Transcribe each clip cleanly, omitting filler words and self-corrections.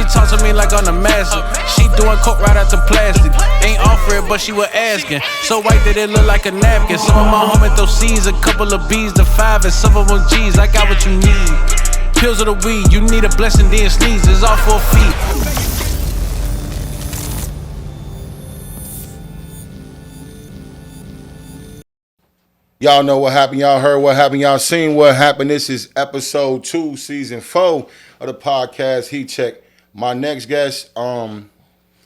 She talk to me like I'm the master. She doing coke right out the plastic. Ain't offer it, but she was asking. So white that it look like a napkin. Some of my homies throw C's, a couple of B's to 5 and some of them G's. I got what you need. Pills of the weed, you need a blessing, then sneeze. It's all for a fee. Y'all know what happened. Y'all heard what happened. Y'all seen what happened. This is episode 2, season 4 of the podcast Heat Check. My next guest, son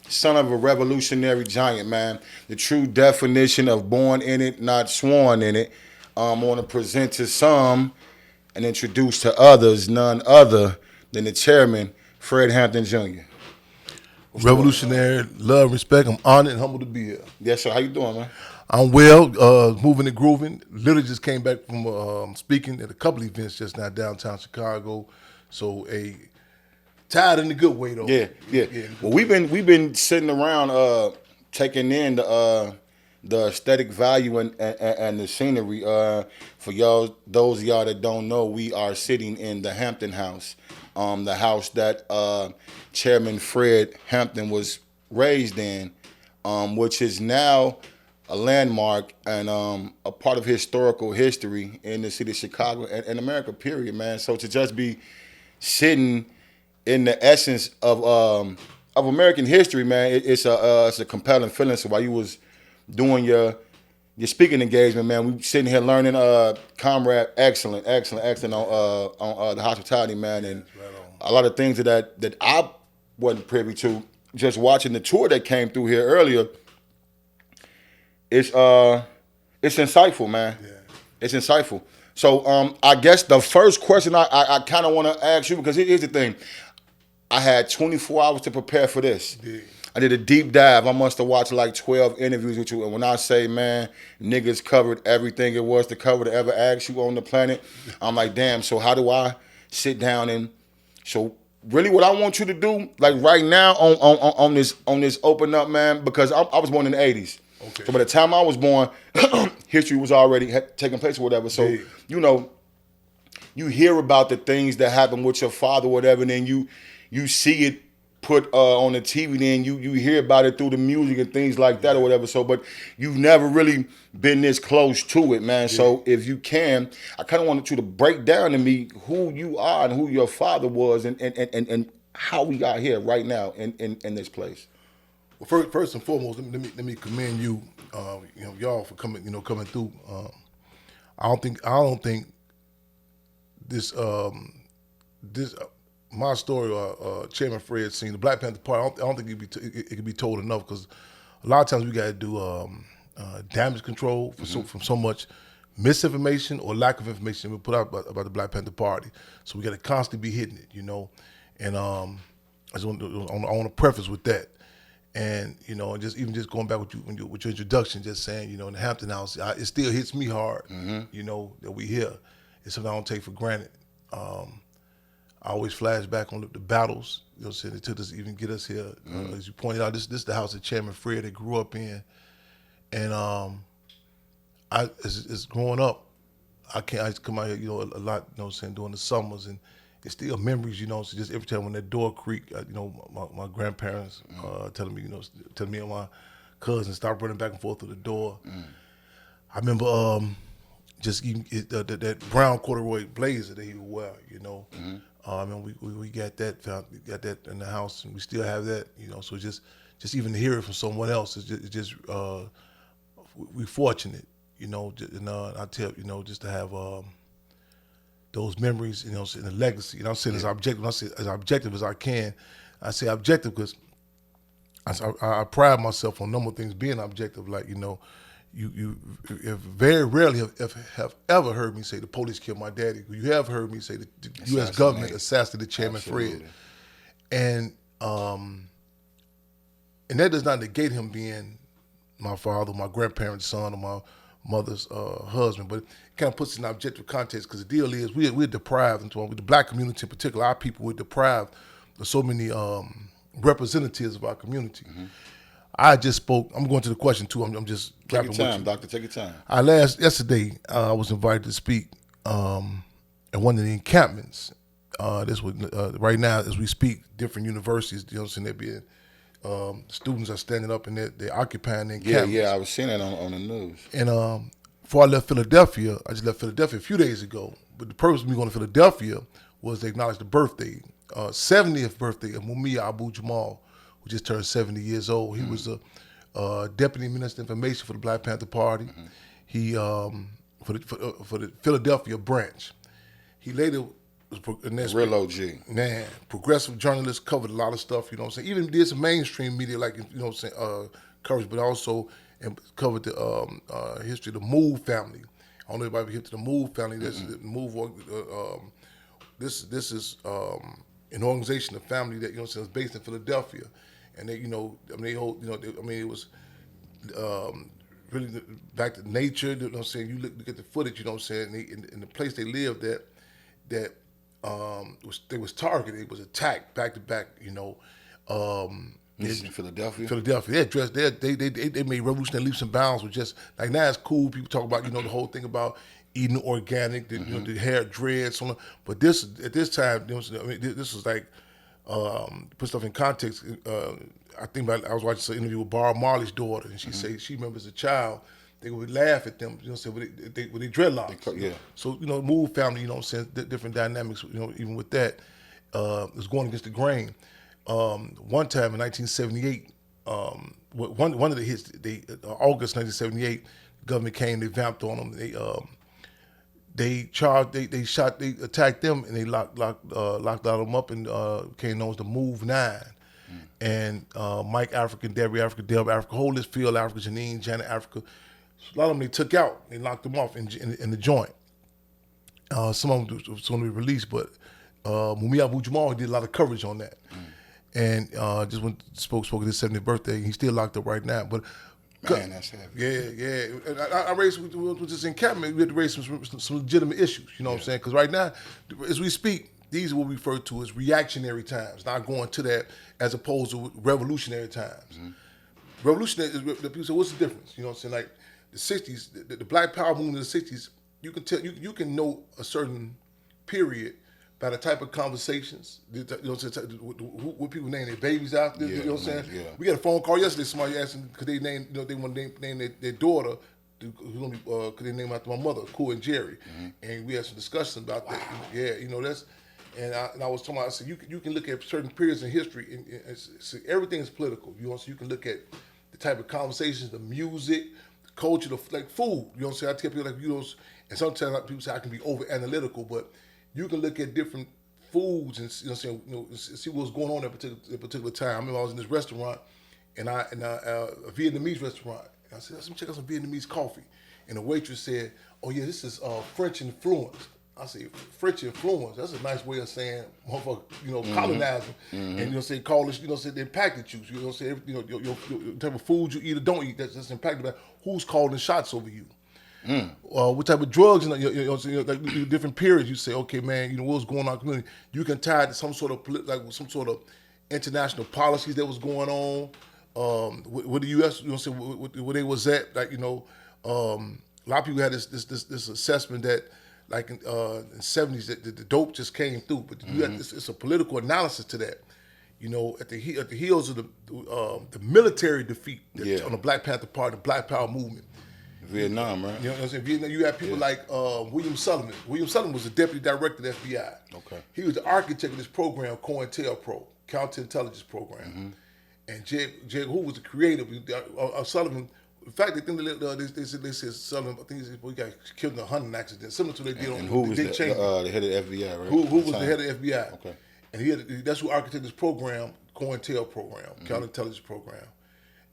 of a revolutionary giant, man. The true definition of born in it, not sworn in it. I want to present to some and introduce to others none other than the chairman, Fred Hampton Jr. Revolutionary, love, respect. I'm honored and humbled to be here. Yes, sir. How you doing, man? I'm well, moving and grooving. Literally just came back from speaking at a couple events just now downtown Chicago. So tired in a good way though. Yeah. Well, we've been sitting around taking in the aesthetic value and the scenery. For y'all, those of y'all that don't know, we are sitting in the Hampton house, the house that Chairman Fred Hampton was raised in, which is now a landmark and a part of historical history in the city of Chicago and America, period, man. So to just be sitting in the essence of American history, man, it's a compelling feeling. So while you was doing your speaking engagement, man, we sitting here learning, comrade, excellent on the hospitality, man, and a lot of things that I wasn't privy to. Just watching the tour that came through here earlier. It's insightful, man. Yeah. It's insightful. So I guess the first question I kind of want to ask you, because here's the thing. I had 24 hours to prepare for this. Yeah. I did a deep dive. I must have watched like 12 interviews with you. And when I say, man, niggas covered everything it was to cover to ever ask you on the planet, I'm like, damn, so how do I sit down and... So really what I want you to do, like right now on this open up, man, because I was born in the 80s. Okay. So by the time I was born, history was already taking place or whatever. So, you know, you hear about the things that happened with your father or whatever, and then you see it put on the TV, then you hear about it through the music and things like that or whatever. So, but you've never really been this close to it, man. Yeah. So if you can, I kind of wanted you to break down to me who you are and who your father was and how we got here right now in this place. Well, first and foremost, let me commend you, y'all for coming through. I don't think this my story, Chairman Fred seen the Black Panther Party. I don't think it can be told enough, because a lot of times we got to do damage control from so much misinformation or lack of information we put out about the Black Panther Party. So we got to constantly be hitting it, And I want to preface with that. And just going back with your introduction, just saying, in the Hampton house, it still hits me hard, that we here. It's something I don't take for granted. I always flash back on the battles, it took us to even get us here. As you pointed out, this is the house that Chairman Fred had grew up in, and as growing up, I used to come out here, a lot, during the summers, and it's still memories, so just every time when that door creaked, my grandparents telling me and my cousins stop running back and forth through the door. I remember just even that brown corduroy blazer that he would wear, I mean, we got that in the house, and we still have that, So just even to hear it from someone else is just we fortunate, and I tell just to have those memories, and the legacy. I'm saying as objective. When I say as objective as I can, I say objective because I pride myself on a number of things being objective. Like you very rarely have ever heard me say the police killed my daddy. You have heard me say the U.S. government assassinated Chairman Fred, and that does not negate him being my father, my grandparents' son, or my mother's husband, but it kind of puts it in objective context, because the deal is we're deprived, with the black community in particular, our people were deprived of so many representatives of our community. I just spoke. I'm going to the question too. I'm just take your time, doctor. Take your time. Yesterday I was invited to speak at one of the encampments this was right now as we speak, different universities. You know what I'm saying? They're being students are standing up and they're occupying their campus. Yeah, I was seeing that on the news. And before I left Philadelphia, I just left Philadelphia a few days ago. But the purpose of me going to Philadelphia was to acknowledge the birthday, 70th birthday of Mumia Abu Jamal, who just turned 70 years old. He was a deputy minister of information for the Black Panther Party. He for the Philadelphia branch. He later was Real OG. Man, progressive journalist, covered a lot of stuff, you know what I'm saying? Even did some mainstream media, like, you know what I'm saying, coverage, but also covered the history of the Move family. I don't know if anybody hit to the Move family. This this is an organization, a family that, you know what I'm saying, is based in Philadelphia. And they, you know, I mean, they hold, you know, it was really back to nature, you know what I'm saying? You look at the footage, you know what I'm saying, in the place they lived at, that they was targeted. It was attacked back to back. You know, This is in Philadelphia. Philadelphia. They made revolutionary leaps and bounds with just like now it's cool. People talk about, you know, the whole thing about eating organic, you know, the hair dreads, so on. But this at this time, you know, I mean, this was like put stuff in context. I was watching an interview with Bob Marley's daughter, and she said she remembers as a child. They would laugh at them, you know, say with they dreadlocks. Yeah. So, you know, Move family, you know what I'm saying, different dynamics, you know, even with that, was going against the grain. One time in 1978, one of the hits, August 1978, the government came, they vamped on them. They attacked them, and they locked all them up, and became known as the Move 9. And Mike Africa, Debbie Africa, Deb Africa, whole list, Phil Africa, Janine, Janet Africa. A lot of them they took out. They locked them off in the joint. Some of them was going to be released, but Mumia Abu Jamal did a lot of coverage on that. And just spoke at his 70th birthday. He's still locked up right now. But man, that's heavy. Yeah. And I raised with this encampment. We had to raise some legitimate issues. You know what I'm saying? Because right now, as we speak, these are what we refer to as reactionary times. Not going to that as opposed to revolutionary times. Revolutionary is people say, what's the difference? You know what I'm saying? Like the 60s, the Black Power movement of the 60s. You can tell you can know a certain period by the type of conversations, you know, what people name their babies out there, you know what I'm saying? Yeah. We got a phone call yesterday, somebody asking, could they name, you know, they want to name their daughter, could they name after my mother, Cool and Jerry? And we had some discussion about that. Yeah, you know, that's, and I was talking about, I said, you can look at certain periods in history, and everything is political, you know, so you can look at the type of conversations, the music, the culture, like food, you know what I'm saying? I tell people, like, you know, and sometimes people say I can be over analytical, but you can look at different foods and, you know, see what's going on at a particular time. I remember I was in this restaurant, and a Vietnamese restaurant. And I said, let me check out some Vietnamese coffee. And the waitress said, "Oh yeah, this is French influenced." I said, "French influence? That's a nice way of saying, motherfucker, you know, colonizing." And you know, say call this, you know, say the impacted you. You know, say you know your type of food you eat or don't eat that's impacted by who's calling the shots over you. What type of drugs, you know, like different periods, you say, okay, man, you know, what's going on in the community? You can tie it to some sort of some sort of international policies that was going on with the U.S., you know, say where they was at, like, you know, a lot of people had this assessment that, like in the 70s, that the dope just came through, but you had it's a political analysis to that. You know, at the heels of the military defeat on the Black Panther Party, the Black Power movement. Vietnam, right? You know what I'm saying? Vietnam, you have people like William Sullivan. William Sullivan was the deputy director of the FBI. Okay. He was the architect of this program, COINTELPRO, Counterintelligence Program. And Jed who was the creator of Sullivan. In fact, they said Sullivan, I think he got killed in a hunting accident, similar to what they did on who was Dick Cheney. the head of the FBI, right? Who was the head of the FBI. Okay. And that's who architected this program, COINTEL program, Counterintelligence Program.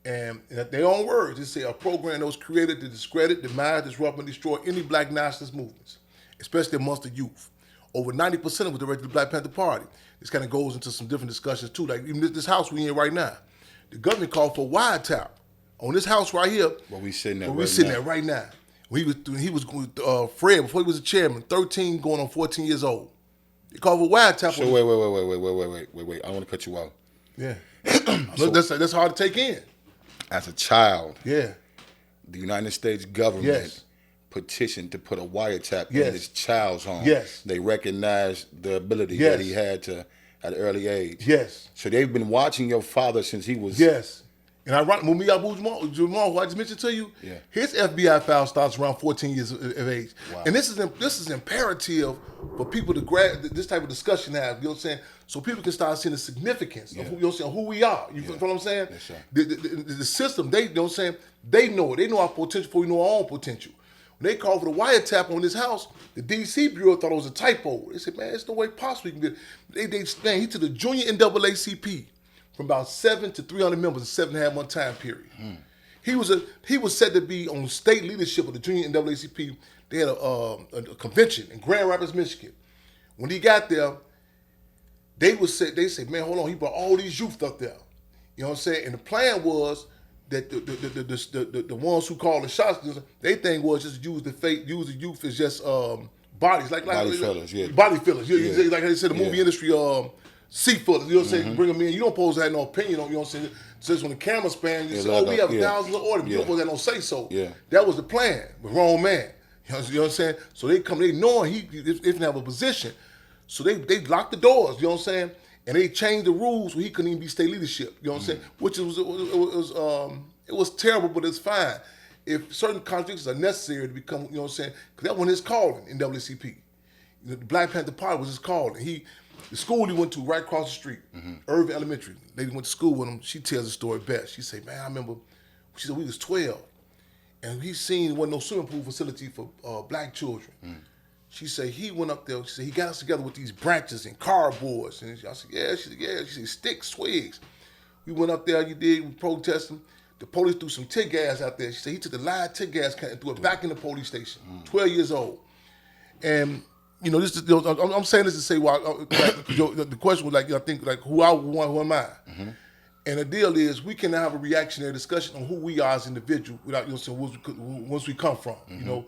And in their own words, they say a program that was created to discredit, demise, disrupt, and destroy any black nationalist movements, especially amongst the youth. Over 90% of it was directed to the Black Panther Party. This kind of goes into some different discussions too. Like even this house we in right now, the government called for wiretap on this house right here. Where we sitting at right now. He was Fred, before he was a chairman, 13 going on 14 years old. They called for wiretap. So wait. I want to cut you off. Yeah. That's hard to take in. As a child, yeah, the United States government petitioned to put a wiretap Yes. in his child's home. Yes. They recognized the ability Yes. that he had to at an early age. Yes. So they've been watching your father since he was. Yes. And ironically, Mumia Abu-Jamal, who I just mentioned to you, Yeah. his FBI file starts around 14 years of age. Wow. And this is imperative for people to grab this type of discussion to have, you know what I'm saying? So people can start seeing the significance of who, you know what I'm saying, who we are. You feel what I'm saying? Yes, sir. The system, they, you know what I'm saying, they know it. They know our potential before we know our own potential. When they called for the wiretap on this house, the D.C. Bureau thought it was a typo. They said, man, there's no way possible you can get it. Man, he took the junior NAACP from about 7 to 300 members in 7.5 month time period. He was said to be on state leadership of the junior NAACP. They had a convention in Grand Rapids, Michigan. When he got there, they said, man, hold on, he brought all these youth up there. You know what I'm saying? And the plan was that the ones who called the shots, they thing was just use the youth as just bodies, like Body fillers, yeah. body fillers. Yeah. Like they said, the movie industry, seat fillers. You know what I'm saying? Bring them in. You don't supposed to have no opinion on. You know what I'm saying? Just when the camera span, you say, like we have yeah. thousands of orders. You don't supposed to have no say so. Yeah. That was the plan. The wrong man. You know what I'm saying? So they knowing he didn't have a position. So they locked the doors. You know what I'm saying? And they changed the rules where he couldn't even be state leadership. You know what I'm saying? Which it was terrible, but it's fine. If certain contradictions are necessary to become, you know what I'm saying? Because that wasn't his calling in WCP. The Black Panther Party was his calling. The school he went to right across the street, Irving Elementary. Lady went to school with him. She tells the story best. She said, man, I remember, she said, we was 12. And he seen there wasn't no swimming pool facility for black children. She said, he went up there. She said, he got us together with these branches and cardboards. And I said, yeah. She said, yeah. She said, sticks, twigs. We went up there, we protested. The police threw some tear gas out there. She said, he took the live tear gas can and threw it back in the police station. 12 years old. And, you know, this is, you know, I'm saying this to say, well, the question was like, I think, like, who am I? And the deal is, we can have a reactionary discussion on who we are as individuals without, you know, saying, once we come from, you know.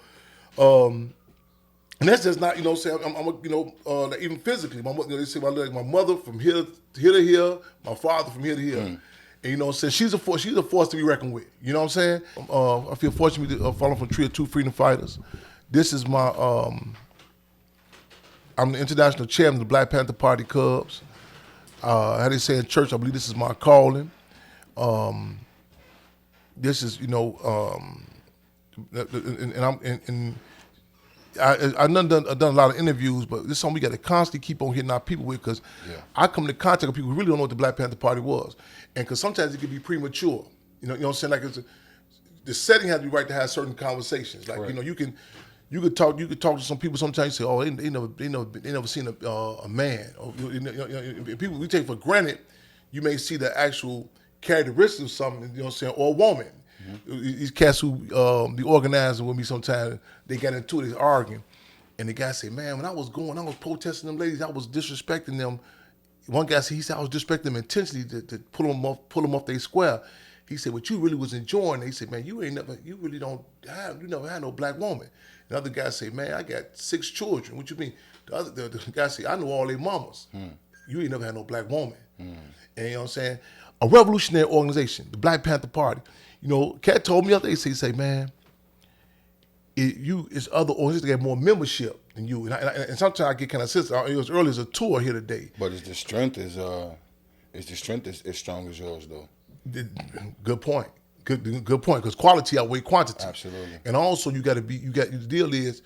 And that's just not, you know, saying like even physically. They say my mother from here to here, my father from here to here. And you know, saying she's a force to be reckoned with. You know what I'm saying? I feel fortunate to follow from Tree of Two Freedom Fighters. This is my I'm the international chairman of the Black Panther Party Cubs. How they say in church, I believe this is my calling. This is, you know, I've done a lot of interviews, but this is something we got to constantly keep on hitting our people with, because I come into contact with people who really don't know what the Black Panther Party was, and because sometimes it can be premature. You know what I'm saying? Like the setting has to be right to have certain conversations. Like, you know, you could talk to some people sometimes. You say, oh, they never seen a man. Or, you know, people we take for granted, you may see the actual characteristics of something. You know what I'm saying? Or a woman. These cats who the organizer with me sometimes, they got into it, they arguing. And the guy said, man, when I was protesting them ladies, I was disrespecting them. One guy said, I was disrespecting them intentionally to pull them off their square. He said, what you really was enjoying, he said, man, you never had no black woman. The other guy said, man, I got 6 children. What you mean? The guy said, I know all their mamas. You ain't never had no black woman. And you know what I'm saying? A revolutionary organization, the Black Panther Party. You know, Cat told me the other day, he said, man, it's other organizations that have more membership than you. And sometimes I get kind of sensitive. It was early as a tour here today. But the strength is as strong as yours, though. Good point. Good point. Because quality outweighs quantity. Absolutely. And also, the deal is,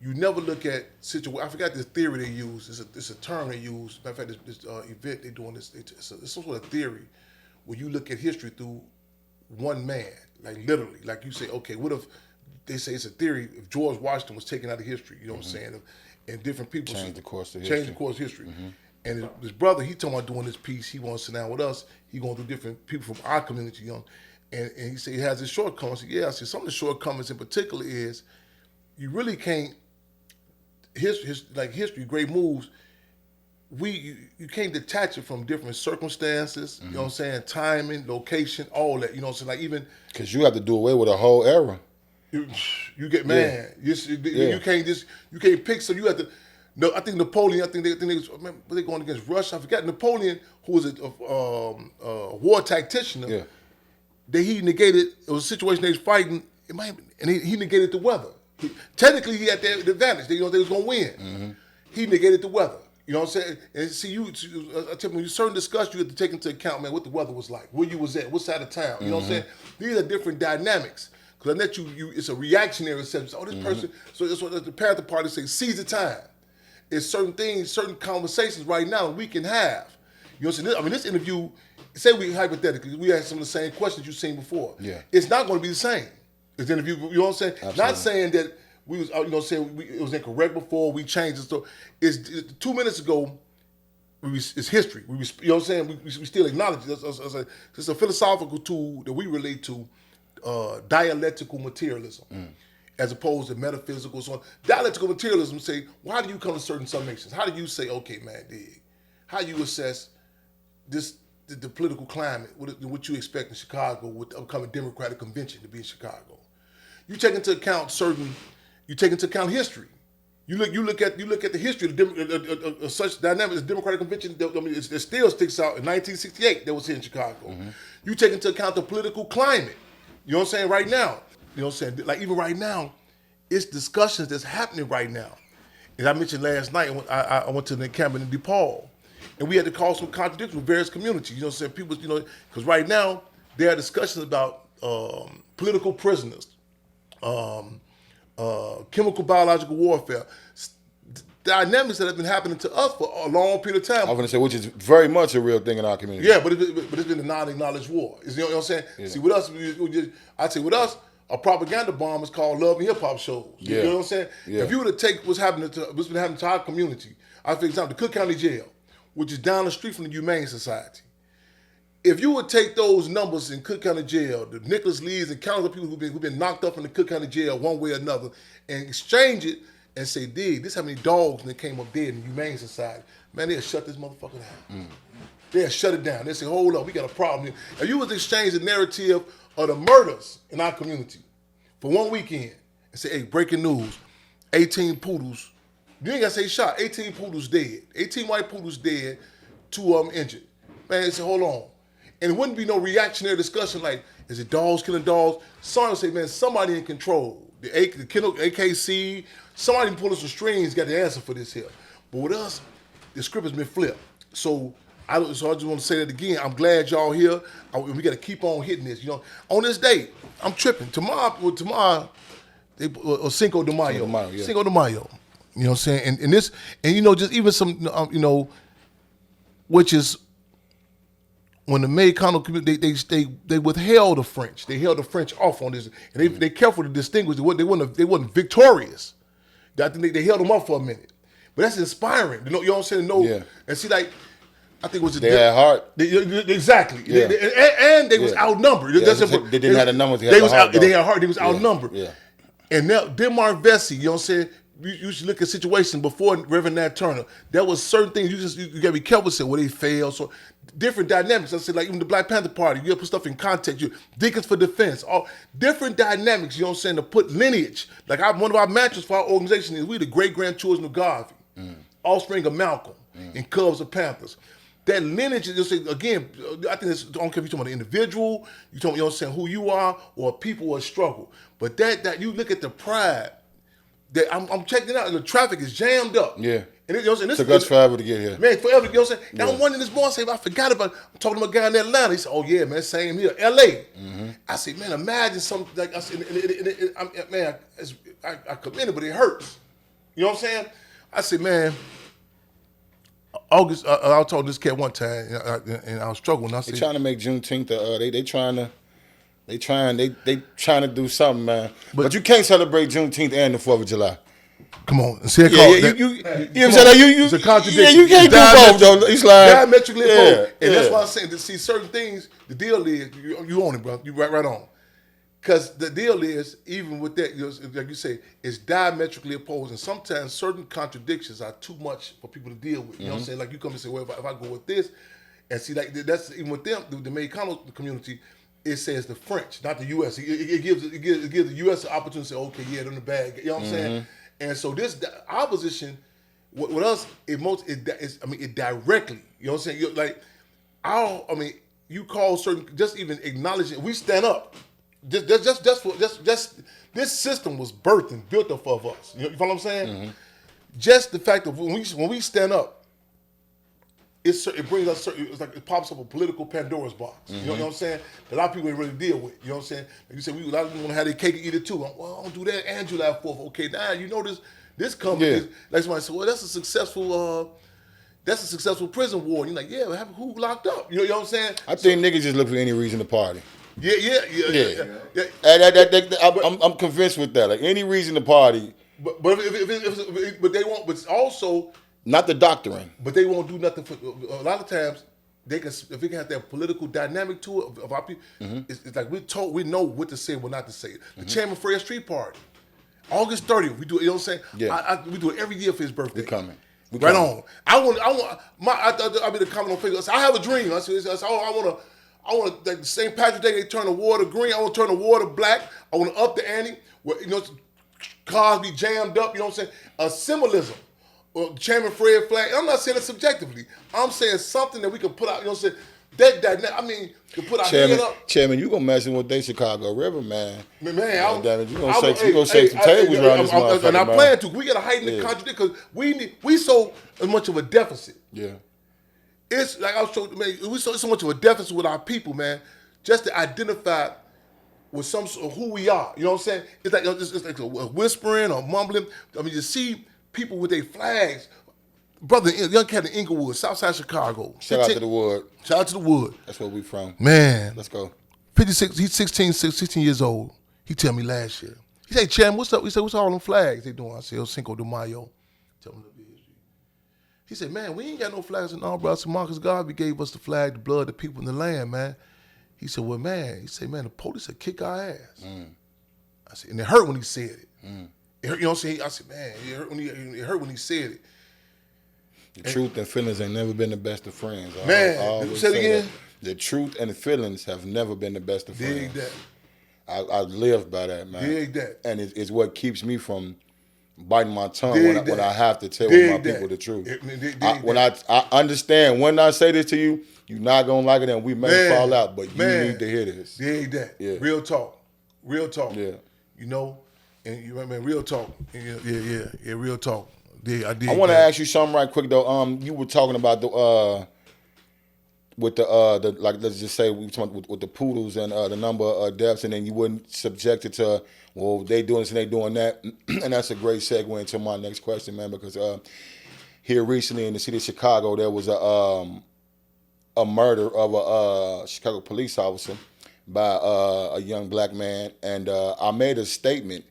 you never look at situation. I forgot this theory they use. It's a term they use. Matter of fact, this event they're doing this. It's some sort of theory where you look at history through one man, like literally. Like you say, okay, what if they say it's a theory if George Washington was taken out of history? You know what I'm saying? And different people change the course of history. And his brother, he talking about doing this piece. He wants to sit down with us. He going through different people from our community, you know. And he said he has his shortcomings. I said, yeah. I said some of the shortcomings in particular is you really can't history, great moves. You can't detach it from different circumstances. You know what I'm saying? Timing, location, all that. You know what I'm saying? Like even because you have to do away with a whole era. You get man. You can't pick. So you have to. No, I think Napoleon. I think they going against Russia. I forgot Napoleon, who was a war tactician. Yeah. He negated. It was a situation they was fighting. And he negated the weather. Technically, he had the advantage. They was going to win. He negated the weather. You know what I'm saying? And see, I tell you, when you certain discussion, you have to take into account, man, what the weather was like, where you was at, what side of town. You know what I'm saying? These are different dynamics. Because I let you, it's a reactionary assessment. Oh, this person, so that's what the Panther Party say, seize the time. It's certain things, certain conversations right now we can have. You know what I'm saying? I mean, this interview, say we hypothetically, we asked some of the same questions you've seen before. Yeah. It's not going to be the same. This interview, you know what I'm saying? Absolutely. Not saying that we was, you know, saying it was incorrect before, we changed it. So it's 2 minutes ago, it's history. You know what I'm saying? We still acknowledge it. It's a philosophical tool that we relate to dialectical materialism as opposed to metaphysical. So dialectical materialism say, well, how do you come to certain summations? How do you say, okay, man, dig? How do you assess the political climate, what you expect in Chicago with the upcoming Democratic convention to be in Chicago? You take into account history. You look at the history of such dynamics as Democratic convention. I mean, it still sticks out. In 1968, that was here in Chicago. You take into account the political climate. You know what I'm saying? Right now, you know what I'm saying? Like even right now, it's discussions that's happening right now. As I mentioned last night, I went to the encampment in DePaul, and we had to cause some contradictions with various communities. You know what I'm saying? People, you know, because right now there are discussions about political prisoners. Chemical biological warfare, dynamics that have been happening to us for a long period of time. I'm going to say, which is very much a real thing in our community. Yeah, but it's been a non-acknowledged war. You know what I'm saying? Yeah. See, with us, I'd say with us, a propaganda bomb is called love and hip hop shows. You know what I'm saying? Yeah. If you were to take what's been happening to our community, for example, the Cook County Jail, which is down the street from the Humane Society. If you would take those numbers in Cook County Jail, the Nicholas Lees and countless people who've been knocked up in the Cook County Jail one way or another, and exchange it and say, dig, this how many dogs that came up dead in the Humane Society, man, they'll shut this motherfucker down. They'll shut it down. They'll say, hold up, we got a problem here. If you was to exchange the narrative of the murders in our community for one weekend and say, hey, breaking news, 18 poodles, you ain't got to say shot, 18 poodles dead, 18 white poodles dead, 2 of them injured. Man, they say, hold on. And it wouldn't be no reactionary discussion like, is it dogs killing dogs? Someone would say, man, somebody in control. The AKC, somebody pull us some strings, got the answer for this here. But with us, the script has been flipped. So I just want to say that again. I'm glad y'all here. We got to keep on hitting this. You know, on this date, I'm tripping. Tomorrow, Cinco de Mayo. Cinco de Mayo. You know what I'm saying? And this, and you know, just even some, you know, which is, when the Americano community, they withheld the French. They held the French off on this, and they careful to distinguish. They wasn't victorious. I think they held them up for a minute, but that's inspiring. You know what I'm saying? And see, like I think it was they had heart. Exactly. Yeah. And they was outnumbered. Yeah, they didn't have the numbers. They had heart. They was outnumbered. Yeah. And now Denmark Vesey, you know what I'm saying? You should look at situations before Reverend Nat Turner. There was certain things you gotta be careful. Say, well, they failed. So different dynamics. I said, like even the Black Panther Party, you gotta put stuff in context. Deacons for Defense, all different dynamics. You know what I'm saying? To put lineage. Like one of our mantras for our organization is we the great grandchildren of Garvey, offspring of Malcolm, and cubs of Panthers. That lineage is just again. I think it's, I don't care if you're talking about the individual, you know what I'm saying, who you are, or people or struggle. But that you look at the pride. That I'm checking it out. The traffic is jammed up. Yeah. And you know what I'm saying? Took us forever to get here. Man, forever. You know what I'm saying? Now I'm wondering this boy say, I forgot about it. I'm talking to a guy in Atlanta. He said, oh yeah, man, same here. LA. I said, man, imagine something like I said, man, I commend it, but it hurts. You know what I'm saying? I said, man, August, I told this cat one time, and I was struggling. I said, they trying to make Juneteenth. They trying to do something, man. But you can't celebrate Juneteenth and the 4th of July. Come on, see, you know what I'm saying? It's a contradiction. Yeah, you can't do both, though. It's like diametrically opposed. And that's why I'm saying to see certain things. The deal is you own it, bro. You right on. Because the deal is, even with that, like you say, it's diametrically opposed, and sometimes certain contradictions are too much for people to deal with. You know what I'm saying? Like you come and say, well, if I go with this, and see, like that's even with them, the Americano community. It says the French, not the U.S. It gives the U.S. the opportunity to say, okay, yeah, they're in the bag. You know what I'm saying? And so this opposition with us, it directly. You know what I'm saying? You call certain, just even acknowledging, we stand up. just this system was birthed and built up of us. You know what I'm saying? Just the fact of when we stand up, it brings us certain, it's like it pops up a political Pandora's box. You know what I'm saying? That a lot of people ain't really deal with. You know what I'm saying? Like you said, a lot of people want to have their cake and eat it too. Well, I don't do that and July 4th. Okay, now you know this company, like somebody said, well, that's a successful prison war. And you're like, yeah, but who locked up? You know what I'm saying? I think niggas just look for any reason to party. Yeah. I'm convinced with that. Like any reason to party. But they won't. But also not the doctrine. But they won't do nothing for. A lot of times they can, if they can have that political dynamic to it of our people. It's like we know what to say and what not to say. The Chairman Fred Street Party, August 30th. We do it. You know what I'm saying? Yeah. We do it every year for his birthday. We coming. Right on. I be the comment on Facebook. I have a dream. I want like St. Patrick's Day. They turn the water green. I want to turn the water black. I want to up the ante. Where, cars be jammed up. You know what I'm saying? A symbolism. Chairman Fred flag. I'm not saying it subjectively. I'm saying something that we can put out. You know what I'm saying? To put our head up. Chairman, you gonna mess with they Chicago River, man. Man, damn it, you gonna shake some tables around this motherfucker, and I man. plan to. We gotta heighten the contradict because we so much of a deficit. Yeah. It's like I was showing, man. We so much of a deficit with our people, man. Just to identify with some who we are. You know what I'm saying? It's like a whispering or mumbling. I mean, you see people with their flags. Brother, young cat in Inglewood, Southside Chicago. Shout out to the Wood. Shout out to the Wood. That's where we from. Man. Let's go. 56, he's 16 years old. He tell me last year. He said, Cham, what's up? He said, what's all them flags they doing? I said, El Cinco de Mayo. Tell him the history. He said, man, we ain't got no flags in all, bro. I said, Marcus Garvey gave us the flag, the blood, the people in the land, man. He said, well, man, the police would kick our ass. I said, and it hurt when he said it. It hurt, you know what I'm saying? I said, man, it hurt when he said it. The truth and feelings ain't never been the best of friends. Man, say it again. The truth and the feelings have never been the best of friends. Dig that. I live by that, man. Dig that. And it's what keeps me from biting my tongue when I have to tell my people the truth. I understand when I say this to you, you're not gonna like it and we may fall out, but you need to hear this. Dig that. Yeah. Real talk. Yeah. You know, and you remember real talk. Yeah, real talk. I want to ask you something right quick though. You were talking about the with the like, let's just say we were talking with the poodles and the number of deaths, and then you wouldn't subject it to, well, they doing this and they doing that, and that's a great segue into my next question, man, because here recently in the city of Chicago there was a murder of a Chicago police officer by a young black man, and I made a statement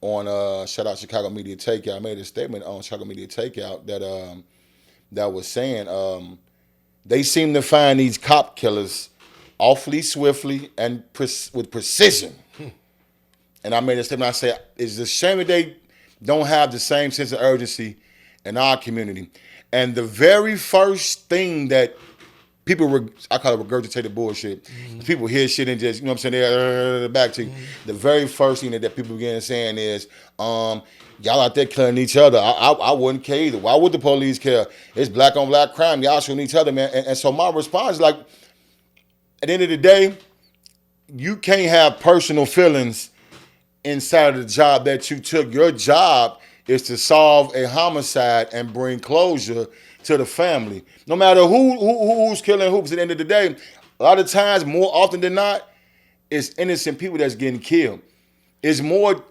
on shout out Chicago Media Takeout. I made a statement on Chicago Media Takeout that was saying they seem to find these cop killers awfully swiftly and with precision. And I made a statement. I said, it's a shame that they don't have the same sense of urgency in our community. And the very first thing that people, I call it regurgitated bullshit. Mm-hmm. People hear shit and just, you know what I'm saying, they're back to you. Mm-hmm. The very first thing that people begin saying is, y'all out there killing each other. I wouldn't care either. Why would the police care? It's black on black crime. Y'all shooting each other, man. And so my response is like, at the end of the day, you can't have personal feelings inside of the job that you took. Your job is to solve a homicide and bring closure to the family. No matter who's killing who, because at the end of the day, a lot of times, more often than not, it's innocent people that's getting killed. It's more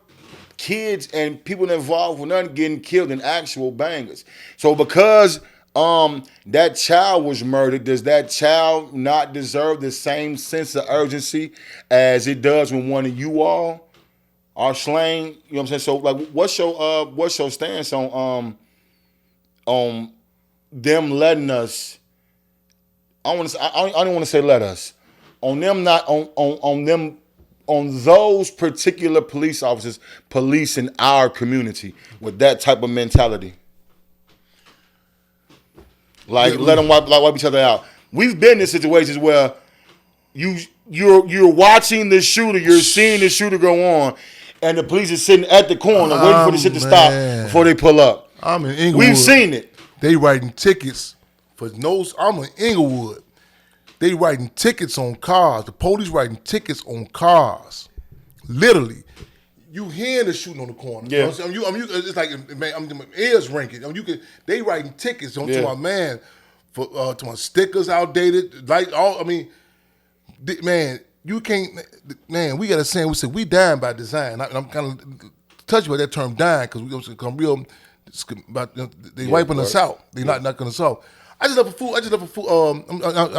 kids and people involved with none getting killed than actual bangers. So because that child was murdered, does that child not deserve the same sense of urgency as it does when one of you all are slain? You know what I'm saying? So like, what's your stance on them letting us? I don't want to say let us. On them not on them. On those particular police officers policing our community with that type of mentality. Like, let them wipe each other out. We've been in situations where you're watching the shooter, you're seeing the shooter go on, and the police is sitting at the corner waiting for the shit to stop before they pull up. I'm in Inglewood. We've seen it. They writing tickets for I'm in Inglewood. They writing tickets on cars. The police writing tickets on cars literally, you hearing the shooting on the corner. Yeah. You know what I'm saying? It's like, man, my ears ringing. They writing tickets to my man for to my stickers outdated, man, you can't, man. We got a saying. We said we dying by design. I'm kind of touched by that term dying because we gonna become real. About they wiping us out. They not knocking us off. I just left a fool. I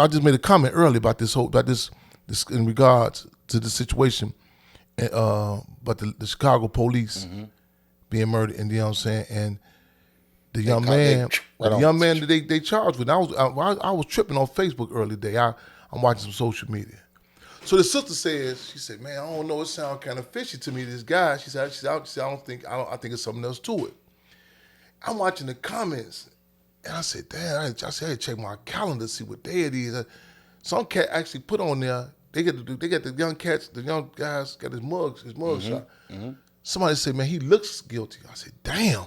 just made a comment earlier about this in regards to the situation, but the Chicago police being murdered, and you know what I'm saying, and the young man that they charged with. I was tripping on Facebook earlier today. I'm watching some social media. So the sister says, she said, man, I don't know, it sounds kind of fishy to me, this guy. She said, I think it's something else to it. I'm watching the comments, and I said, damn, I said, hey, check my calendar, see what day it is. Some cat actually put on there, they got the young cats, the young guys got his mug shot. Somebody said, man, he looks guilty. I said, damn.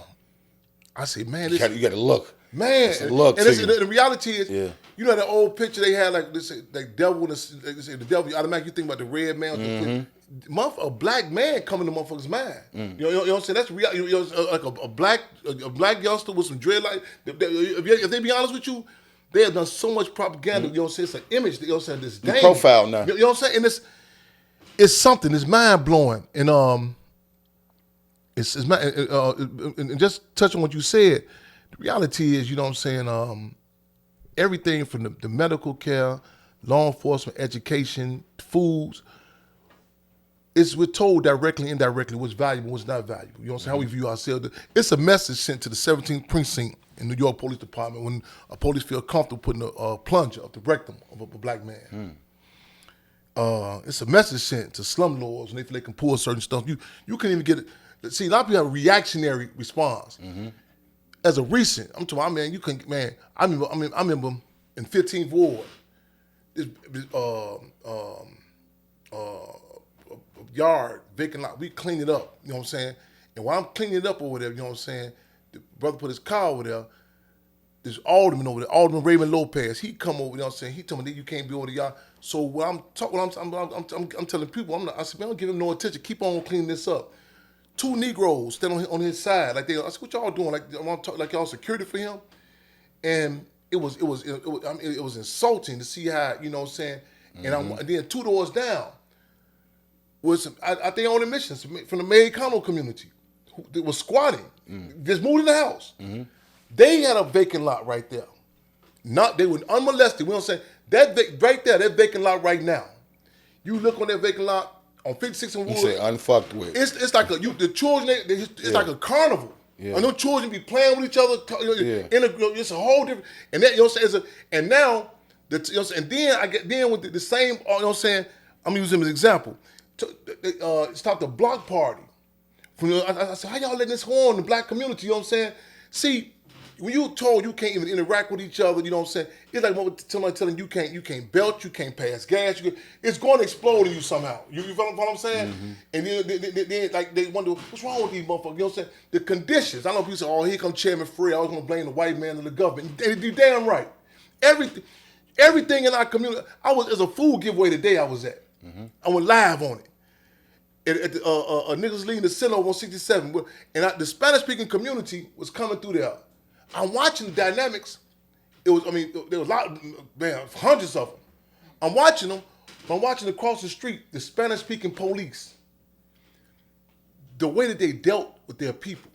I said, man, you got to look. Man, look. And the reality is, you know that old picture they had, like this, like devil, the devil. Automatically you think about the red man. A black man coming to motherfuckers' mind. You know what I'm saying? That's real. Like a black youngster with some dreadlight. If they be honest with you, they have done so much propaganda. You know what I'm saying? It's an image. You know what I'm saying? This danger. Profile now. You know what I'm saying? And it's something. It's mind blowing. And and just touching what you said. The reality is, you know what I'm saying, everything from the medical care, law enforcement, education, foods, we're told directly, indirectly, what's valuable, what's not valuable. You know what I'm saying? How we view ourselves. It's a message sent to the 17th precinct in New York Police Department when a police feel comfortable putting a plunger up the rectum of a black man. It's a message sent to slumlords when they feel they can pull certain stuff. You can't even get it. See, a lot of people have a reactionary response. As a recent, I'm talking, I remember in 15th Ward, this yard, vacant lot, we cleaned it up, you know what I'm saying? And while I'm cleaning it up over there, you know what I'm saying, the brother put his car over there, this alderman over there, Alderman Raymond Lopez, he come over, you know what I'm saying, he told me that you can't be over the yard. So when I'm telling people, I said, man, don't give him no attention, keep on cleaning this up. 2 Negroes standing on his side, I said, what y'all doing? Like y'all security for him? And it was insulting to see how, you know what I'm saying? And then 2 doors down was, I think on admissions from the Americano community, who was squatting, just moved in the house. They had a vacant lot right there. They were unmolested. We don't say that right there, that vacant lot right now. You look on that vacant lot, on 56 and Wood, you say unfucked with. It's like the children. It's like a carnival. Yeah. And them children be playing with each other. It's a whole different. And that, you know what I'm saying. And now, and then with the same. You know what I'm saying. I'm using him as an example. Stop the block party. I said, how y'all letting this go on in the black community? You know what I'm saying. See, when you told you can't even interact with each other, you know what I'm saying? It's like somebody telling you can't belt, you can't pass gas. It's going to explode in you somehow. You follow what I'm saying? And then like they wonder, what's wrong with these motherfuckers? You know what I'm saying? The conditions. I know people say, oh, here come Chairman Fred. I was going to blame the white man and the government. You're damn right. Everything in our community. It's a food giveaway today I was at. I went live on it. At niggas leading the center on 67. And the Spanish-speaking community was coming through there. I'm watching the dynamics. There was a lot, man, hundreds of them. I'm watching them. I'm watching across the street, the Spanish-speaking police. The way that they dealt with their people.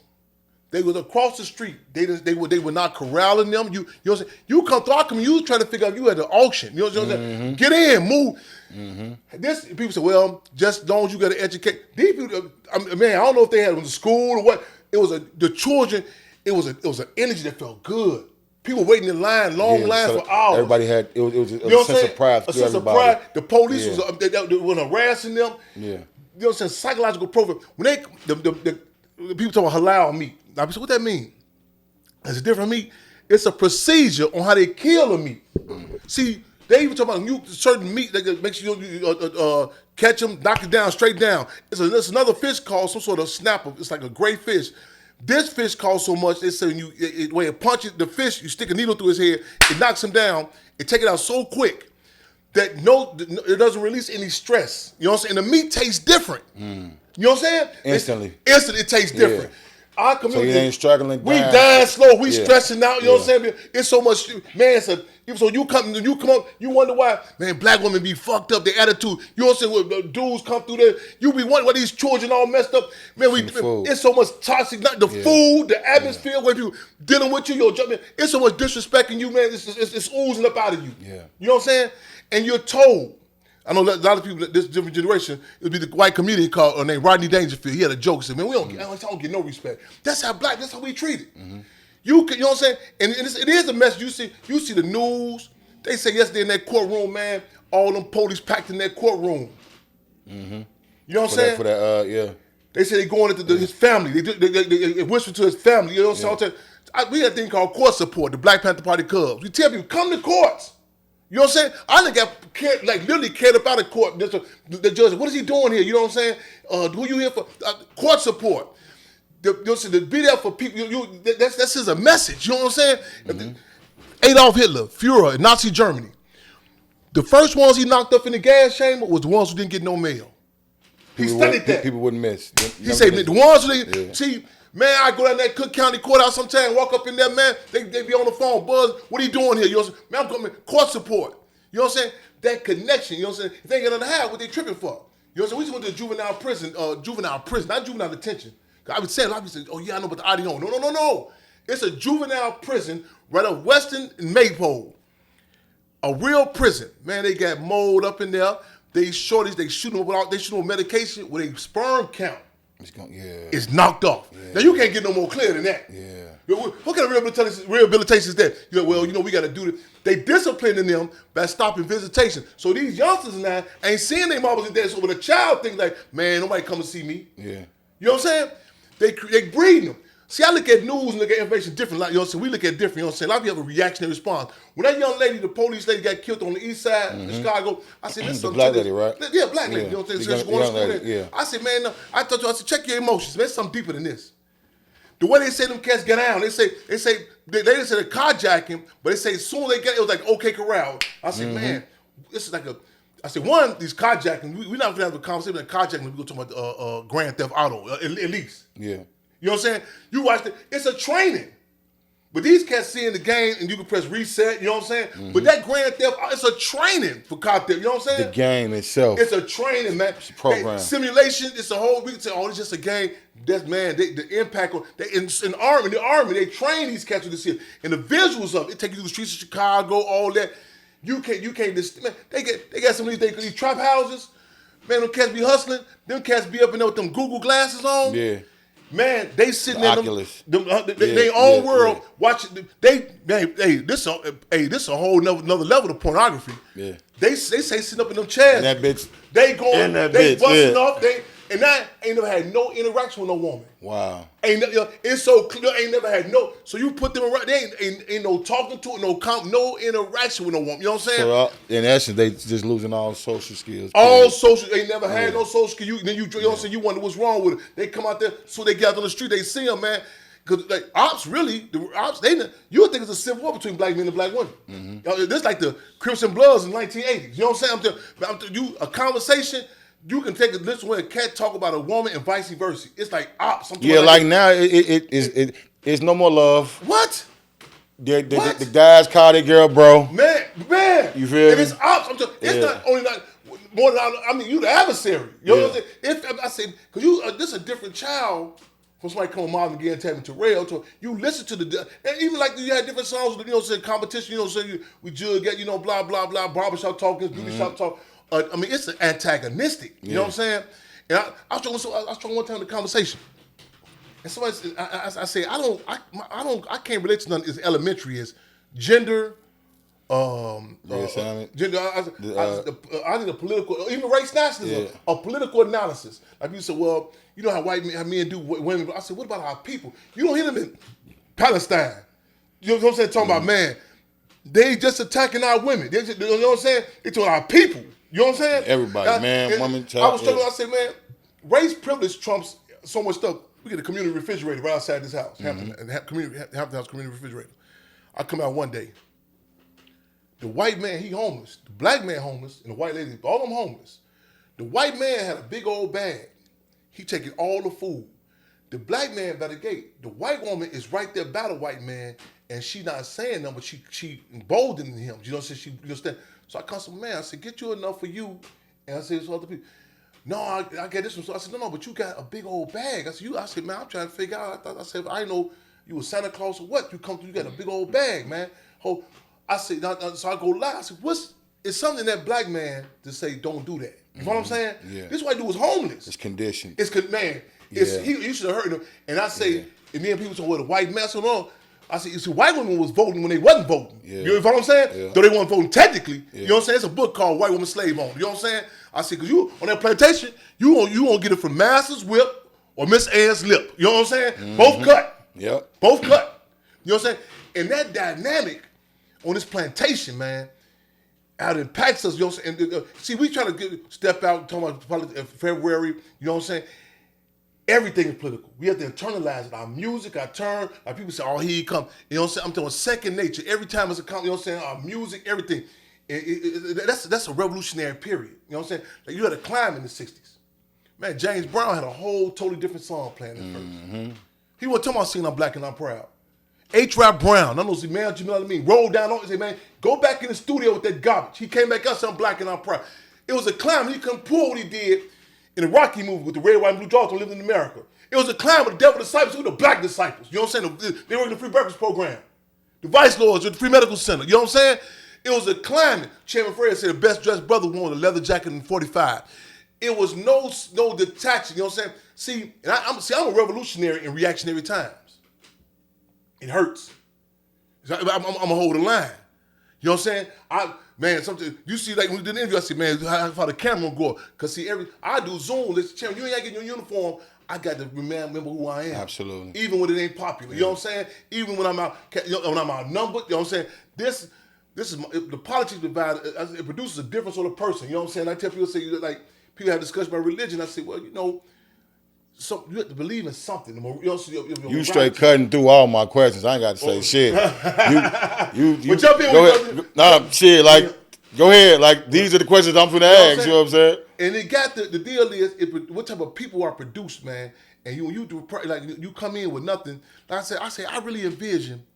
They was across the street. They were not corralling them. You know what I'm saying? You come through our community, you trying to figure out you at the auction. You know what I'm saying? Get in, move. This people say, well, just long as you got to educate. These people, man, I don't know if they had it in the school or what. It was the children. It was an energy that felt good. People waiting in line, long lines for hours. Everybody had it was a sense of pride. A sense of pride. The police was harassing them. Yeah. You know what I'm saying? Psychological profile. When the people talk about halal meat. Now, what that mean? It's a different meat. It's a procedure on how they kill a meat. See, they even talk about certain meat that makes you catch them, knock it down, straight down. It's another fish called some sort of snapper. It's like a gray fish. This fish costs so much, they say when it punches the fish, you stick a needle through his head, it knocks him down, it take it out so quick. that it doesn't release any stress. You know what I'm saying? The meat tastes different. You know what I'm saying? Instantly It tastes different. Our community, so you ain't struggling. We dying slow. We stressing out. You know what I'm saying? It's so much, man. So you come up, you wonder why, man. Black women be fucked up. Their attitude. You know what I'm saying? When dudes come through there, you be wondering why these children all messed up. Man, it's so much toxic. Not the food, the atmosphere, when people dealing with you, it's so much disrespecting you, man. It's oozing up out of you. Yeah. You know what I'm saying? And you're told. I know a lot of people, this different generation, it would be the white comedian called named Rodney Dangerfield. He had a joke. He said, man, I don't get no respect. That's how we treated. You know what I'm saying? And it is a mess. You see the news. They say yesterday in that courtroom, man, all them police packed in that courtroom. You know what I'm saying? For that, yeah. They say they going into his family. They whispered to his family. You know what I'm saying? We had a thing called court support, the Black Panther Party Cubs. We tell people, come to courts. You know what I'm saying? I literally cared about a court. The judge, what is he doing here? You know what I'm saying? Who you here for? Court support. To be there for people. That's just a message. You know what I'm saying? Adolf Hitler, Führer in Nazi Germany. The first ones he knocked up in the gas chamber was the ones who didn't get no mail. He studied that. People wouldn't miss. He said the ones who didn't see. Man, I go down that Cook County courthouse sometime, walk up in there, man, they be on the phone, Buzz, what are you doing here? You know what I'm saying? Man, I'm coming, court support. You know what I'm saying? That connection, you know what I'm saying? If they ain't got nothing to have, what they tripping for? You know what I'm saying? We just went to juvenile prison, not juvenile detention. I would say, a lot of people say, oh yeah, I know about the Odeon. No. It's a juvenile prison right up Western and Maypole. A real prison. Man, they got mold up in there. They shoot them with medication with a sperm count. It's knocked off. Yeah. Now you can't get no more clear than that. Yeah. What kind of rehabilitation is that? We got to do this. They disciplining them by stopping visitation. So these youngsters now ain't seeing their mamas and dads. So when a child thinks like, man, nobody come to see me. Yeah. You know what I'm saying? They breeding them. See, I look at news and look at information different. Like, you know what I'm saying? We look at different. You know what I'm saying? A lot of people have a reactionary response. When that young lady, the police lady, got killed on the east side of Chicago, I said, "This is something." Black lady, right? Yeah, black lady. You know what I'm saying? I said, man, no. I check your emotions. There's something deeper than this. The way they say them cats get down, they didn't say the carjacking, but they say as soon as they get it was like OK Corral. I said, man, this is like I said, one, these carjacking, we're not gonna have a conversation about carjacking when we go talk about Grand Theft Auto, at least. Yeah. You know what I'm saying? You watch it, it's a training. But these cats see in the game and you can press reset, you know what I'm saying? But that Grand Theft, it's a training for car theft, you know what I'm saying? The game itself. It's a training, man. It's a program. Simulation, it's a whole, we can say, oh, it's just a game. That's, man, the impact, in the army, they train these cats with this here. And the visuals of it, take you to the streets of Chicago, all that. You can't just, man, they got some of these trap houses. Man, them cats be hustling. Them cats be up in there with them Google glasses on. Yeah. Man, they sitting in their own world watching. This a whole nother level of pornography. Yeah, they say sitting up in them chairs. And that bitch, they busting off. And I ain't never had no interaction with no woman. Wow. It's so clear. Ain't never had no. So you put them around. They ain't no talking to it, no interaction with no woman. You know what I'm saying? So in essence, they just losing all social skills. All social. They never had no social skills. You know what I'm saying? You wonder what's wrong with it. They come out there, so they get out on the street. They see them, man. Because like ops, really, you would think it's a civil war between black men and black women. This like the Crimson Bloods in the 1980s. You know what I'm saying? I'm telling you, a conversation. You can take a listen when a cat talk about a woman and vice versa. It's like ops. Yeah, like now it's no more love. What? The guys call their girl bro. Man. You feel me? And it's ops. It's not only more than you the adversary. You know what I'm saying? I say because this is a different child from somebody coming Marvin Gaye and Tammy Terrell. You listen to and even like you had different songs. You know, saying competition. You know, saying we judge get blah blah blah barbershop talk, beauty shop talk. It's antagonistic. You know what I'm saying? And I was trying one time in the conversation, and somebody said, I say I can't relate to nothing as elementary as gender. Gender. I need a political, even race nationalism, a political analysis. Like you said, well, you know how men do women. I said, what about our people? You don't hear them in Palestine. You know what I'm saying? Talking about man, they just attacking our women. You know what I'm saying? They talking our people. You know what I'm saying? Everybody, man, woman, child. I was struggling. I said, man, race privilege trumps so much stuff. We get a community refrigerator right outside this house, Hampton House community refrigerator. I come out one day. The white man, he homeless. The black man homeless, and the white lady, all of them homeless. The white man had a big old bag. He taking all the food. The black man by the gate. The white woman is right there by the white man, and she not saying nothing, but she emboldening him. You know what I'm saying? She understand. So I come to man, I said, get you enough for you. And I said, so other people. No, I get this one. So I said, no, but you got a big old bag. I said, man, I'm trying to figure out. I said, I didn't know you was Santa Claus or what. You come through, you got a big old bag, man. I said, so I go lie. I said, it's something in that black man to say, don't do that. You know what I'm saying? Yeah. This white dude was homeless. It's conditioned. Man, Yeah. you should have heard him. And I say, and then people say, well, the white man, so no. I said, you see, white women was voting when they wasn't voting. Yeah. You know what I'm saying? Yeah. Though they weren't voting technically. Yeah. You know what I'm saying? It's a book called White Woman Slave Owner. You know what I'm saying? I said, because you, on that plantation, you won't get it from Master's whip or Miss Ann's lip. You know what I'm saying? Mm-hmm. Both cut. Yep. Both cut. You know what I'm saying? And that dynamic on this plantation, man, out impacts us. You know what I'm saying? And, see, we try to step out, talking about February, you know what I'm saying? Everything is political. We have to internalize it. Our music, our turn, like people say, oh, here he come. You know what I'm saying? I'm telling second nature. Every time it's a you know what I'm saying? Our music, everything. That's a revolutionary period. You know what I'm saying? Like you had a climb in the 60s. Man, James Brown had a whole totally different song playing at first. He wasn't talking about singing I'm Black and I'm Proud. H-Rap Brown, I know see, man, you know what I mean? Rolled down on it and say, man, go back in the studio with that garbage. He came back up, said I'm Black and I'm Proud. It was a climb. He couldn't pull what he did in the Rocky movie with the red, white, and blue dogs who lived in America. It was a climb with the devil disciples, who were the black disciples. You know what I'm saying? They worked in the free breakfast program. The vice lords at the free medical center. You know what I'm saying? It was a climbing. Chairman Fred said the best dressed brother wore a leather jacket in 45. It was no detaching. You know what I'm saying? See, and I'm a revolutionary in reactionary times. It hurts. I'm gonna hold the line. You know what I'm saying? Something you see, like when we did the interview, I said, man, how far the camera go? Cause see, I do Zoom. Listen, Chairman, you ain't getting your uniform. I got to remember who I am. Absolutely. Even when it ain't popular. You know what I'm saying? Even when I'm outnumbered. You know what I'm saying? This is the politics divide. It produces a different sort of person. You know what I'm saying? I tell people, say like people have discussion about religion. I say, well, you know. So you have to believe in something. You straight cutting through all my questions. I ain't got to say shit. You jump in go ahead. Nah, shit. Like, go ahead. Like these are the questions I'm finna ask. You know what I'm saying? And it got the deal is what type of people are produced, man. And you do like you come in with nothing. Like I say I really envision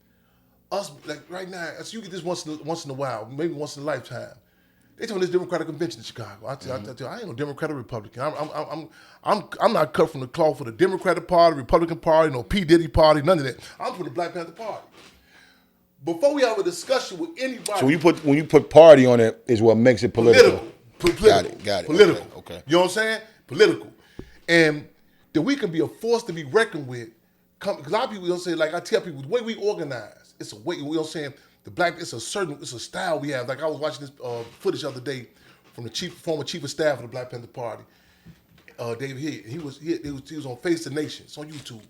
us like right now. So you get this once in a while, maybe once in a lifetime. They told me this Democratic convention in Chicago. I tell you, I ain't no Democrat or Republican. I'm not cut from the cloth for the Democratic Party, Republican Party, no P. Diddy Party, none of that. I'm for the Black Panther Party. Before we have a discussion with anybody, so when you put party on it, is what makes it political. Got it. Political. Okay. You know what I'm saying? Political, and that we can be a force to be reckoned with. Because a lot of people don't say, like I tell people, the way we organize, it's a way. You know what I'm saying? It's a style we have. Like I was watching this footage the other day from the former chief of staff of the Black Panther Party, David Hill. He was on Face the Nation. It's on YouTube.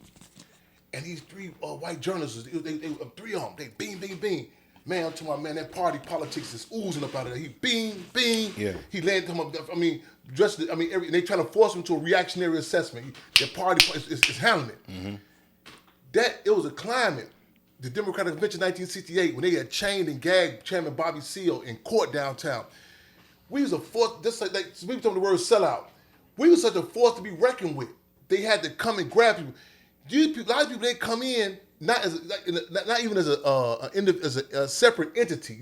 And these three white journalists, they three of them, they beam. Man, I'm talking about, man, that party politics is oozing up out of there. He beam. Yeah. He landed him up, they try to force him to a reactionary assessment. Their party is handling it. Mm-hmm. It was a climate. The Democratic Convention 1968, when they had chained and gagged Chairman Bobby Seale in court downtown. We was a force, just like people talking the word sellout. We was such a force to be reckoned with. They had to come and grab people. A lot of people, they come in not even as a separate entity.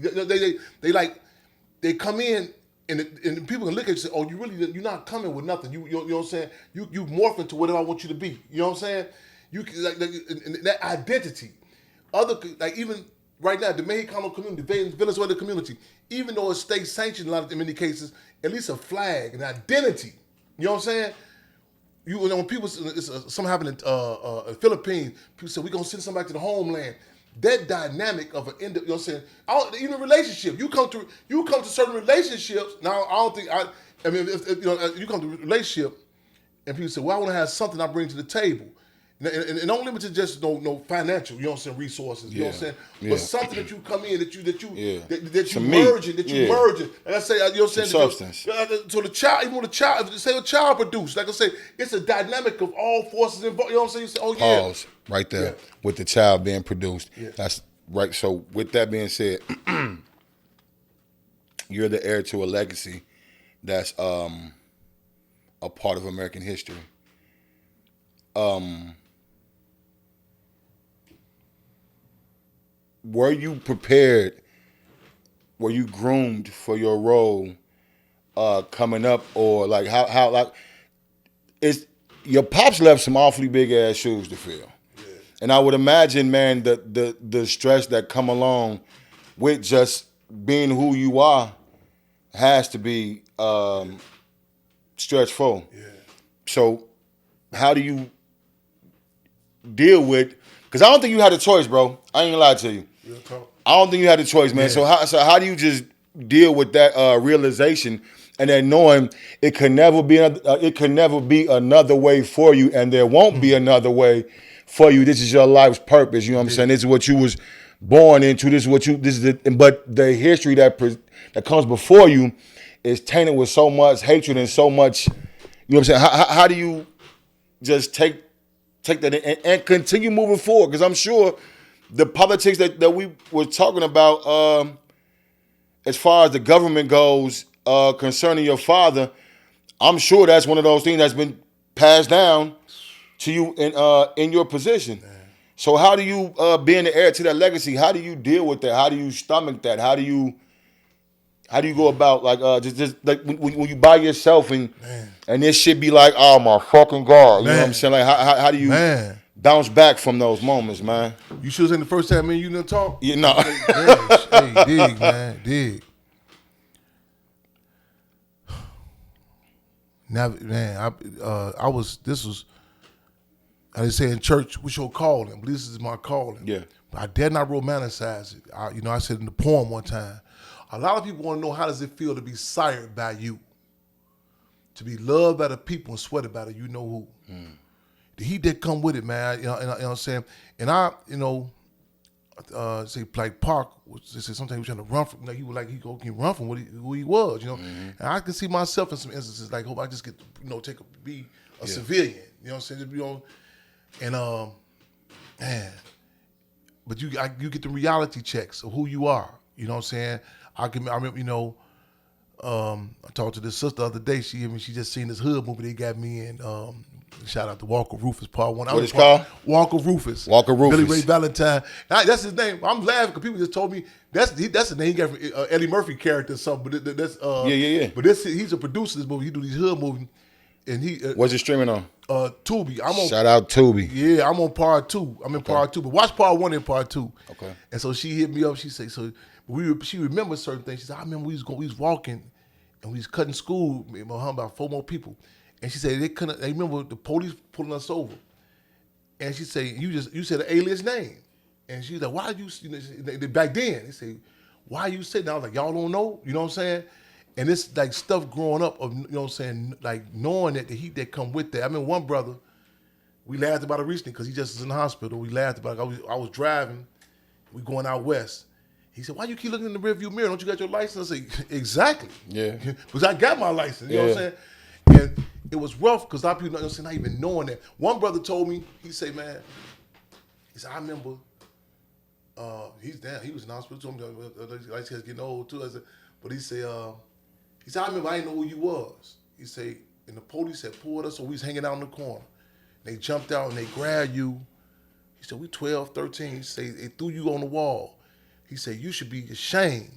They come in and people can look at you and say, oh, you're not coming with nothing. You know what I'm saying? You morph into whatever I want you to be. You know what I'm saying? You that identity. Even right now, the Mexicano community, the Venezuela community, even though it's state sanctioned in many cases, at least a flag, an identity. You know what I'm saying? When people, something happened in the Philippines, people say, we're going to send somebody to the homeland. That dynamic of you know what I'm saying? Even relationship, you come to certain relationships. Now, if you come to a relationship and people say, well, I want to have something I bring to the table. And don't limit to just no financial, you know what I'm saying, resources, you know what I'm saying? Yeah. But something that you come in, that you merging. Like I say, you know what I'm saying? Substance. So the child, even when the child produced, like I say, it's a dynamic of all forces involved. You know what I'm saying? You say, oh yeah. Pause right there with the child being produced. Yeah. That's right. So with that being said, you're the heir to a legacy that's a part of American history. Were you prepared? Were you groomed for your role coming up, or like how like is your pops left some awfully big ass shoes to fill, and I would imagine, man, the stress that come along with just being who you are has to be stressful. Yeah. So how do you deal with? Because I don't think you had a choice, bro. I ain't gonna lie to you. I don't think you had a choice, man. Yeah. So how do you just deal with that realization and then knowing it could never be another way for you, and there won't be another way for you. This is your life's purpose. You know what I'm saying? This is what you was born into. But the history that comes before you is tainted with so much hatred and so much. You know what I'm saying? How do you just take that and continue moving forward? Because I'm sure the politics that we were talking about, as far as the government goes, concerning your father, I'm sure that's one of those things that's been passed down to you in your position. Man. So how do you, being the heir to that legacy, how do you deal with that? How do you stomach that? How do you go about just like when you by yourself and this shit be like, oh my fucking God, you know what I'm saying? Like how do you bounce back from those moments, man? You should have seen the first time me and you didn't talk. Yeah, no. Hey, dig, man, dig. Now, man, I just say in church, what's your calling? But this is my calling. Yeah. But I dare not romanticize it. I said in the poem one time, a lot of people want to know, how does it feel to be sired by you? To be loved by the people and sweated by the you know who. The heat that come with it, man. You know what I'm saying? And say like Park, they say sometimes he was trying to run from, he can run from who he was, you know. Mm-hmm. And I can see myself in some instances, like, hope I just get to be a civilian, you know what I'm saying? And man, but you get the reality checks of who you are, you know what I'm saying? I remember, I talked to this sister the other day. She just seen this hood movie they got me in. Shout out to Walker Rufus, part one. What is it called? Walker Rufus. Walker Rufus. Billy Ray Valentine. That's his name. I'm laughing because people just told me that's the name he got from Eddie Murphy character or something. But that's yeah. But he's a producer of this movie. He do these hood movies, and he. What's it streaming on? Tubi. Shout out Tubi. Yeah, I'm on part 2. I'm in part 2, but watch part 1 and part 2. Okay. And so she hit me up. She said, she remembers certain things. She said, I remember we was walking, and we was cutting school. Me and my about 4 more people. And she said they remember the police pulling us over. And she said, you said an alias name. And she's like, why you back then, they say, why you sitting? I was like, y'all don't know? You know what I'm saying? And it's like stuff growing up of, you know what I'm saying, like knowing that the heat that come with that. I mean, one brother, we laughed about it recently because he just was in the hospital. We laughed about it. I was driving, we going out west. He said, why you keep looking in the rearview mirror? Don't you got your license? I said, exactly. Yeah. Because I got my license, you know what I'm saying? And it was rough because a lot of people not even knowing that. One brother told me, he said, man, I remember, he's down, he was in the hospital, told me, like he's getting old too. But he said, I remember I didn't know who you was. He said, and the police had pulled us, so we was hanging out in the corner. They jumped out and they grabbed you. He said, we 12, 13. He said, they threw you on the wall. He said, you should be ashamed.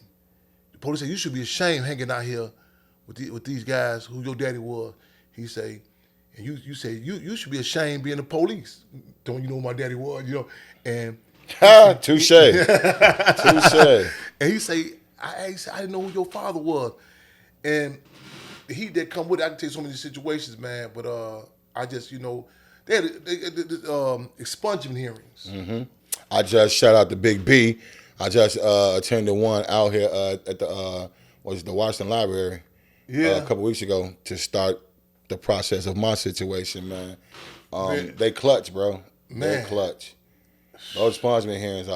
The police said, you should be ashamed hanging out here with these guys who your daddy was. He say, and you say, you should be ashamed being the police. Don't you know who my daddy was, you know? And touche. Touche. And he say, I didn't know who your father was. And the heat that come with it, I can tell you so many situations, man, but I just, they had expungement hearings. Mm-hmm. I just shout out to Big B. I just attended one out here at the Washington Library a couple weeks ago to start the process of my situation, man. They clutch, bro. Man. They clutch. Those expungement hearings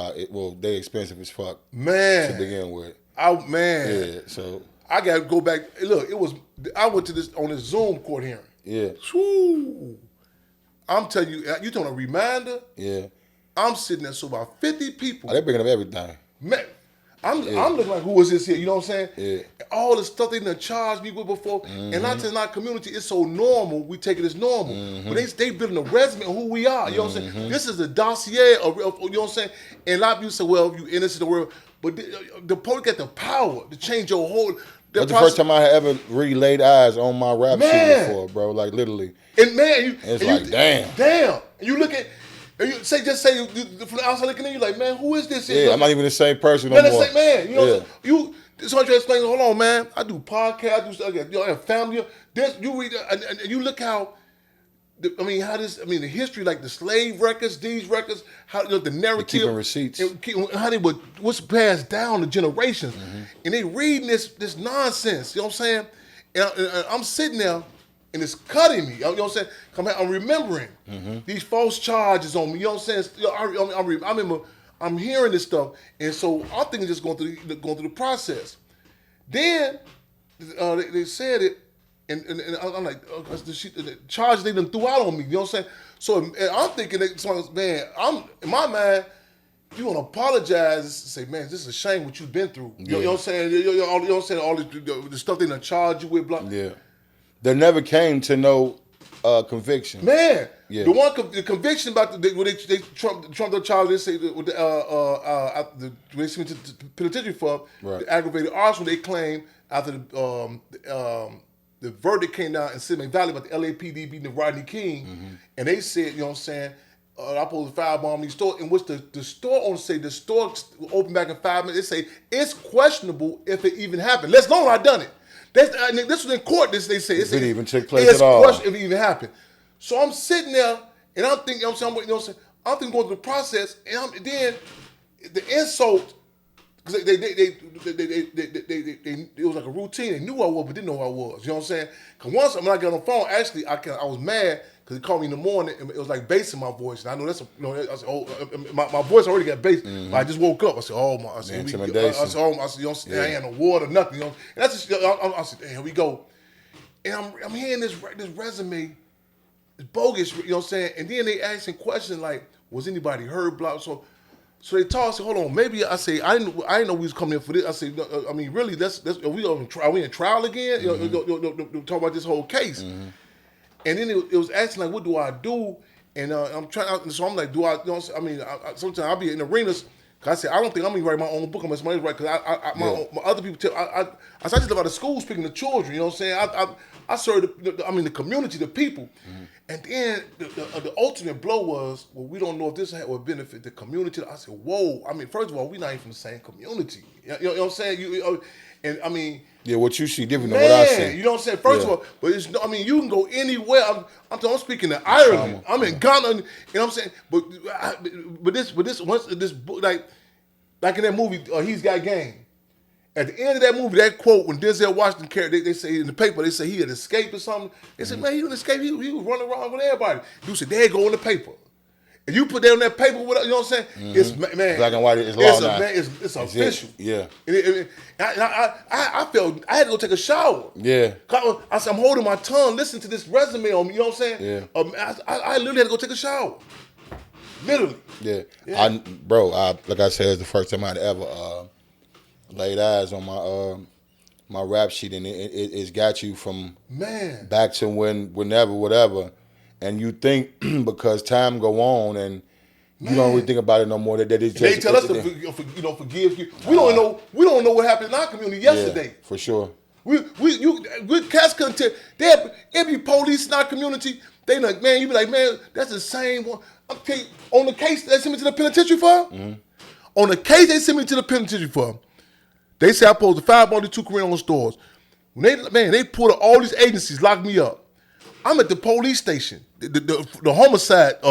they expensive as fuck. Man. To begin with. Yeah, so I gotta go back. Look, I went to this on this Zoom court hearing. Yeah. Whew. I'm telling you, you talking a reminder? Yeah. I'm sitting there, so about 50 people. They bringing up everything. Man, I'm looking like, who is this here? You know what I'm saying? Yeah. All the stuff they done charged me with before, and not in our community, it's so normal. We take it as normal, but they building a resume of who we are. You know what I'm saying? This is a dossier of you know what I'm saying. And a lot of people say, well, you innocent the world, but the police got the power to change your whole. That's the first time I had ever really laid eyes on my rap sheet before, bro. Like literally. And man, damn. And you look at. And you say from the outside looking in, you like, man, who is this? Yeah, I'm not even the same person no more. Man, you know what I'm saying? Somebody try to explain, hold on, man. I do podcasts, I do stuff, I have family. You read, and you look how, the history, like the slave records, these records, how the narrative. Keeping receipts. How they would, what's passed down to generations. And they reading this nonsense, you know what I'm saying? And I'm sitting there, and it's cutting me. You know what I'm saying? I'm remembering these false charges on me. You know what I'm saying? I remember I'm hearing this stuff, and so I'm thinking just going through the process. Then they said it, and I'm like, the charges they done threw out on me. You know what I'm saying? So I'm thinking, man, in my mind, you want to apologize and say, man, this is a shame what you've been through. You know what I'm saying? You know what I'm saying? All the stuff they done charged you with, blah. Yeah. There never came to no conviction. Man, yeah. The conviction about Trump the charge, they say when they sent me to the penitentiary for the aggravated arson, they claim after the verdict came down in Silicon Valley about the LAPD beating the Rodney King, and they said, you know what I'm saying, I supposed to firebomb these stores, in which the store owners say the store opened back in 5 minutes. They say it's questionable if it even happened. Let's know I done it. This was in court. They say it didn't even take place at all. It's questionable if it even happened. So I'm sitting there and I'm thinking, I'm thinking going through the process, and then the insult, because it was like a routine. They knew who I was, but didn't know who I was. You know what I'm saying? Because once when I got on the phone, actually I was mad because he called me in the morning and it was like bass in my voice, and I know that's I said, my voice already got bass. But I just woke up. I said, I said, you know, I ain't had no water, nothing. You know, and that's just I said, hey, here we go. And I'm hearing this resume. It's bogus, you know what I'm saying? And then they asking questions like, was anybody hurt, blah, so they talk, I said, hold on, maybe I say, I didn't know we was coming in for this. I said, really, are we in trial again? Talk about this whole case. And then it was asking, like, what do I do? And I'm trying, so I'm like, sometimes I'll be in arenas, because I said, I don't think I'm going to write my own book, I'm going to write, because my other people tell, I just live out of school speaking to children, you know what I'm saying? I serve the community, the people. And then the ultimate blow was, well, we don't know if this would benefit the community. I said, whoa. First of all, we're not even from the same community. You know what I'm saying? Yeah, what you see different than what I see. You know what I'm saying? First of all, but you can go anywhere. I'm speaking to Ireland. I'm in Ghana. You know what I'm saying? But this once this book, like in that movie, He's Got Game. At the end of that movie, that quote, when Denzel Washington carried, they say in the paper, they say he had escaped or something. They said, man, he didn't escape. He was running around with everybody. You said, there go in the paper. And you put that on that paper, you know what I'm saying? It's, man. Black and white, it's law now. It's official. Yeah. I felt, I had to go take a shower. Yeah. I said, I'm holding my tongue, listen to this resume on me, you know what I'm saying? Yeah. I literally had to go take a shower. Literally. Yeah. Like I said, it's the first time I'd ever laid eyes on my rap sheet, and it's got you from back to whatever, and you think because time go on and you don't really think about it no more that it's just they tell us to forgive you. We don't know what happened in our community yesterday. Yeah, for sure. We cats couldn't tell. There be police in our community. They like, man, you be like, man, that's the same one. I'm telling you, on the case they sent me to the penitentiary for. On the case they sent me to the penitentiary for. They say I posed to 5 on the 2 Korean stores. When they pulled all these agencies, locked me up. I'm at the police station. The homicide,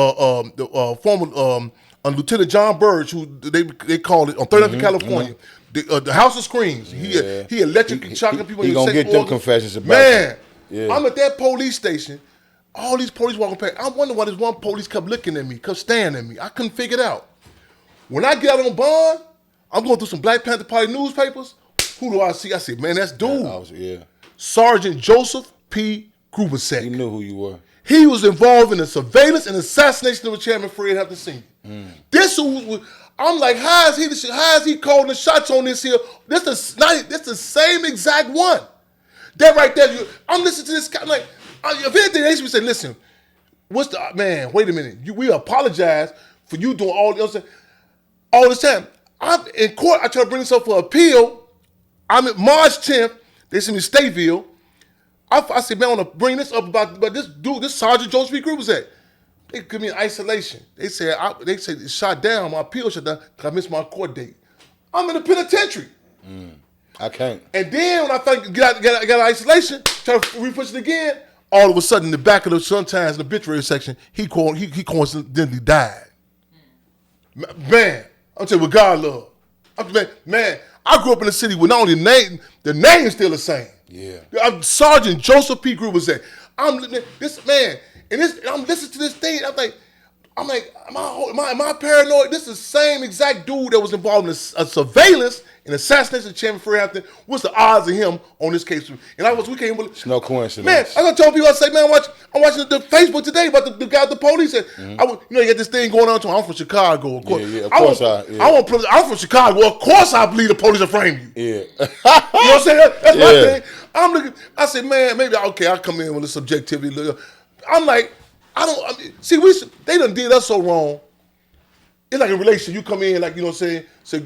former Lieutenant John Burge, who they called it on 3rd Avenue, California. The House of Screams. He electric shocking people. He gonna get them confessions about man. I'm at that police station. All these police walking past. I wonder why this one police kept looking at me, kept staring at me. I couldn't figure it out. When I get out on bond, I'm going through some Black Panther Party newspapers. Who do I see? I said, man, that's dude. Sergeant Joseph P. Grubasek. He knew who you were. He was involved in the surveillance and assassination of Chairman Fred Hampton Sr. This who I'm like, how is he calling the shots on this here? This the same exact one. That right there, I'm listening to this guy. I'm like, if anything, they should be saying, listen, man, wait a minute. We apologize for you doing all this. All this time. I'm in court, I try to bring this up for appeal. I'm at March 10th. They sent me to Stateville. I said, man, I want to bring this up about this dude, this Sergeant Joseph E. Group was at. They give me an isolation. They said it shot down, my appeal shut down because I missed my court date. I'm in the penitentiary. I can't. And then when I think got an isolation, try to repush it again, all of a sudden in the back of the Sun-Times, in the obituary section, he coincidentally died. Man, I'm telling you what God love. Man, I grew up in a city where not only the name is still the same. Yeah. Sergeant Joseph P. Group was there. I'm listening to this thing. I'm like, am I paranoid? This is the same exact dude that was involved in a surveillance and assassination of Chairman Fred Hampton. What's the odds of him on this case? And we can't believe. It's no coincidence. Man, I gonna tell people, I say, man, I'm watching the Facebook today about the guy at the police. And you got this thing going on. I'm from Chicago, of course. Yeah, of course I'm from Chicago. Of course, I believe the police will frame you. Yeah. You know what I'm saying? That's my thing. I'm looking. I said, man, maybe I'll come in with a subjectivity. I'm like, they done did us so wrong. It's like a relationship. You come in, like, you know what I'm saying? Say a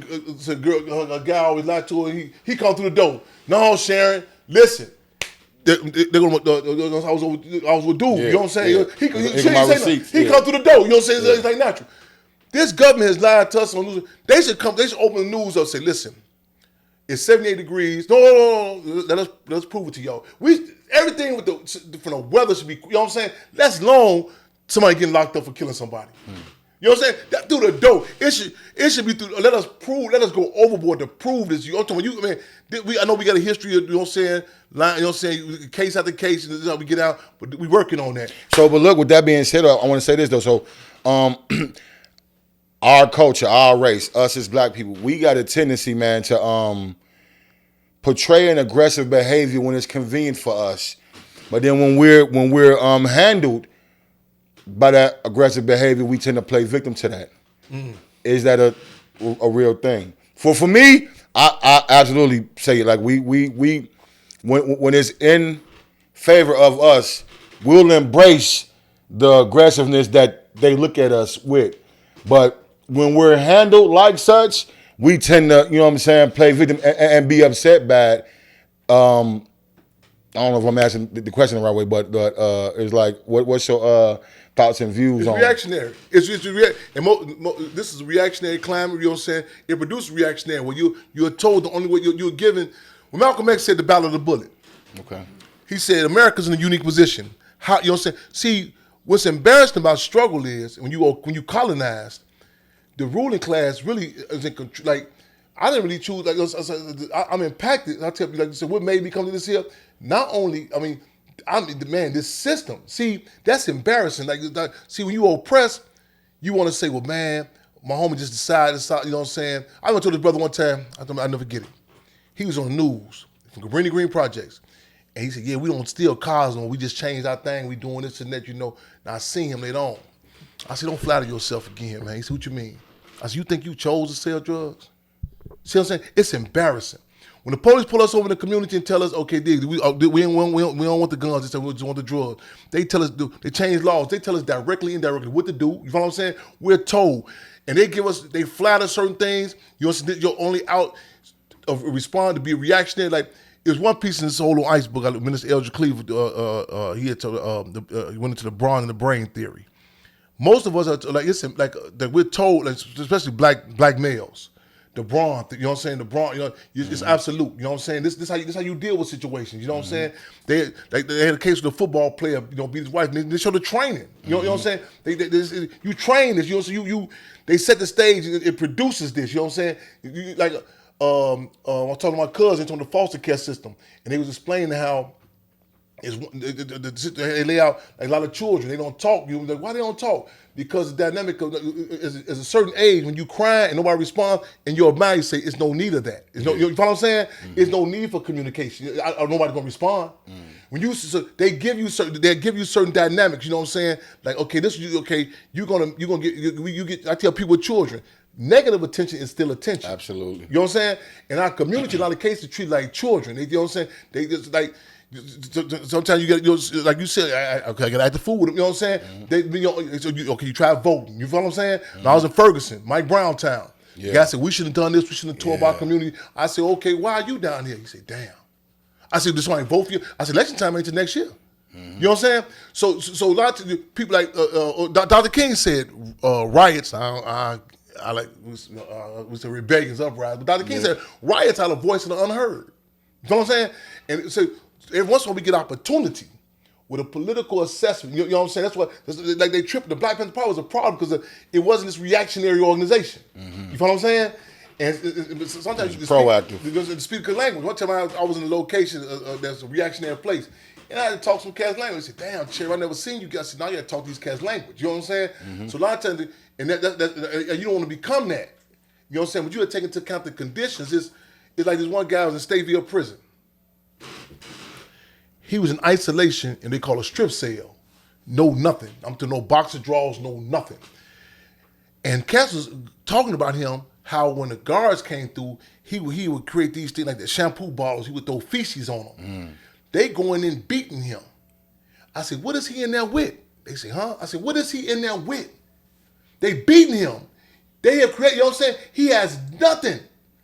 guy always lied to her. He come through the door. No, Sharon, listen. I was with dude. You know what I'm saying? Yeah. He come through the door. You know what I'm saying? It's like natural. This government has lied to us on news. They should open the news up and say, listen, it's 78 degrees. No. Let's prove it to y'all. Everything from the weather should be, you know what I'm saying? That's long somebody getting locked up for killing somebody. You know what I'm saying? That through the door. It should be through. Let us go overboard to prove this. I'm talking about I know we got a history of, you know what I'm saying, case after case, and this is how we get out, but we working on that. So, but look, with that being said, I want to say this though. So, our culture, our race, us as black people, we got a tendency, man, to portray an aggressive behavior when it's convenient for us. But then when we're handled by that aggressive behavior, we tend to play victim to that. Is that a real thing? For me, I absolutely say it. Like we when it's in favor of us, we'll embrace the aggressiveness that they look at us with. But when we're handled like such, we tend to, you know what I'm saying, play victim and be upset by it. I don't know if I'm asking the question the right way, but it's like, what's your thoughts and views on it? Reactionary. This is a reactionary climate, you know what I'm saying? It produces reactionary where you're told the only way you're given. When Malcolm X said the battle of the bullet, okay, he said America's in a unique position. How, you know what I'm saying? See, what's embarrassing about struggle is when you colonized, the ruling class really is in control. Like, I didn't really choose. Like, I'm impacted. I tell you, like you said, what made me come to this here? Not only, this system. See, that's embarrassing. Like, see, when you oppress, you want to say, well, man, my homie just decided, you know what I'm saying? I told his brother one time, I'll never forget it. He was on the news from Cabrini Green Projects. And he said, yeah, we don't steal cars, we just changed our thing. We doing this and that, you know. Now, I seen him later on. I said, don't flatter yourself again, man. He said, what you mean? I said, you think you chose to sell drugs? See what I'm saying? It's embarrassing. When the police pull us over in the community and tell us, okay, we don't want the guns, we just want the drugs. They tell us, they change laws. They tell us directly, indirectly what to do. You know what I'm saying? We're told. And they flatter certain things. You're only out of respond to be reactionary. Like, there's one piece in this whole Ice book, Minister Elder Cleveland, he went into the brawn and the brain theory. Most of us are that we're told, especially black males, the brawn, you know what I'm saying? The brawn, you know, it's absolute. You know what I'm saying? This how you deal with situations. You know what I'm saying? They had a case with a football player, you know, beat his wife. And they show the training. You know what I'm saying? You train this. They set the stage. It produces this. You know what I'm saying? I was talking to my cousin on the foster care system, and they was explaining how they lay out a lot of children. They don't talk. You like, why they don't talk? Because the dynamic is a certain age when you cry and nobody responds, and your mind say it's no need of that. You know what I'm saying? It's no need for communication. Nobody's gonna respond. When they give you certain dynamics. You know what I'm saying? Like, okay, you're gonna get. I tell people with children, negative attention is still attention. Absolutely. You know what I'm saying? In our community, in a lot of cases, treat like children. You know what I'm saying? They just like, sometimes you get, like you said, I got to act the fool with them. You know what I'm saying? Okay, you try voting. You feel what I'm saying? When I was in Ferguson, Mike Browntown. The guy said, we shouldn't have done this. We shouldn't have tore up our community. I said, okay, why are you down here? He said, damn. I said, this why I ain't vote for you. I said, election time ain't till next year. You know what I'm saying? So a lot of people like Dr. King said, riots. I like we said rebellions, uprisings. But Dr. King said riots are the voice of the unheard. You know what I'm saying? And so every once in a while we get opportunity with a political assessment. You know what I'm saying? That's what like they tripped. The Black Panther Party was a problem because it wasn't this reactionary organization. You know what I'm saying? And sometimes you can proactive. speak a language. One time I was in a location that's a reactionary place. And I had to talk some cats language. I said, damn, Cherry, I never seen you guys. I said, now you got to talk these cats language. You know what I'm saying? So a lot of times, and you don't want to become that. You know what I'm saying? But you have to take into account the conditions. It's like this one guy was in Stateville prison. He was in isolation, and they call it a strip cell. No nothing. I'm to no boxer draws, no nothing. And cats was talking about him, how when the guards came through, he would create these things like the shampoo bottles. He would throw feces on them. They going in beating him. I said, what is he in there with? They say, huh? I said, what is he in there with? They beating him. They have created, you know what I'm saying? He has nothing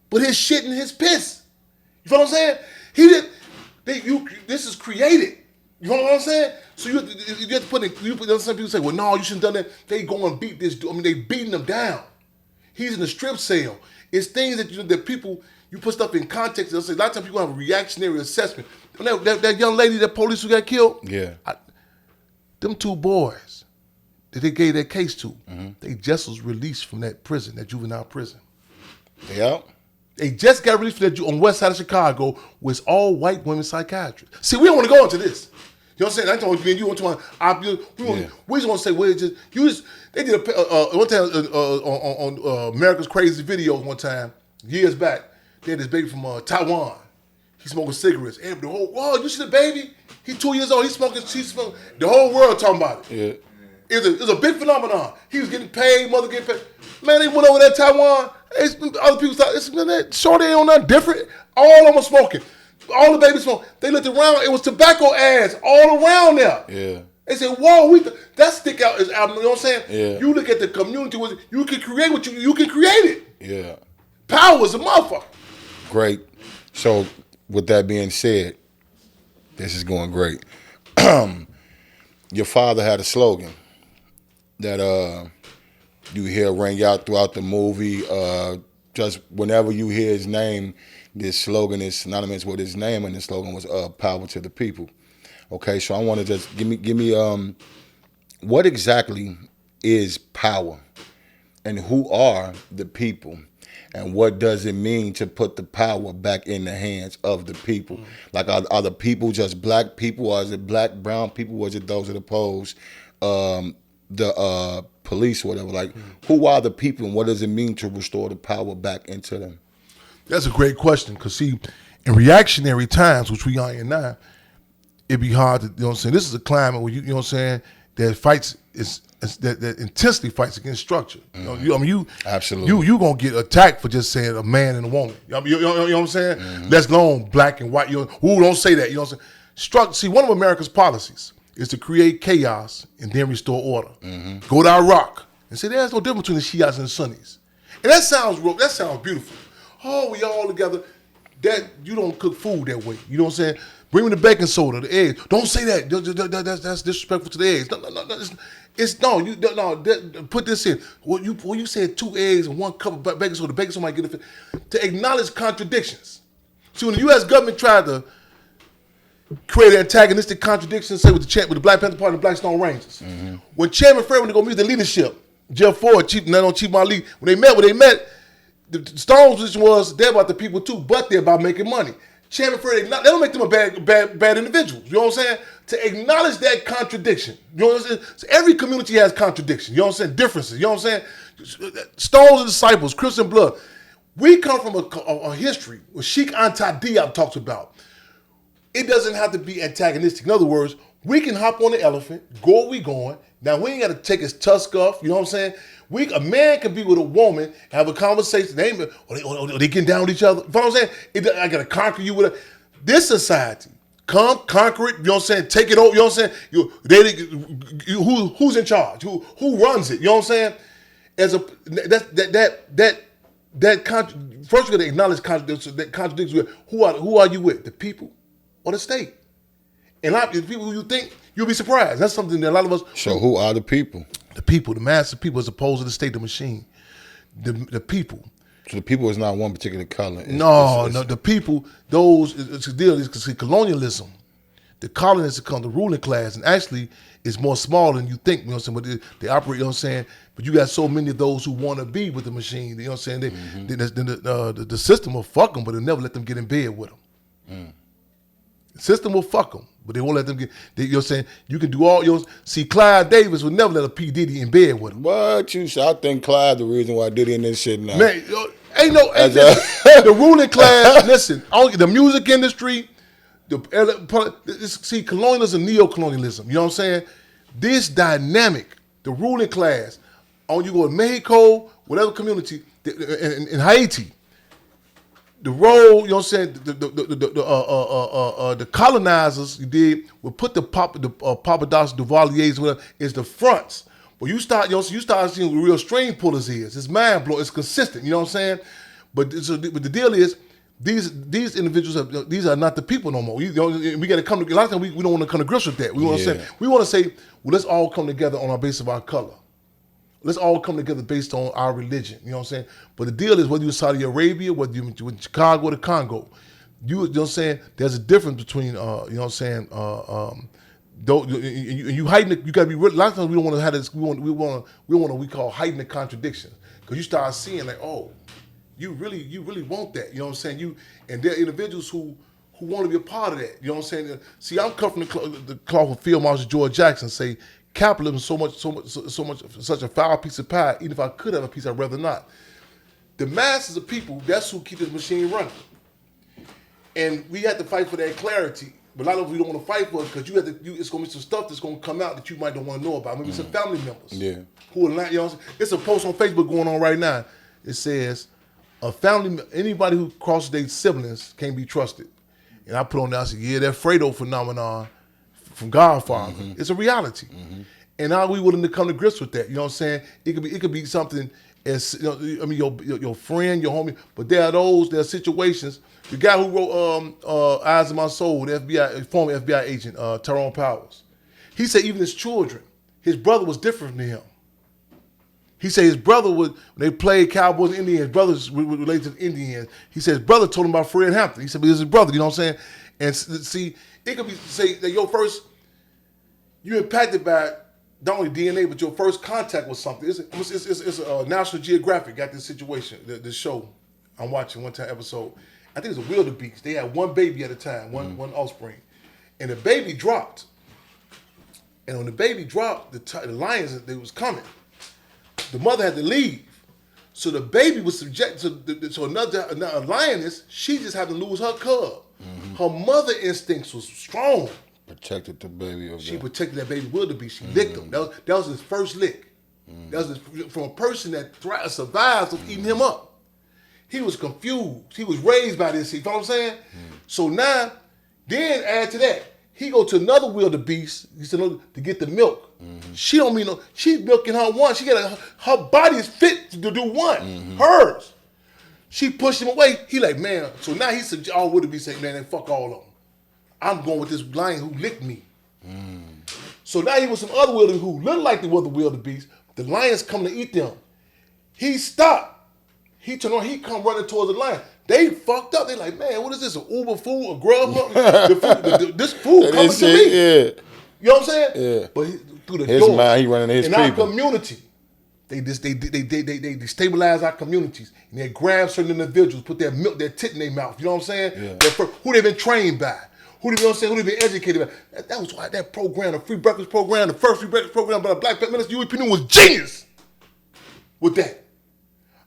but his shit and his piss. You know what I'm saying? This is created. You know what I'm saying? So you have to put in, some people say, well, no, you shouldn't have done that. They go and beat this dude. I mean, they beating him down. He's in a strip cell. It's things that people, you put stuff in context. A lot of times people have a reactionary assessment. That young lady, that police who got killed, them two boys that they gave that case to, they just was released from that prison, that juvenile prison. They out? They just got released from that on west side of Chicago with all white women psychiatrists. See, we don't want to go into this. You know what I'm saying? I told you, we just want to say, they did one time on America's Crazy Videos one time, years back. They had this baby from Taiwan. He's smoking cigarettes. And the whole, whoa, you see the baby? He's 2 years old. He's smoking. The whole world talking about it. Yeah. It was a big phenomenon. He was getting paid, mother getting paid. Man, they went over there to Taiwan. Other people thought, shorty ain't on nothing different. All of them were smoking. All the babies smoking. They looked around. It was tobacco ads all around there. Yeah. They said, whoa, that stick out is out. You know what I'm saying? Yeah. You look at the community. You can create what you can create it. Yeah. Power is a motherfucker. Great. So, with that being said, this is going great. Your father had a slogan that you hear ring out throughout the movie. Just whenever you hear his name, this slogan is synonymous with his name, and the slogan was "Power to the People." Okay, so I want to just give me what exactly is power, and who are the people? And what does it mean to put the power back in the hands of the people? Like, are the people just black people, or is it black, brown people, or is it those that oppose the police or whatever? Like, who are the people, and what does it mean to restore the power back into them? That's a great question, because see, in reactionary times, which we are in now, it'd be hard to, you know what I'm saying? This is a climate where you know what I'm saying, that fights that intensely fights against structure. You absolutely. You gonna get attacked for just saying a man and a woman. You know what I'm saying? Let's go on black and white. Don't say that. You know what I'm saying? See, one of America's policies is to create chaos and then restore order. Go to Iraq and say there's no difference between the Shiites and the Sunnis. And that sounds beautiful. Oh, we all together. That you don't cook food that way. You know what I'm saying? Bring me the baking soda, the eggs. Don't say that. That's disrespectful to the eggs. Put this in. When you said 2 eggs and 1 cup of baking soda, the baking soda might get it. To acknowledge contradictions. See, when the U.S. government tried to create an antagonistic contradiction, say with the Black Panther Party and the Black Stone Rangers, when Chairman Fred went to go meet the leadership, Jeff Ford, Chief Mali, when they met, the Stone's position was they're about the people too, but they're about making money. Chairman Fred, they don't make them a bad individuals. You know what I'm saying? To acknowledge that contradiction. You know what I'm saying? So every community has contradictions. You know what I'm saying? Differences. You know what I'm saying? Stones and disciples, Crips and blood. We come from a history what Sheikh Anta Diop talks about. It doesn't have to be antagonistic. In other words, we can hop on the elephant, go where we going. Now, we ain't got to take his tusk off. You know what I'm saying? A man can be with a woman, have a conversation, or they getting down with each other. You know what I'm saying? I gotta conquer you with this society. Come, conquer it, you know what I'm saying? Take it over, you know what I'm saying? Who's in charge? Who runs it? You know what I'm saying? First you gotta acknowledge contradictions with who are you with? The people or the state? And the people who you think, you'll be surprised. That's something that a lot of us. So who are the people? The people, the mass of people, as opposed to the state, the machine. The people. So the people is not one particular color. No, the people, it's a deal. It's colonialism. The colonists become the ruling class, and actually, it's more small than you think. You know what I'm saying? But they operate. You know what I'm saying? But you got so many of those who want to be with the machine. You know what I'm saying? The system will fuck them, but they'll never let them get in bed with them. The system will fuck them, but they won't let them get. You know what I'm saying? You can do all yours. See, Clyde Davis would never let a P. Diddy in bed with him. What you say? I think Clyde the reason why Diddy in this shit now. Man, the ruling class. Listen, the music industry. See, colonialism, neo-colonialism. You know what I'm saying? This dynamic, the ruling class. You go to Mexico, whatever community, in Haiti. The role, you know what I'm saying, the colonizers would put the Papadopoulos, Duvaliers, whatever, is the fronts. But you start seeing what real string pullers is. It's mind blowing. It's consistent. You know what I'm saying? But the deal is, these individuals these are not the people no more. We got to come to. A lot of times we don't want to come to grips with that. We want to say, well, let's all come together on our basis of our color. Let's all come together based on our religion. You know what I'm saying? But the deal is, whether you're Saudi Arabia, whether you're in Chicago or the Congo, you know what I'm saying? There's a difference between, you know what I'm saying? You heighten it. You got to be. A lot of times we don't want to have this. We want to we call heighten the contradiction, because you start seeing like, oh, you really want that. You know what I'm saying? And there are individuals who want to be a part of that. You know what I'm saying? See, I'm coming from the cloth of Field Marshal George Jackson say, capitalism is so much such a foul piece of pie. Even if I could have a piece, I'd rather not. The masses of people, that's who keep this machine running. And we have to fight for that clarity. But a lot of us, we don't want to fight for it, because it's going to be some stuff that's going to come out that you might don't want to know about. Maybe some family members. Who are not, you know what I'm saying? It's a post on Facebook going on right now. It says, anybody who crosses their siblings can't be trusted. And I put on there, I said, yeah, that Fredo phenomenon from Godfather. It's a reality. And are we willing to come to grips with that? You know what I'm saying? It could be something as, you know, I mean, your friend, your homie, but there are situations. The guy who wrote Eyes of My Soul, the former FBI agent, Tyrone Powers, he said even his children, his brother was different from him. He said his brother when they played Cowboys and Indians, brothers were related to the Indians. He said his brother told him about Fred Hampton. He said, but it's his brother, you know what I'm saying? And see, it could be, say that you impacted by not only DNA, but your first contact with something. It's National Geographic got this situation, this show I'm watching one time episode. I think it's a wildebeest. They had one baby at a time, one offspring. And the baby dropped. And when the baby dropped, the lions, they was coming. The mother had to leave. So the baby was subjected to another lioness. She just had to lose her cub. Her mother instincts was strong. Protected the baby. She protected that baby wildebeest. She licked him. That was his first lick. That was from a person that survives of eating him up. He was confused. He was raised by this. You know what I'm saying? So now, then add to that, he go to another wildebeest. He said to get the milk. She don't mean no. She's milking her one. Her body is fit to do one. Hers. She pushed him away. He like, man. So now he said, all wildebeest say, man, fuck all of them. I'm going with this lion who licked me. So now he was some other wildebeest who looked like the other wildebeest. The lion's coming to eat them. He stopped. He turned on. He come running towards the lion. They fucked up. They like, man, what is this? An Uber food? A Grubhub? This food coming to me. Yeah. You know what I'm saying? Yeah. But through the his door, mind, he running his people. In our community, they destabilize our communities, and they grab certain individuals, put their tit in their mouth. You know what I'm saying? Yeah. Who they've been trained by. Who they've been educated by. That was why that program, the free breakfast program, the first free breakfast program by the Black Minister UEP was genius with that.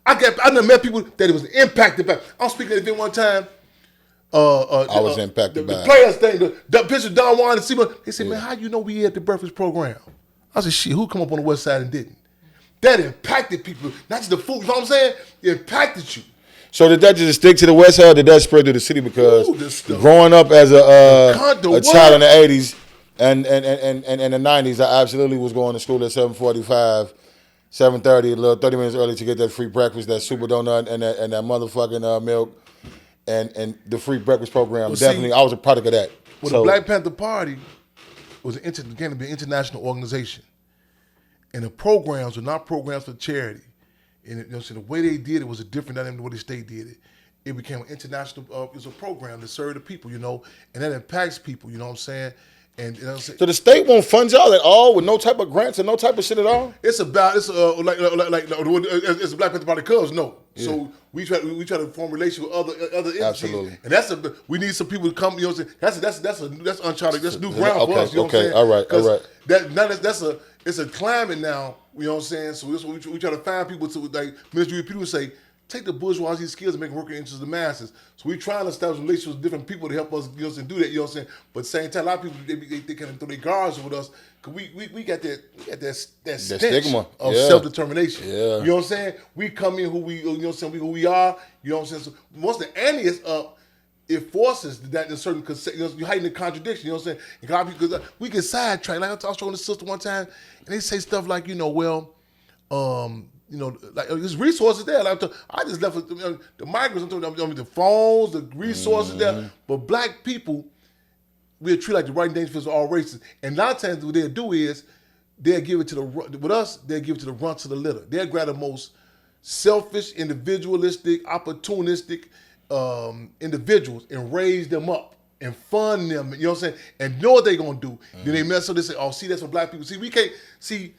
I never met people that it was impacted by. I'm speaking at the event one time. I was impacted by the players thing. The picture Don Juan and Seaman. They said, man, how you know we had the breakfast program? I said, shit, who come up on the west side and didn't? that impacted people. Not just the food, you know what I'm saying? It impacted you. So did that just stick to the West Side, or did that spread to the city? Because growing up as a child in the 80s and the 90s, I absolutely was going to school at 7:45, 7:30, a little 30 minutes early to get that free breakfast, that super donut, and that motherfucking milk, and the free breakfast program. Well, definitely, I was a product of that. Well, the Black Panther Party was began to be an international organization, and the programs were not programs for charity. And you know, so the way they did it was different than the way the state did it. It became an international, it was a program to serve the people, you know, and that impacts people, you know what I'm saying? And you know what I'm saying? So the state won't fund y'all at all with no type of grants and no type of shit at all? It's like it's a Black Panther Party Cubs, no. Yeah. So we try to form relations with other entities. Absolutely. And we need some people to come, you know what I'm saying? That's uncharted, that's new ground for us, you know what I'm saying? All right. It's a climate now, you know what I'm saying? So we try to find people to, like, ministry people say, take the bourgeoisie skills and make them work in the interest of the masses. So we trying to establish relationships with different people to help us, you know, and do that, you know what I'm saying? But at the same time, a lot of people, they kind of throw their guards with us because we got that stench stigma of self-determination. Yeah. You know what I'm saying? We come in who we, you know what I'm saying, who we are, you know what I'm saying? So once the ante is up, it forces that in certain, you know, you heighten the contradiction, you know what I'm saying? And a lot of people, because we get sidetracked. Like I was talking to a sister one time, and they say stuff like, you know, well, you know, like there's resources there. Like, I just left the migrants, the phones, the resources there. But black people, we're treated like the right dangerous for all races. And a lot of times what they'll do is they'll give it to they'll give it to the runts of the litter. They'll grab the most selfish, individualistic, opportunistic individuals and raise them up and fund them. You know what I'm saying? And know what they're gonna do. Then they mess up. They say, "Oh, see, that's what black people see. We can't see."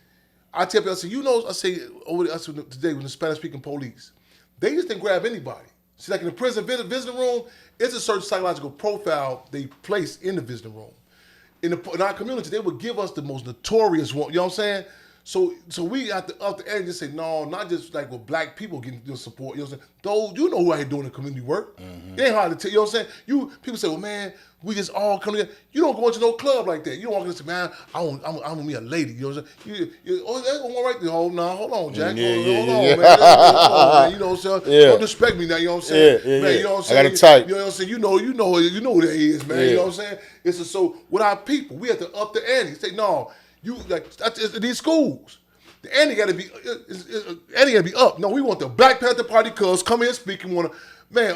I tell people, I say, you know, I say today with the Spanish-speaking police, they just didn't grab anybody. See, like in the prison visiting room, it's a certain psychological profile they place in the visiting room. In our community, they would give us the most notorious one. You know what I'm saying? So we have to up the end and just say, no, not just like with black people getting your support. You know what I'm saying? Those, you know who out here doing the community work. It ain't hard to tell. You know what I'm saying? People say, well, man, we just all come together. You don't go into no club like that. You don't walk in and say, man, I want me a lady. You know what I'm saying? That's one right there. Hold on, Jack. Hold on, man. You know what I'm saying? Don't disrespect me now. You know what I'm saying? Man, you know what I'm saying? I got it tight. You know what I'm saying? You know who that is, man. You know what I'm saying? So with our people, we have to up the ante. Say, no, you like these schools. The ante got to be up. No, we want the Black Panther Party cuz come in speaking. Want to, man,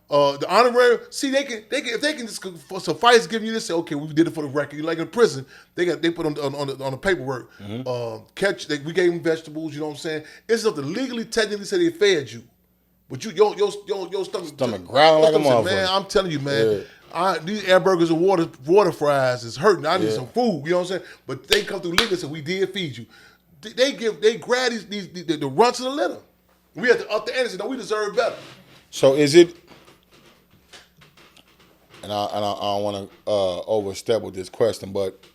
the honorary. See, they can if they can just suffice giving you this. Say, okay, we did it for the record. Like in prison, they put on the paperwork. We gave them vegetables. You know what I'm saying? It's something legally, technically say they fed you, but your stomach growling like a motherfucker. Man, I'm telling you, man. These air burgers and water fries is hurting. I need some food. You know what I'm saying? But they come through legal and say we did feed you. They grab the runts of the litter. We have to up the ante and say, no, we deserve better. So is it? And I don't want to overstep with this question, but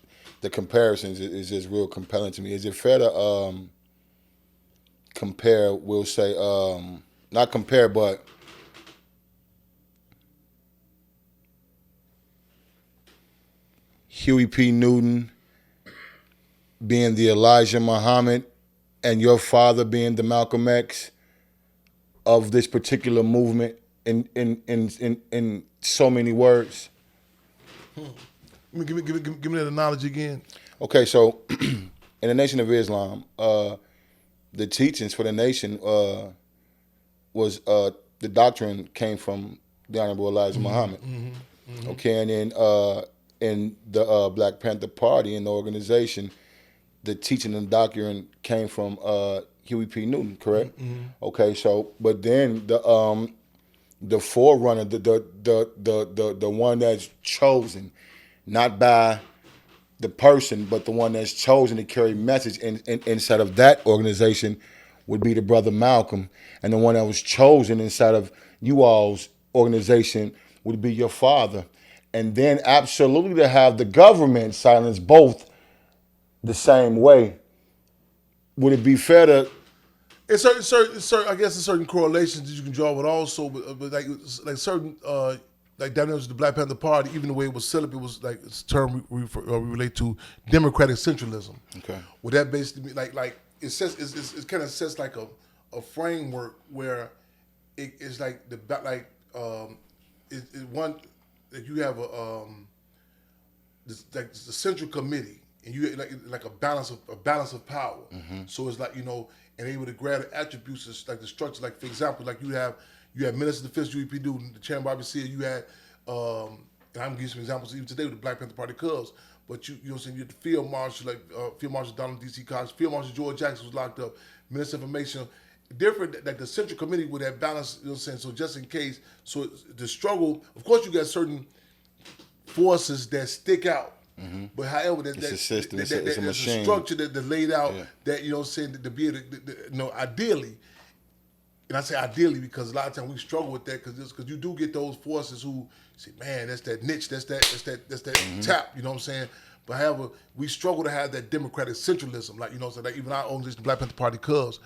the comparisons is just real compelling to me. Is it fair to compare? We'll say not compare, but Huey P. Newton being the Elijah Muhammad and your father being the Malcolm X of this particular movement in so many words? Give me that analogy again. Okay, so in the Nation of Islam, the teachings for the nation was the doctrine came from the Honorable Elijah Muhammad. Okay, and then in the Black Panther Party and the organization, the teaching and doctrine came from Huey P. Newton, correct? Okay, so but then the forerunner, the one that's chosen, not by the person, but the one that's chosen to carry message inside of that organization would be the brother Malcolm, and the one that was chosen inside of you all's organization would be your father. And then absolutely to have the government silence both the same way. Would it be fair to? It's certain. I guess there's certain correlations that you can draw, but also, but like certain, like that was the Black Panther Party. Even the way it was set up, it was like its term we relate to democratic centralism. Okay. Would that basically be like it kind of sets like a framework where it's like one that you have like the central committee, and you like a balance of power. So it's like and able to grab the attributes of, like the structure. Like for example, like you have ministers of defense, UEPD, the chairman of RBC. You had and I'm gonna give you some examples even today with the Black Panther Party Cubs. But you know what I'm saying, you had the Field Marshal, like Field Marshal Donald D.C. Cox, Field Marshal George Jackson was locked up, Minister of Information, different, like the Central Committee would have balance, you know what I'm saying, so just in case, so the struggle, of course you got certain forces that stick out, but however, it's a system, it's a there's machine. a structure that laid out that, you know what I'm saying, to be able to, ideally, and I say ideally because a lot of times we struggle with that because you do get those forces who say, man, that's that niche, that's that tap, you know what I'm saying? But however, we struggle to have that democratic centralism. Like, you know what I'm saying? Like even our organization, the Black Panther Party Cubs,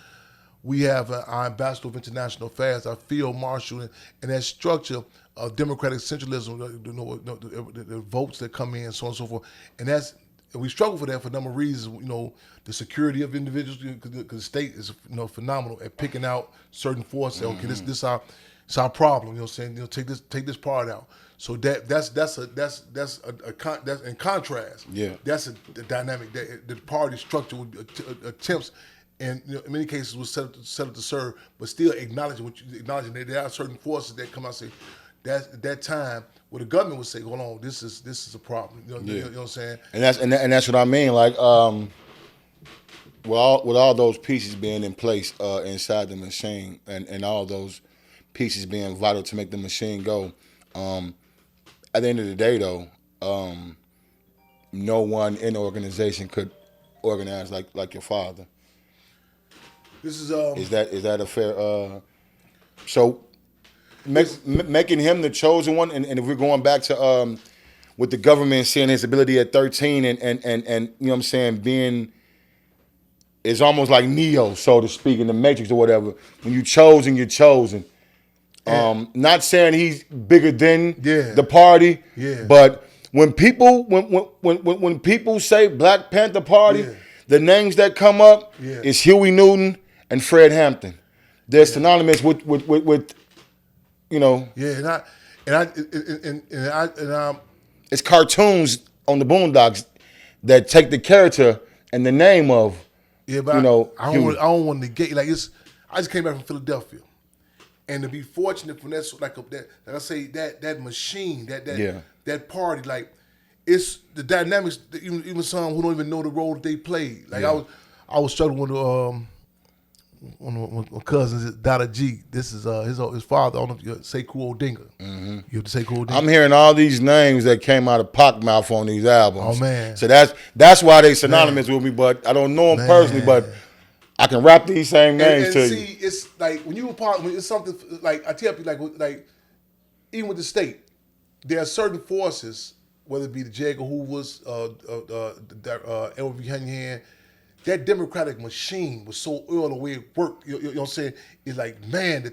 we have our ambassador of international affairs, our field marshal, and that structure of democratic centralism, the votes that come in, so on and so forth. And we struggle for that for a number of reasons. The security of individuals, because the state is phenomenal at picking out certain forces. Okay, this our problem. You know what I'm saying? Take this part out. So that's in contrast. Yeah, that's the dynamic that the party structure would attempts. And in many cases, was set up to serve, but still acknowledging that there are certain forces that come out and say, that time where the government would say, "Hold on, this is a problem." You know what I'm saying? And that's what I mean. Like, with all those pieces being in place inside the machine, and all those pieces being vital to make the machine go. At the end of the day, though, no one in the organization could organize like your father. This is Is that a fair? So making him the chosen one, and if we're going back to with the government seeing his ability at 13, and you know what I'm saying, being it's almost like Neo, so to speak, in the Matrix or whatever. When you're chosen, you're chosen. Not saying he's bigger than the party, but when people say Black Panther Party, the names that come up is Huey Newton and Fred Hampton. They're synonymous with it's cartoons on the Boondocks that take the character and the name of I don't want to negate, like I just came back from Philadelphia. And to be fortunate from that, like I say, that machine, that party, like it's the dynamics. Even some who don't even know the role that they played. Like I was struggling with one of my cousins, Dada G. This is his father. I don't know if you say Sekou Odinga. You have to say Sekou Odinga. I'm hearing all these names that came out of Pac's mouth on these albums. Oh man! So that's why they synonymous with me. But I don't know them personally, but I can rap these same names to you. It's like when it's something like I tell people, like even with the state, there are certain forces, whether it be the J. Edgar Hoover's, Edward V. Henry, that democratic machine was so early the way it worked. You know what I'm saying? It's like, man,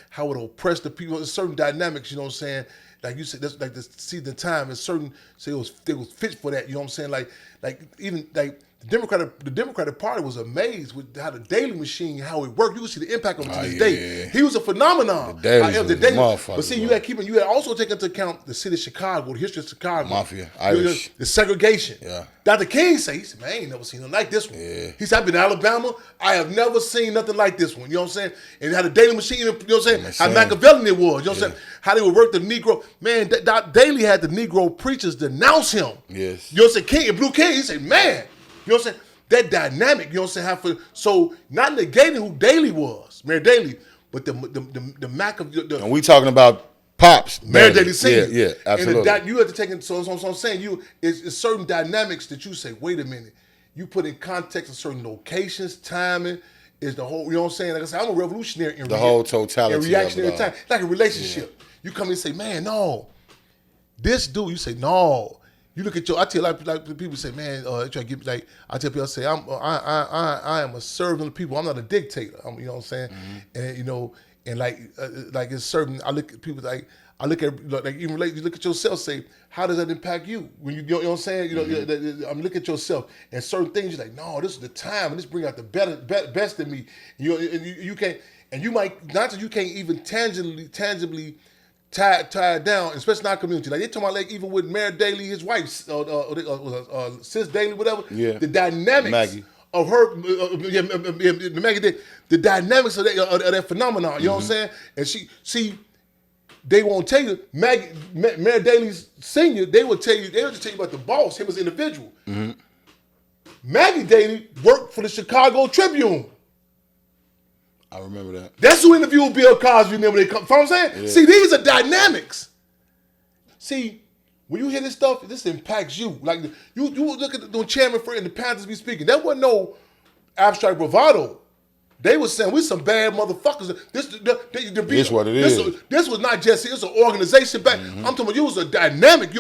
how it oppressed the people. There's certain dynamics. You know what I'm saying? Like you said, that's like the season of time. It's certain. So it was fit for that. You know what I'm saying? Like even like. The Democratic Party was amazed with how the Daily Machine, how it worked. You can see the impact of him to this day. He was a phenomenon. The Daily but see, you had also taken into account the city of Chicago, the history of Chicago, Mafia, Irish, the segregation. Yeah. Dr. King said, man, I ain't never seen nothing like this one. Yeah. He said, I've been in Alabama, I have never seen nothing like this one. You know what I'm saying? And how the Daily Machine, you know what I'm saying? How Machiavellian it was. You know what I'm saying? How they would work the Negro. Man, Daily had the Negro preachers denounce him. Yes. You know what I'm saying? King and Blue King, he said, man, you know what I'm saying? That dynamic, you know what I'm saying? So not negating who Daley was, Mayor Daley, but the Mac of the. And we talking about Pops, Mayor Daley Sr. Yeah, absolutely. And you have to take it. So I'm saying it's certain dynamics that you say, wait a minute, you put in context of certain locations, timing. Is the whole, you know what I'm saying? Like I said, I'm a revolutionary in the whole totality in reactionary of it all. time, like a relationship. You come in and say, man, no, this dude. You say no. You look at I tell like people say, man, they try to get like I tell people, I say I am a servant of the people. I'm not a dictator. You know what I'm saying? And and like it's certain. I look at people like I look at like even you look at yourself. Say, how does that impact you? When you know what I'm saying? I'm look at yourself and certain things. You're like, no, this is the time, and this bring out the best in me. You can't, and you might not that you can't even tangibly tie it down, especially in our community. Like they talking about, like even with Mayor Daley, his wife, Sis Daley, whatever. Yeah. The dynamics Maggie. of her, Maggie, the dynamics of that phenomenon. You know what I'm saying? And they won't tell you, Mayor Daley's senior, they'll just tell you about the boss, him as an individual. Mm-hmm. Maggie Daley worked for the Chicago Tribune. I remember that. That's who interviewed Bill Cosby when they come. You know what I'm saying? Yeah. See, these are dynamics. See, when you hear this stuff, this impacts you. Like you look at the chairman for and the Panthers be speaking. That wasn't no abstract bravado. They was saying we some bad motherfuckers. This what it is. This was not just it's an organization back. I'm talking about you was a dynamic.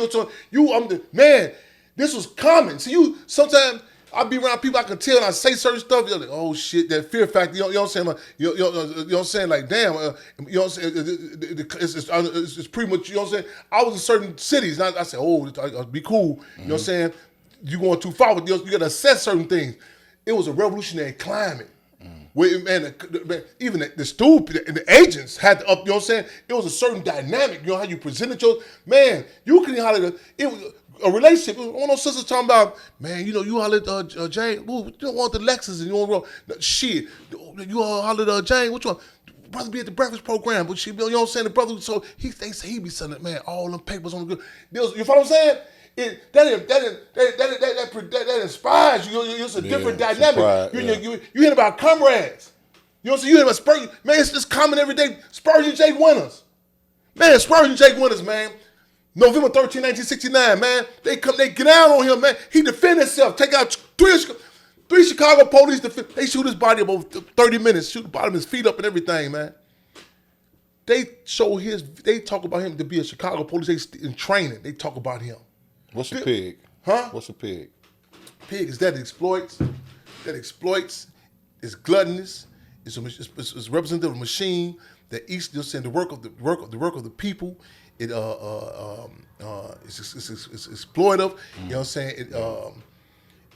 Man. This was common. See, you sometimes I be around people I can tell and I say certain stuff. You're like, oh shit, that fear factor. You know what I'm saying? You know what I'm saying? Like, damn. You know what I'm saying? It's pretty much. You know what I'm saying? I was in certain cities. And I said, oh, be cool. You know what I'm saying? You going too far, but you got to assess certain things. It was a revolutionary climate. Where, man, even the stupid and the agents had to up. You know what I'm saying? It was a certain dynamic. You know how you presented your man. You couldn't holler. It was a relationship. One of those sisters talking about, man. You hollered Jane. Ooh, you don't want the Lexus and you don't want shit. You hollered Jane. Which one? Brother be at the breakfast program, but she, you know what I'm saying? The brother, so they say he be sending it, man. All them papers on the good. You know what I'm saying? That inspires you. It's a different dynamic. You hear about comrades. You know what I'm saying? You hear about Spurgeon. Man, it's just common every day. Spurgeon J. Winters. Man, Spurgeon J. Winters, man. November 13, 1969, man. They get down on him, man. He defend himself. Take out three Chicago police. They shoot his body about 30 minutes. Shoot the bottom of his feet up and everything, man. They talk about him to be a Chicago police in training. They talk about him. What's a pig? Huh? What's a pig? Pig is that exploits, is gluttonous, it's representative of a machine that eats. You're saying the work of the people. It's exploitive. You know what I'm saying?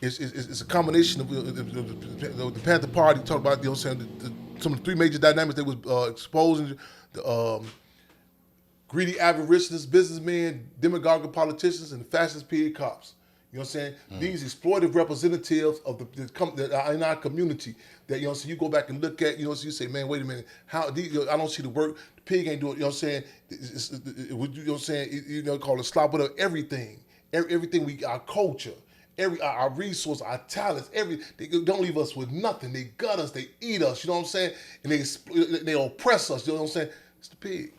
It's a combination of the Panther Party. Talk about, you know what I'm saying, some of the three major dynamics they was exposing. Greedy avaricious businessmen, demagoguing politicians, and the fascist PA cops. You know what I'm saying? These exploitive representatives of that are in our community that, you know what I'm saying, you go back and look at, you know, so you say, man, wait a minute, I don't see the work, the pig ain't doing it, you know what I'm saying? You know what I'm saying? Call it slop with everything. Everything our culture, our resource, our talents, they don't leave us with nothing. They gut us, they eat us, you know what I'm saying? And they oppress us, you know what I'm saying? It's the pig.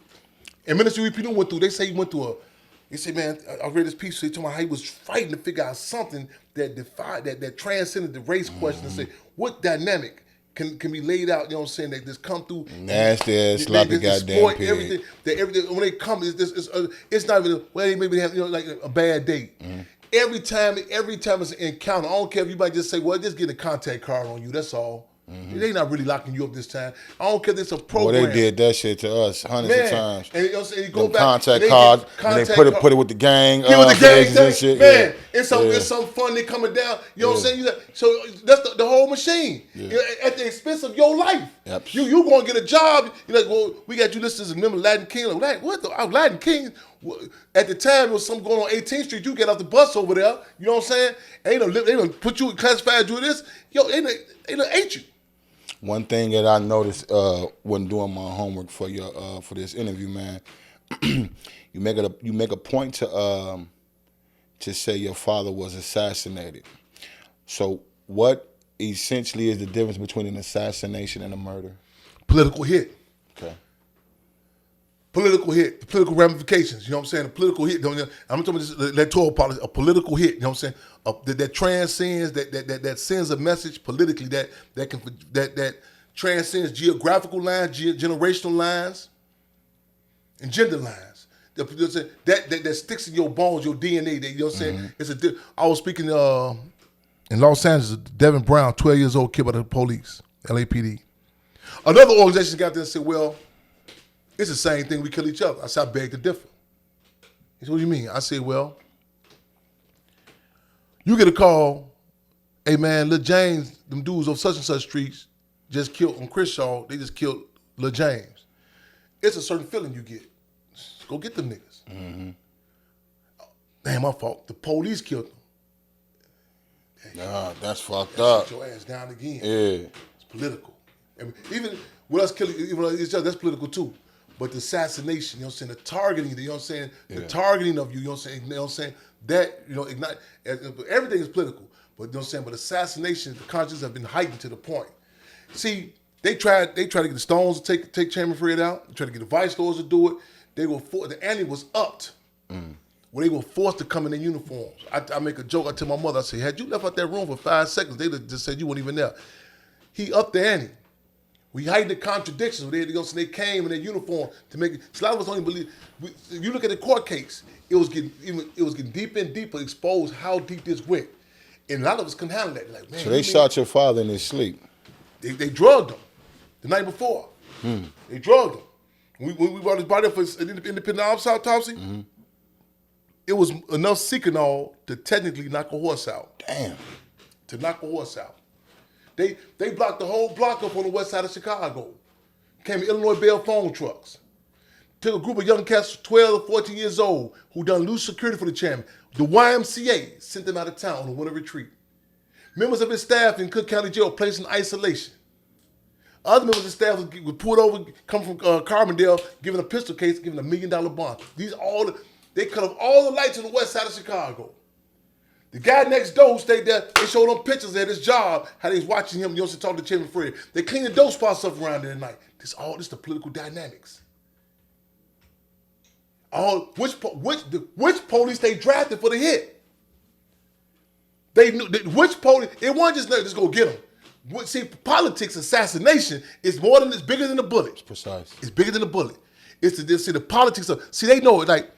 And Minister Repeat went through, they say, man, I read this piece, so he told me how he was fighting to figure out something that transcended the race question and say, what dynamic can be laid out, you know what I'm saying, that just come through. Nasty ass, sloppy goddamn pig. Everything, when they come, it's not even, well, they maybe have, like a bad date. Every time it's an encounter, I don't care if you might just say, well, just get a contact card on you, that's all. They not really locking you up this time. I don't care if it's a program. Well, they did that shit to us hundreds of times. And you go back, contact card, and they put it with the gang. With the gang and shit. Man, it's some fun. They coming down. You know what I'm saying? So that's the whole machine. At the expense of your life. Yep. You going to get a job. You're like, well, we got you listed as a member of Latin King. Like, what the Latin King? At the time, there was something going on 18th Street. You get off the bus over there. You know what I'm saying? They done put you, classified you this. Yo, they done ate you. One thing that I noticed when doing my homework for this interview, man, you make a point to say your father was assassinated. So what essentially is the difference between an assassination and a murder? Political hit. Okay. Political hit, the political ramifications. You know what I'm saying? A political hit. I'm talking about this electoral politics. A political hit. You know what I'm saying? That transcends, that sends a message politically that transcends geographical lines, generational lines, and gender lines. That sticks in your bones, your DNA. You know what I'm saying? I was speaking in Los Angeles. Devin Brown, 12 years old, killed by the police, LAPD. Another organization got there and said, well, It's the same thing. We kill each other. I said, I beg to differ. He said, what do you mean? I said, well, you get a call, hey man, Lil James, them dudes on such and such streets just killed on Crenshaw, they just killed Lil James. It's a certain feeling you get. Just go get them niggas. Mm-hmm. Damn, my fault. The police killed them. Nah, that's fucked up. Sit your ass down again. Yeah. It's political. I mean, even with us killing each other, that's political too. But the assassination, you know what I'm saying, the targeting, you know what I'm saying, the targeting of you, you know what I'm saying, that, you know, ignite, everything is political. But you know what I'm saying, but assassination, the conscience have been heightened to the point. See, they tried to get the Stones to take Chairman Fred out. They tried to get the Vice Lords to do it. The ante was upped. Where they were forced to come in their uniforms. I make a joke. I tell my mother, I say, had you left out that room for 5 seconds, they'd have just said you weren't even there. He upped the ante. We heightened the contradictions. They came in their uniform to make it. So a lot of us don't even believe. You look at the court case, it was getting deeper and deeper, exposed how deep this went. And a lot of us couldn't handle that. Like, man, so they shot your father in his sleep. They drugged him the night before. They drugged him. We brought his body up for an independent autopsy. It was enough Seconal to technically knock a horse out. Damn. To knock a horse out. They blocked the whole block up on the west side of Chicago. Came in Illinois Bell phone trucks. Took a group of young cats, 12 or 14 years old, who done loose security for the chairman. The YMCA sent them out of town on a winter retreat. Members of his staff in Cook County Jail placed in isolation. Other members of the staff were pulled over, come from Carbondale, given a pistol case, given $1 million bond. They cut off all the lights on the west side of Chicago. The guy next door who stayed there, they showed them pictures at his job, how they was watching him, you know, talk to Chairman Fred. They cleaned the dope spots up around there at night. This the political dynamics. Which police they drafted for the hit? They knew which police, it wasn't just go get them. See, politics, assassination is it's bigger than the bullet. It's precise. It's bigger than the bullet. It's the politics of, they know it, like,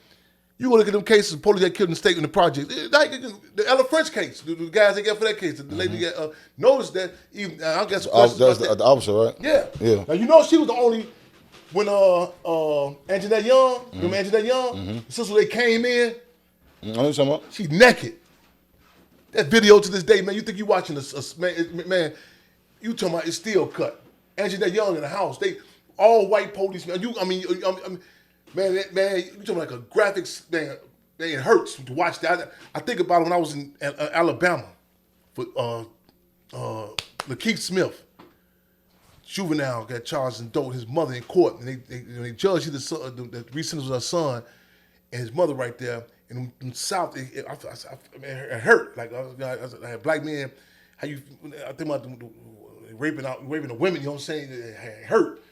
you go look at them cases of police that killed in the state in the project. Like the Ella French case, the guys they got for that case, the lady got noticed that even I guess the officer, right? Yeah. Now you know she was the only when Anjanette Young, remember Anjanette Young? The sister they came in, I know what you're talking about. she's naked. That video to this day, man, you think you watching man, you talking about it's still cut. Anjanette Young in the house, they all white policemen. Man, you talking like a graphics thing. It hurts to watch that. I think about it when I was in Alabama for Lakeith Smith. Juvenile got charged in dope. His mother in court, and they judged the re-sentence of her son and his mother right there. And in the South, it hurt. Like I had black men. I think about raping the women. You know what I'm saying? It hurt.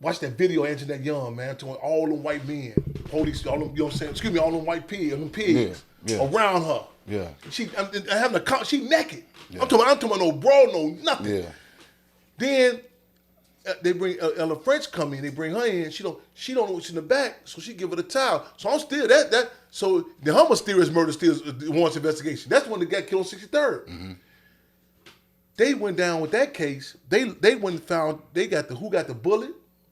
Watch that video, Anjanette Young, man, to all them white men, police, all them, you know what I'm saying? Excuse me, all them white pigs around her. Yeah. She naked. Yeah. I'm talking about no bra, no nothing. Yeah. Then they bring Ella French come in. They bring her in. She don't know what's in the back, so she give her the towel. So I'm still that. So the Hummer mysterious murder still warrants investigation. That's when they got killed on 63rd. Mm-hmm. They went down with that case. They went and found who got the bullet.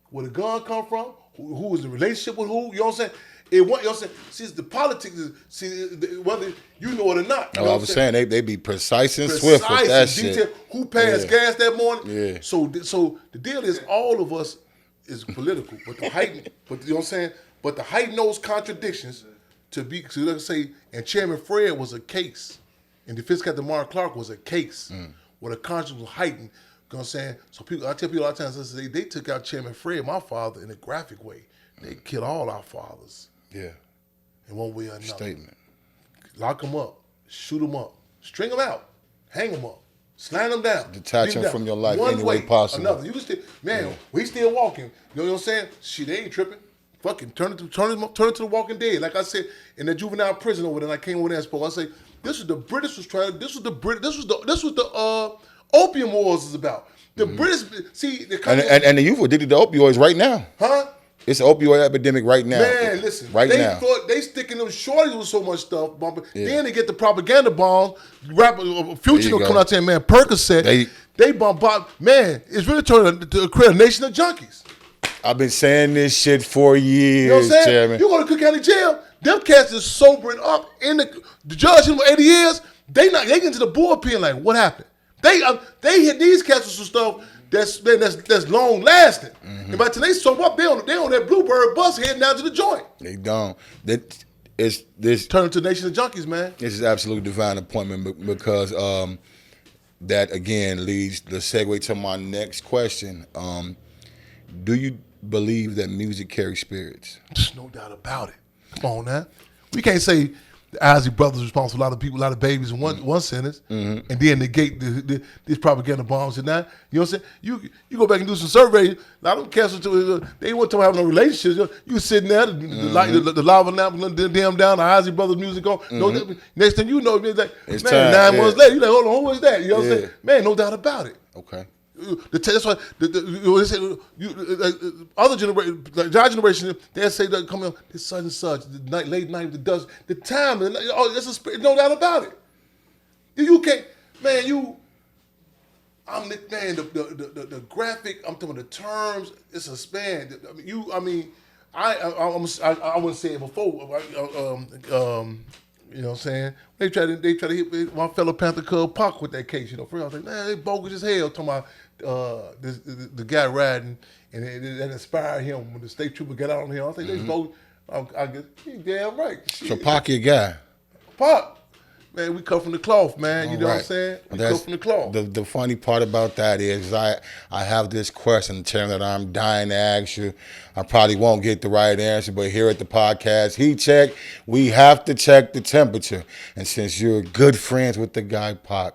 Where the gun come from, who was in a relationship with who, you know what I'm saying? You know what I'm saying? See, the politics is, whether you know it or not. You know I was saying, they be precise and swift with that shit. Who passed gas that morning? Yeah. So the deal is all of us is political, but you know what I'm saying? But to heighten those contradictions to let's say, and Chairman Fred was a case, and Defense Captain Mark Clark was a case where the conscience was heightened. You know what I'm saying? So I tell people a lot of times, they took out Chairman Fred, my father, in a graphic way. They killed all our fathers. Yeah. In one way or another. Statement. Lock them up, shoot them up, string them out, hang them up, slam them down. Detach them from your life any way possible. Another. You just we still walking. You know what I'm saying? Shit, they ain't tripping. Fucking turn it to the Walking Dead. Like I said, in the juvenile prison over there, and I came over there and spoke. I say, this was the British was trying. This was the Opium Wars is about. The British, see, and the youth are addicted to opioids right now. Huh? It's an opioid epidemic right now. Man, listen. Right now. Thought they sticking them shorties with so much stuff, bumping. Yeah. Then they get the propaganda bombs. Future don't come out saying, man, Percocet. They bombard. Man, it's really trying to create a nation of junkies. I've been saying this shit for years, You know what I'm saying? Chairman. You go to Cook County Jail, them cats is sobering up in the judge in 80 years. They get into the bullpen like, what happened? They hit these cats with some stuff that's long lasting. And by the time they sober up, they on that Bluebird bus heading down to the joint. They don't. This Turn into Nation of Junkies, man. This is absolute divine appointment because that again leads the segue to my next question. Do you believe that music carries spirits? There's no doubt about it. Come on now. We can't say the Isley brothers responsible for a lot of people, a lot of babies in one sentence, and then negate these propaganda bombs and that. You know what I'm saying? You go back and do some surveys. A lot of them cats, they weren't talking about having no relationships. You sitting there, the lava lamp dim down, the Isley brothers music on. Next thing you know, it's like, It's man, time, 9 months later, you're like, hold on, who is that? You know what I'm saying? Man, no doubt about it. Okay. That's why other generation, like our generation, they say that come on, this such and such, late night, the dust, the time, that's a spirit, no doubt about it. You can't, man. The graphic. I'm talking about the terms. It's a span. I wouldn't say it before. You know what I'm saying? They try to hit my fellow Panther Cub Pac with that case. You know, first I was like, man, they bogus as hell. Talking about the guy riding, and that inspired him when the state trooper got out on him. I think they bogus. I guess he damn right. Shit. So Pac your guy. Pac, man, we cut from the cloth, man. You know what I'm saying? We cut from the cloth. The funny part about that is I have this question, Chairman, that I'm dying to ask you. I probably won't get the right answer, but here at the podcast, Heat Check, we have to check the temperature. And since you're good friends with the guy Pac,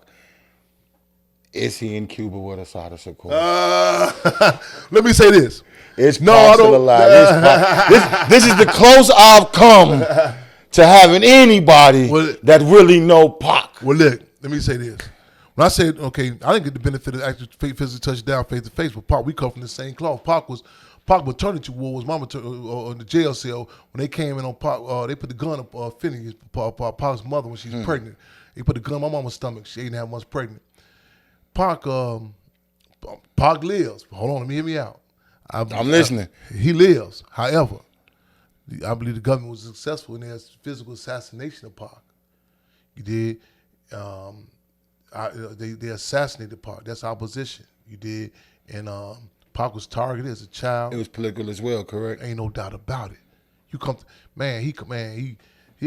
is he in Cuba with Asada Shakur? Let me say this. It's no, Pac I still don't. alive. This is the close I've come to having anybody that really know Pac. Well, look, let me say this. When I said, okay, I didn't get the benefit of actual physical touchdown face to face with Pac. We come from the same cloth. Pac maternity ward was my in the jail cell when they came in on Pac. They put the gun up Finney, Pac's mother, when she was pregnant. They put the gun on my mama's stomach. She 8.5 months pregnant. Pac lives. Hold on, let me hear me out. I'm listening. He lives. However, I believe the government was successful in their physical assassination of Pac. You did. They assassinated Pac. That's our position. You did. And Pac was targeted as a child. It was political as well, correct? Ain't no doubt about it. You come, he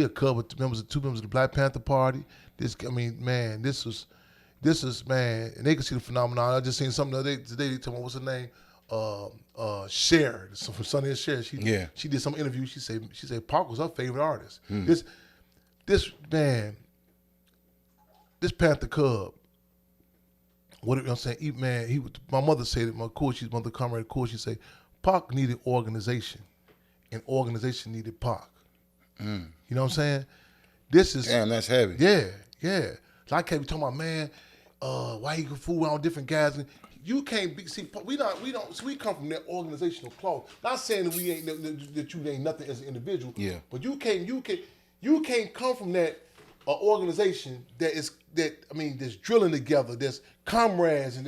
a cub with two members of the Black Panther Party. This is man, and they can see the phenomenon. I just seen something the other day. Today they told me what's her name, Cher, from Sonny and Cher. She did some interview. She said Pac was her favorite artist. This man, this Panther Cub. What you know what I'm saying? Man, my mother said it. My mother comrade coach. She said Pac needed organization, and organization needed Pac. You know what I'm saying? This is damn. That's heavy. Yeah. So I can't be talking about, man, why you can fool around with different guys. And you can't be, see, we come from that organizational cloth. Not saying that that you ain't nothing as an individual. Yeah. But you can't come from that organization that's drilling together, that's comrades, and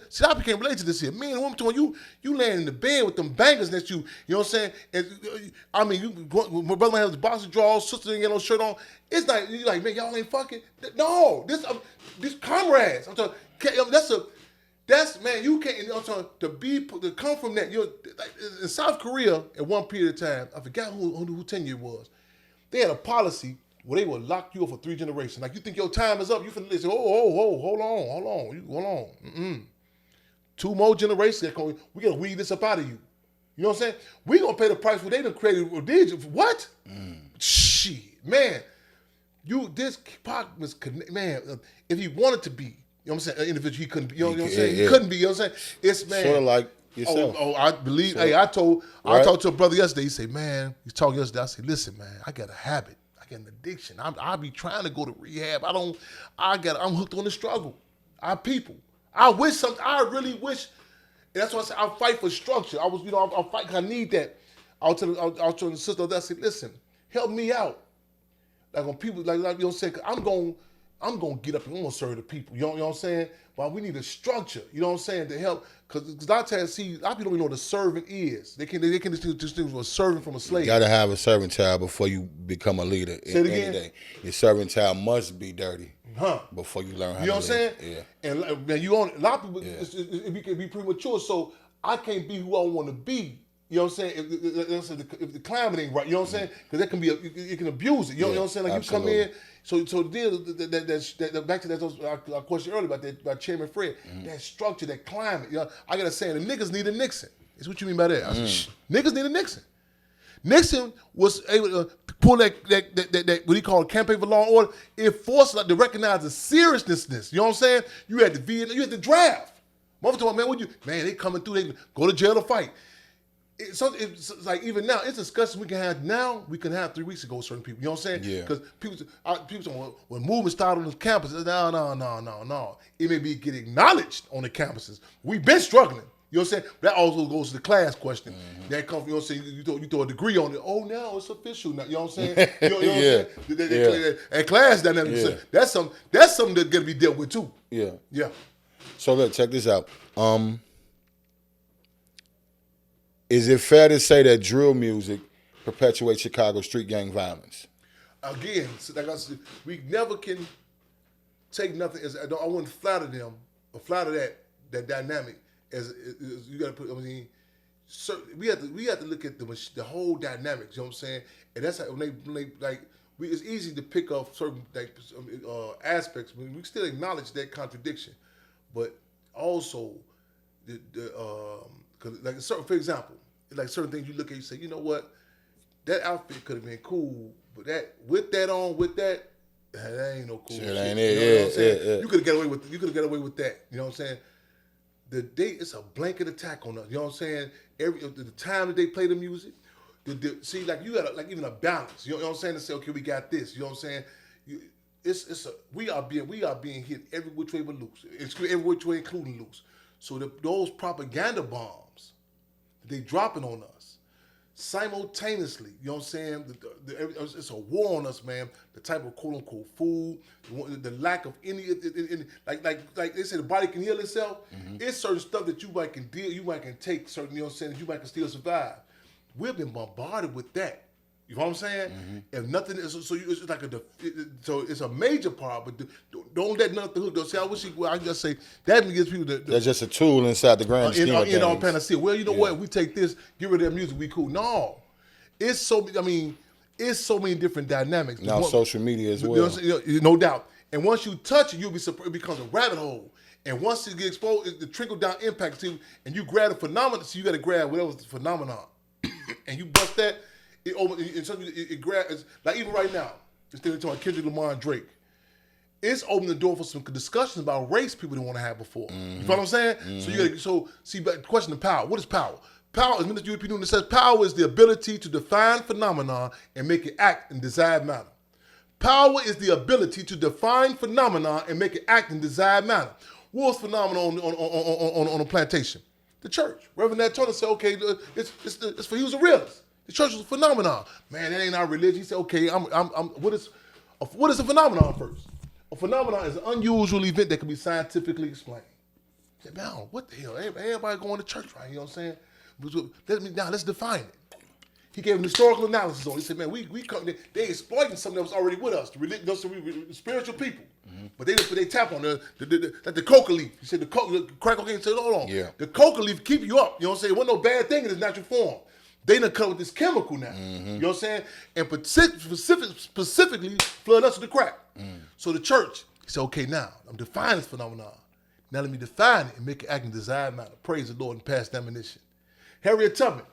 see, I became related to this here. Me and women told you laying in the bed with them bangers that you know what I'm saying? And, my brother has boxer drawers, sister didn't get no shirt on. It's like, you like, man, y'all ain't fucking. No, this comrades. I'm talking, that's man, you can't, I'm talking, to come from that. Like, in South Korea, at one period of time, I forgot who tenure it was, they had a policy where they would lock you up for 3 generations. Like, you think your time is up, you finna listen, hold on. 2 more generations, we gotta weed this up out of you. You know what I'm saying? We gonna pay the price for they done created religion. What? Shit, man. This Pac was, man, if he wanted to be, you know what I'm saying, an individual, he couldn't be, you know what I'm saying? He couldn't be, you know what I'm saying? It's, man. Sort of like yourself. I believe, I talked to a brother yesterday, he said, man, he talked yesterday, I said, listen, man, I got a habit. I got an addiction. I be trying to go to rehab. I'm hooked on the struggle. Our people. I really wish, and that's why I said I fight for structure. I fight because I need that. I was telling the sister that, I said, listen, help me out. Like when people, like you know what I'm saying, I'm going, I'm going to get up and I'm going to serve the people. You know what I'm saying? But we need a structure, you know what I'm saying, to help. Because a lot of people don't even know what a servant is. They can distinguish a servant from a slave. You got to have a servant child before you become a leader. Say it again? Day. Your servant child must be dirty before you learn how to You know what I'm saying? Yeah. And man, you on a lot of people, it can be premature. So I can't be who I want to be. You know what I'm saying? If the climate ain't right, you know what I'm saying? Because that can be, it can abuse it. You know what I'm saying? Like absolutely. you come in. So then back to that our question earlier about Chairman Fred, that structure, that climate. You know, I gotta say, the niggas need a Nixon. That's what you mean by that. I said, niggas need a Nixon. Nixon was able to pull that what he called campaign for law and order. It forced to recognize the seriousness. You know what I'm saying? You had the draft. Motherfucker, man, they coming through. They go to jail to fight. It's like even now, it's a discussion we can have now. We can have 3 weeks ago with certain people. You know what I'm saying? Yeah. Because people when movement started on the campuses, no. It may be get acknowledged on the campuses. We've been struggling. You know what I'm saying? That also goes to the class question. That comes, you know what I'm saying? You throw a degree on it. Oh, now it's official now. You know what I'm saying? You know what I'm saying? And class dynamics. That's something that's got to be dealt with too. Yeah. Yeah. So look, check this out. Is it fair to say that drill music perpetuates Chicago street gang violence? Again, like I said, we never can take nothing as I wouldn't flatter them or flatter that dynamic as you got to put. I mean, we have to look at the whole dynamics. You know what I'm saying? And that's how when they like. It's easy to pick up certain aspects, but we still acknowledge that contradiction. But also, because like for example, like certain things you look at, you say, you know what, that outfit could have been cool, but that ain't no cool shit. Ain't you know it? What I'm saying? Yeah. You could have got away with that. You know what I'm saying? The day it's a blanket attack on us. You know what I'm saying? The time that they play the music, see, like you got like even a balance. You know what I'm saying? To say, okay, we got this. You know what I'm saying? We are being hit every which way but loose. Every which way, including loose. So those propaganda bombs, they dropping on us simultaneously. You know what I'm saying? It's a war on us, man. The type of quote unquote food, the lack of any like they say the body can heal itself. It's certain stuff that you might can take certain. You know what I'm saying? That you might can still survive. We've been bombarded with that. You know what I'm saying? If nothing is, it's like so it's a major part, but don't let nothing hook. Don't say, I just say that gives people that's just a tool inside the grand scheme of things. In our panacea. Well, you know what? We take this, get rid of that music, we cool. No, it's so many different dynamics. Now social media as well. No doubt. And once you touch it, you'll be surprised. It becomes a rabbit hole. And once it gets exposed, the trickle down impact to you, and you grab the phenomenon. So you got to grab whatever's the phenomenon, and you bust that. It grabs, like even right now, instead of talking Kendrick Lamar and Drake, it's opened the door for some discussions about race people didn't want to have before. You know what I'm saying? So you gotta see, but the question of power. What is power? Power, as Minister UP Newton says, power is the ability to define phenomenon and make it act in desired manner. Power is the ability to define phenomenon and make it act in desired manner. What was phenomenon on a plantation? The church. Reverend Nat Turner said, okay, it's for he was a realist. The church was a phenomenon. Man, that ain't our religion. He said, okay, what is a phenomenon first? A phenomenon is an unusual event that can be scientifically explained. He said, man, what the hell? Everybody going to church, right? You know what I'm saying? Let's define it. He gave an historical analysis on it. He said, man, we come, they exploiting something that was already with us, the spiritual people. But they tap on the coca leaf. He said the crack cocaine. He said, hold on. Yeah. The coca leaf keep you up. You know what I'm saying? It wasn't no bad thing in its natural form. They done come with this chemical now. You know what I'm saying? And specifically flood us with the crack. So the church, he said, okay, now I'm defining this phenomenon. Now let me define it and make it act in desired manner. Praise the Lord and pass the ammunition. Harriet Tubman,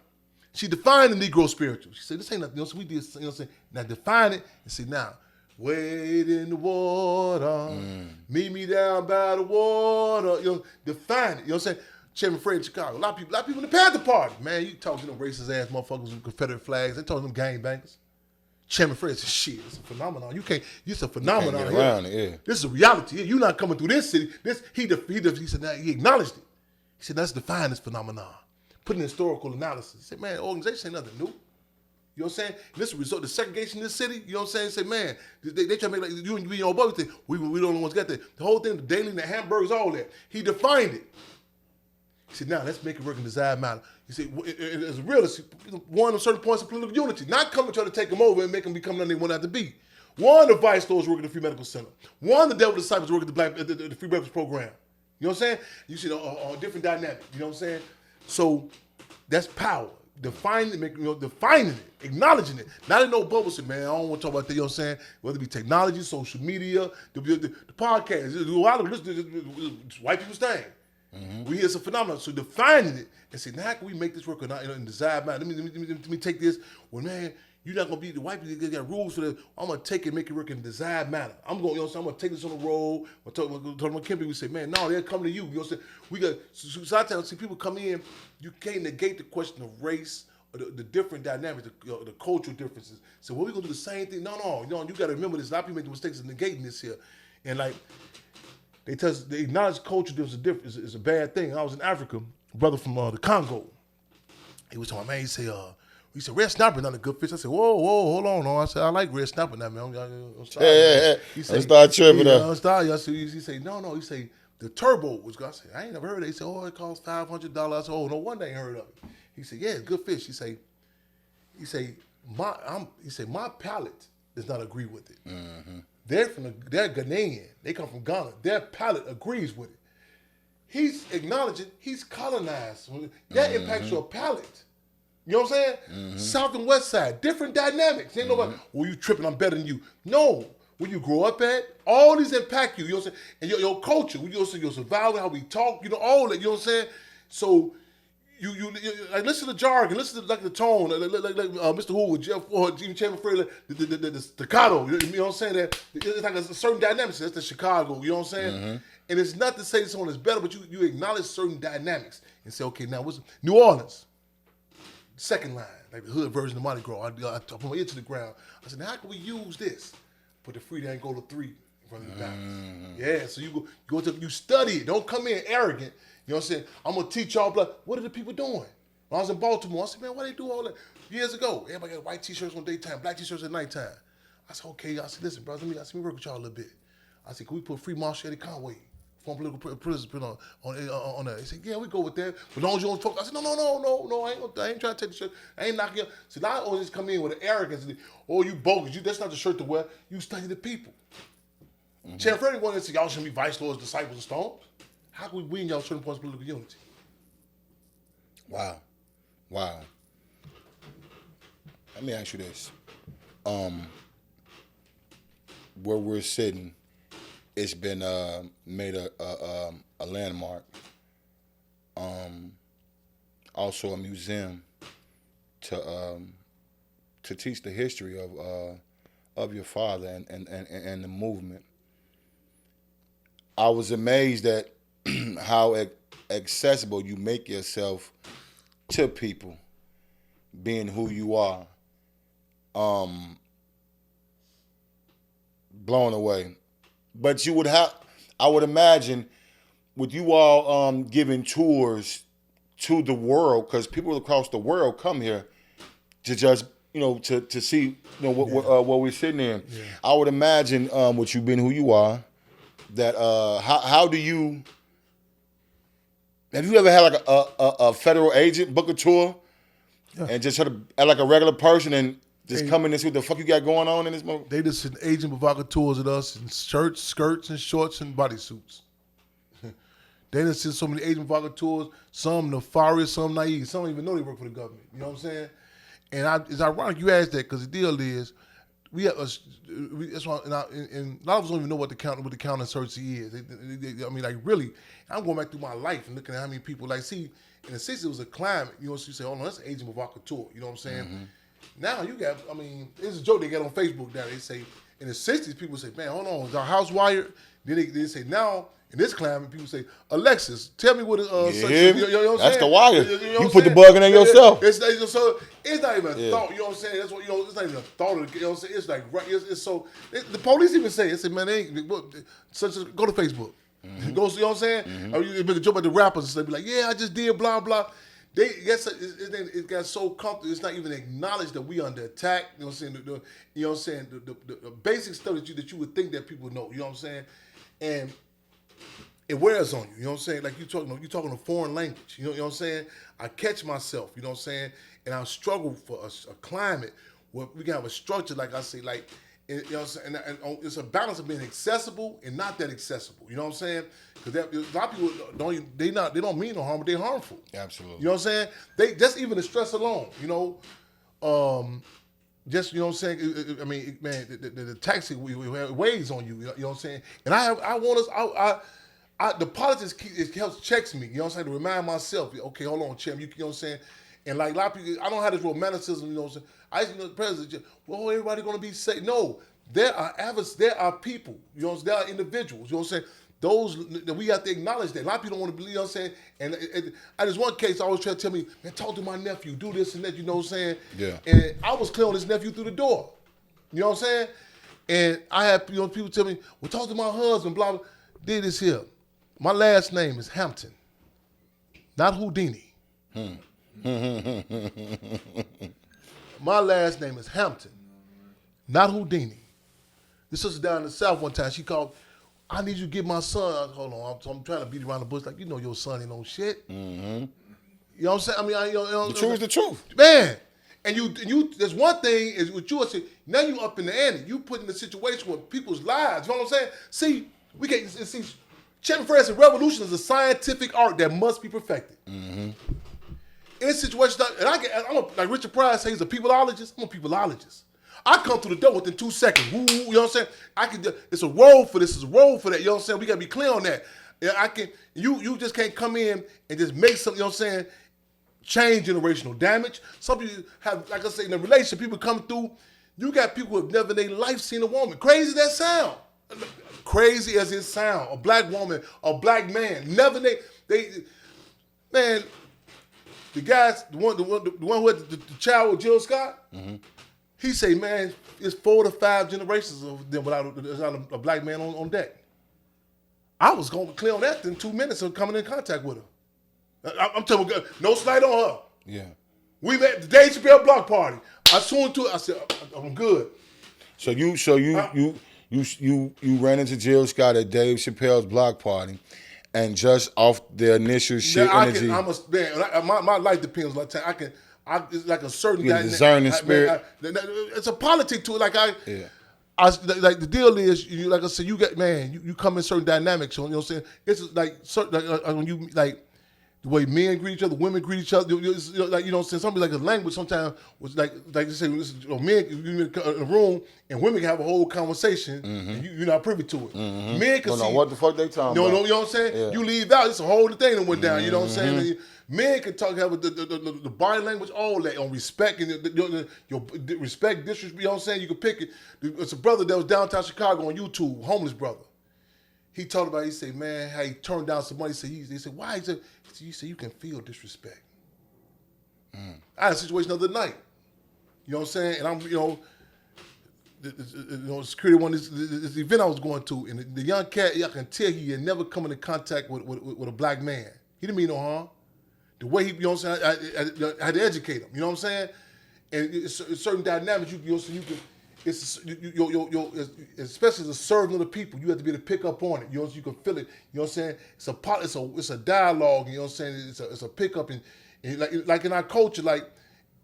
she defined the Negro spiritual. She said, this ain't nothing. You know, so we did, you know what I'm saying? Now define it and say, now, wade in the water, meet me down by the water. You know, define it. You know what I'm saying? Chairman Fred in Chicago. A lot of people in the Panther Party. Man, you talking to them racist ass motherfuckers with Confederate flags. They talking to them gangbangers. Chairman Fred said, shit, it's a phenomenon. It's a phenomenon. You can't get around it, yeah. This is a reality. You're not coming through this city. He said, now he acknowledged it. He said, let's define this phenomenon. Put in historical analysis. He said, man, organization ain't nothing new. You know what I'm saying? And this is a result of segregation in this city. You know what I'm saying? Say, man, they try to make like you and your boy thing. We the only ones got that. The whole thing, the daily, the hamburgers, all that. He defined it. He said, now let's make it work in desire matter. He said, as a realist, one of certain points of political unity, not come and try to take them over and make them become nothing they want to have to be. One of the vice lords work at the Free Medical Center. One of the devil disciples work at the Free Breakfast Program. You know what I'm saying? You see a different dynamic. You know what I'm saying? So that's power. Defining it, acknowledging it. Not in no bubble, say, man, I don't want to talk about that, you know what I'm saying? Whether it be technology, social media, the podcast, a lot of this white people's thing. Mm-hmm. We hear some phenomenon. So defining it and say, now how can we make this work or not in desire matter? Let me take this. Well, man, you're not gonna be the white people. They got rules for that. I'm gonna take it, and make it work in desired manner. I'm going, you know what I'm saying? I'm gonna take this on the road. I'm talking to my Kimberly. We say, man, no, they're coming to you. You know what I'm saying? We got sometimes see people come in. You can't negate the question of race or the different dynamics, the cultural differences. So what we gonna do the same thing? No, you gotta remember this. A lot of people make the mistakes of negating this here, and like they acknowledge culture difference is a bad thing. I was in Africa, a brother from the Congo. He was talking, man. He said, red snapper not a good fish. I said, whoa, hold on. I said, I like red snapper now, man. He said, start tripping up. He said, no. He said, the turbo was good. I said, I ain't never heard of it. He said, it costs $500. I said, no wonder I ain't heard of it. He said, yeah, it's good fish. He said, my palate does not agree with it. Mm-hmm. They're Ghanaian. They come from Ghana. Their palate agrees with it. He's acknowledging he's colonized. That impacts your palate. You know what I'm saying? Mm-hmm. South and West Side, different dynamics. Ain't nobody, well, you tripping, I'm better than you. No. Where you grow up at, all these impact you. You know what I'm saying? And your culture, your survival, how we talk, all that. You know what I'm saying? So you like listen to the jargon, listen to like the tone, like Mr. Who with Jeff Ford, Jimmy Chairman Freeland, the staccato. You know what I'm saying? That it's like a certain dynamics. That's the Chicago. You know what I'm saying? Mm-hmm. And it's not to say someone is better, but you acknowledge certain dynamics and say, okay, now what's New Orleans? Second line, like the hood version of Mardi Gras. I put my ear to the ground. I said, now how can we use this? Put the free there and go to 3 in front of the balance. Yeah, so you study it. Don't come in arrogant. You know what I'm saying? I'm going to teach y'all, what are the people doing? When I was in Baltimore, I said, man, why they do all that? Years ago, everybody got white t-shirts on daytime, black t-shirts at nighttime. I said, okay. I said, listen, bro, let me work with y'all a little bit. I said, can we put free Marshall Eddie Conway? Former political prisoners on that. He said, yeah, we go with that. But as long as you don't talk, I said, no, I ain't trying to take the shirt. I ain't knocking you. So now I always come in with an arrogance. Oh, you bogus. That's not the shirt to wear. You study the people. Mm-hmm. Chairman Freddie wanted to say, y'all shouldn't be vice lords, disciples, and stones. How can we win y'all certain points of political unity? Wow. Let me ask you this. Where we're sitting, it's been made a landmark. Also a museum to teach the history of your father and the movement. I was amazed at how accessible you make yourself to people, being who you are. Blown away. But I would imagine, with you all giving tours to the world, because people across the world come here to just, to see, what we're sitting in. Yeah. I would imagine, with you being who you are, that how do you? Have you ever had like a federal agent book a tour, and just try to act like a regular person and just come in and see what the fuck you got going on in this moment? They just send agent provocateurs at us in shirts, skirts, and shorts and bodysuits. They just send so many agent provocateurs, some nefarious, some naive. Some don't even know they work for the government. You know what I'm saying? And it's ironic you asked that, because the deal is, that's why, and a lot of us don't even know what the counterinsurgency is. I mean, like, really, I'm going back through my life and looking at how many people, like, see, in the 60s it was a climate. So you say, oh no, that's an agent provocateur. You know what I'm saying? Mm-hmm. Now you got, it's a joke they get on Facebook now. They say, in the 60s, people say, man, hold on, is our house wired? Then they say, now, in this climate, people say, Alexis, tell me what you know what I'm that's saying? the wire. You put the bug in there yourself. It's not even a thought, you know what I'm saying? That's what, it's not even a thought of, you know what I'm saying? It's like, it's so, the police even say, man, they ain't, go to Facebook. Mm-hmm. Go, you know what I'm saying? Mm-hmm. Or you make a joke about the rappers and say, be like, yeah, I just did blah, blah. it got so comfortable. It's not even acknowledged that we under attack. You know what I'm saying? You know what I'm saying? The basic stuff that you would think that people know. You know what I'm saying? And it wears on you. You know what I'm saying? Like you talking a foreign language. You know what I'm saying? I catch myself. You know what I'm saying? And I struggle for a climate where we can have a structure. Like I say, like. You know what I'm saying? And it's a balance of being accessible and not that accessible. You know what I'm saying? Because a lot of people they don't mean no harm, but they're harmful. Absolutely. You know what I'm saying? They just even the stress alone. You know, just you know what I'm saying. I mean, man, the taxi weighs on you. You know what I'm saying? And I want us. The politics it helps checks me. You know what I'm saying? To remind myself, okay, hold on, Chim. You know what I'm saying? And like a lot of people, I don't have this romanticism. You know what I'm saying? I used to know the president. Well, everybody gonna be safe. No, there are people. You know, there are individuals. You know what I'm saying? Those that we have to acknowledge that. A lot of people don't want to believe. You know what I'm saying? And there's one case I always try to tell me, man, talk to my nephew, do this and that. You know what I'm saying? Yeah. And I was clear on his nephew through the door. You know what I'm saying? And I had people tell me, well, talk to my husband. Blah blah. Did this here. My last name is Hampton, not Houdini. My last name is Hampton, not Houdini. This sister down in the South one time, she called, I need you to get my son. Hold on, I'm trying to beat around the bush. Like, you know your son ain't no shit. Mm-hmm. You know what I'm saying? I mean, the truth is the truth. Man, and you there's one thing is what you say, now you up in the ante. You put in a situation where people's lives, you know what I'm saying? See, we can't see, Chairman Fred said revolution is a scientific art that must be perfected. Mm-hmm. In situations, and like Richard Pryor says, he's a peopleologist. I'm a peopleologist. I come through the door within 2 seconds. Woo, you know what I'm saying? It's a role for this. It's a role for that. You know what I'm saying? We gotta be clear on that. You just can't come in and just make something. You know what I'm saying? Change generational damage. Some people have, like I say, in a relationship, people come through. You got people who have never in their life seen a woman. Crazy as that sound. Crazy as it sound. A black woman, a black man, never man. The guys, the one who had the child with Jill Scott, mm-hmm. He say, man, it's 4 to 5 generations of them without a black man on deck. I was going to clear on that in 2 minutes of coming in contact with her. I'm telling you, no slight on her. Yeah. We met the Dave Chappelle block party. I tuned to it. I said, I'm good. So you ran into Jill Scott at Dave Chappelle's block party. And just off the initial shit energy, my life depends on time. It's like a certain discerning spirit. It's a politic to it. Like like the deal is, like I said, you get you come in certain dynamics. You know what I'm saying? It's like certain when you like the way men greet each other, women greet each other. Like you know what I'm saying? Something like a language sometimes was like they say, men you in a room and women can have a whole conversation and you're not privy to it. Mm-hmm. Men can see what the fuck they talking about. You know what I'm saying? Yeah. You leave out, it's a whole thing that went down. You know what I'm saying? Men can have the body language, all that on respect and your respect, disrespect. You know what I'm saying? You can pick it. It's a brother that was downtown Chicago on YouTube, homeless brother. He talked about, he said, man, how he turned down some money. He said, why? He said, you can feel disrespect. I had a situation the other night. You know what I'm saying? And I'm, the security one, this event I was going to, and the young cat, I can tell he had never come into contact with a black man. He didn't mean no harm. The way he, you know what I'm saying, I had to educate him. You know what I'm saying? And it's certain dynamics you can. It's especially as a servant of the people, you have to be able to pick up on it. You know, you can feel it. You know what I'm saying? It's a dialogue. You know what I'm saying? It's a pickup, and like in our culture, like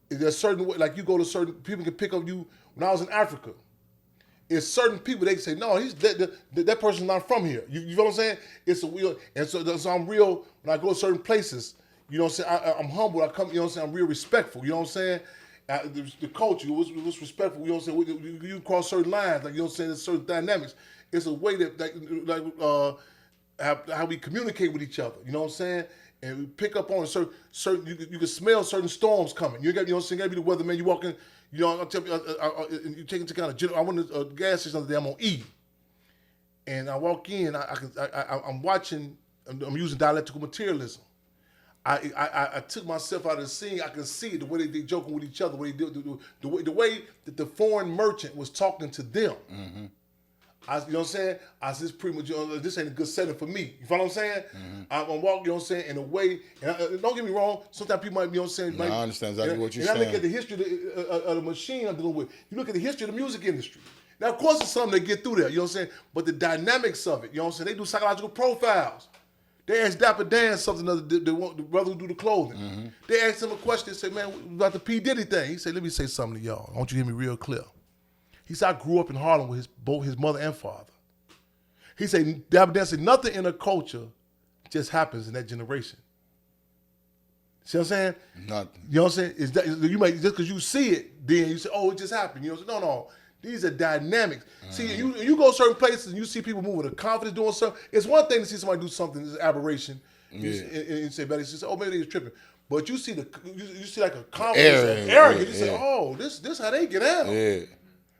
there's certain way, like you go to certain people can pick up you. When I was in Africa, it's certain people they say no, that person's not from here. You know what I'm saying? It's a real, and so I'm real when I go to certain places. You know what I'm saying? I'm humble. I come. You know what I'm saying? I'm real respectful. You know what I'm saying? The culture was respectful. You know what I'm saying? You cross certain lines, like you know what I'm saying. There's certain dynamics. It's a way that how we communicate with each other. You know what I'm saying? And we pick up on certain. You can smell certain storms coming. You know what I'm saying? You gotta be the weatherman. You walk in. You know, I'll tell you. You take into account. I went to a gas station the other day. I'm on E, and I walk in. I'm watching. I'm using dialectical materialism. I took myself out of the scene. I can see it, the way they joking with each other, the way that the foreign merchant was talking to them. Mm-hmm. You know what I'm saying? I said, this premature. This ain't a good setting for me. You follow what I'm saying? I'm walking, you know what I'm saying, in a way. And don't get me wrong. Sometimes people might be, you know what I'm saying. I understand exactly what you're saying. And I look at the history of the machine I'm dealing with. You look at the history of the music industry. Now, of course, it's something that get through there. You know what I'm saying? But the dynamics of it, you know what I'm saying? They do psychological profiles. They ask Dapper Dan something, the brother who do the clothing. They asked him a question. They say, man, about the P. Diddy thing. He said, let me say something to y'all. I want you to hear me real clear. He said, I grew up in Harlem with both his mother and father. He said, Dapper Dan said, nothing in a culture just happens in that generation. See what I'm saying? Nothing. You know what I'm saying? You might, just because you see it, then you say, oh, it just happened. You know what I'm saying? No. These are dynamics. See, you go certain places and you see people move with a confidence doing something. It's one thing to see somebody do something, this is aberration, and you say, "But it's oh, maybe they was tripping." But you see you see like a confidence, and arrogance. You say, "Oh, this how they get out." Yeah.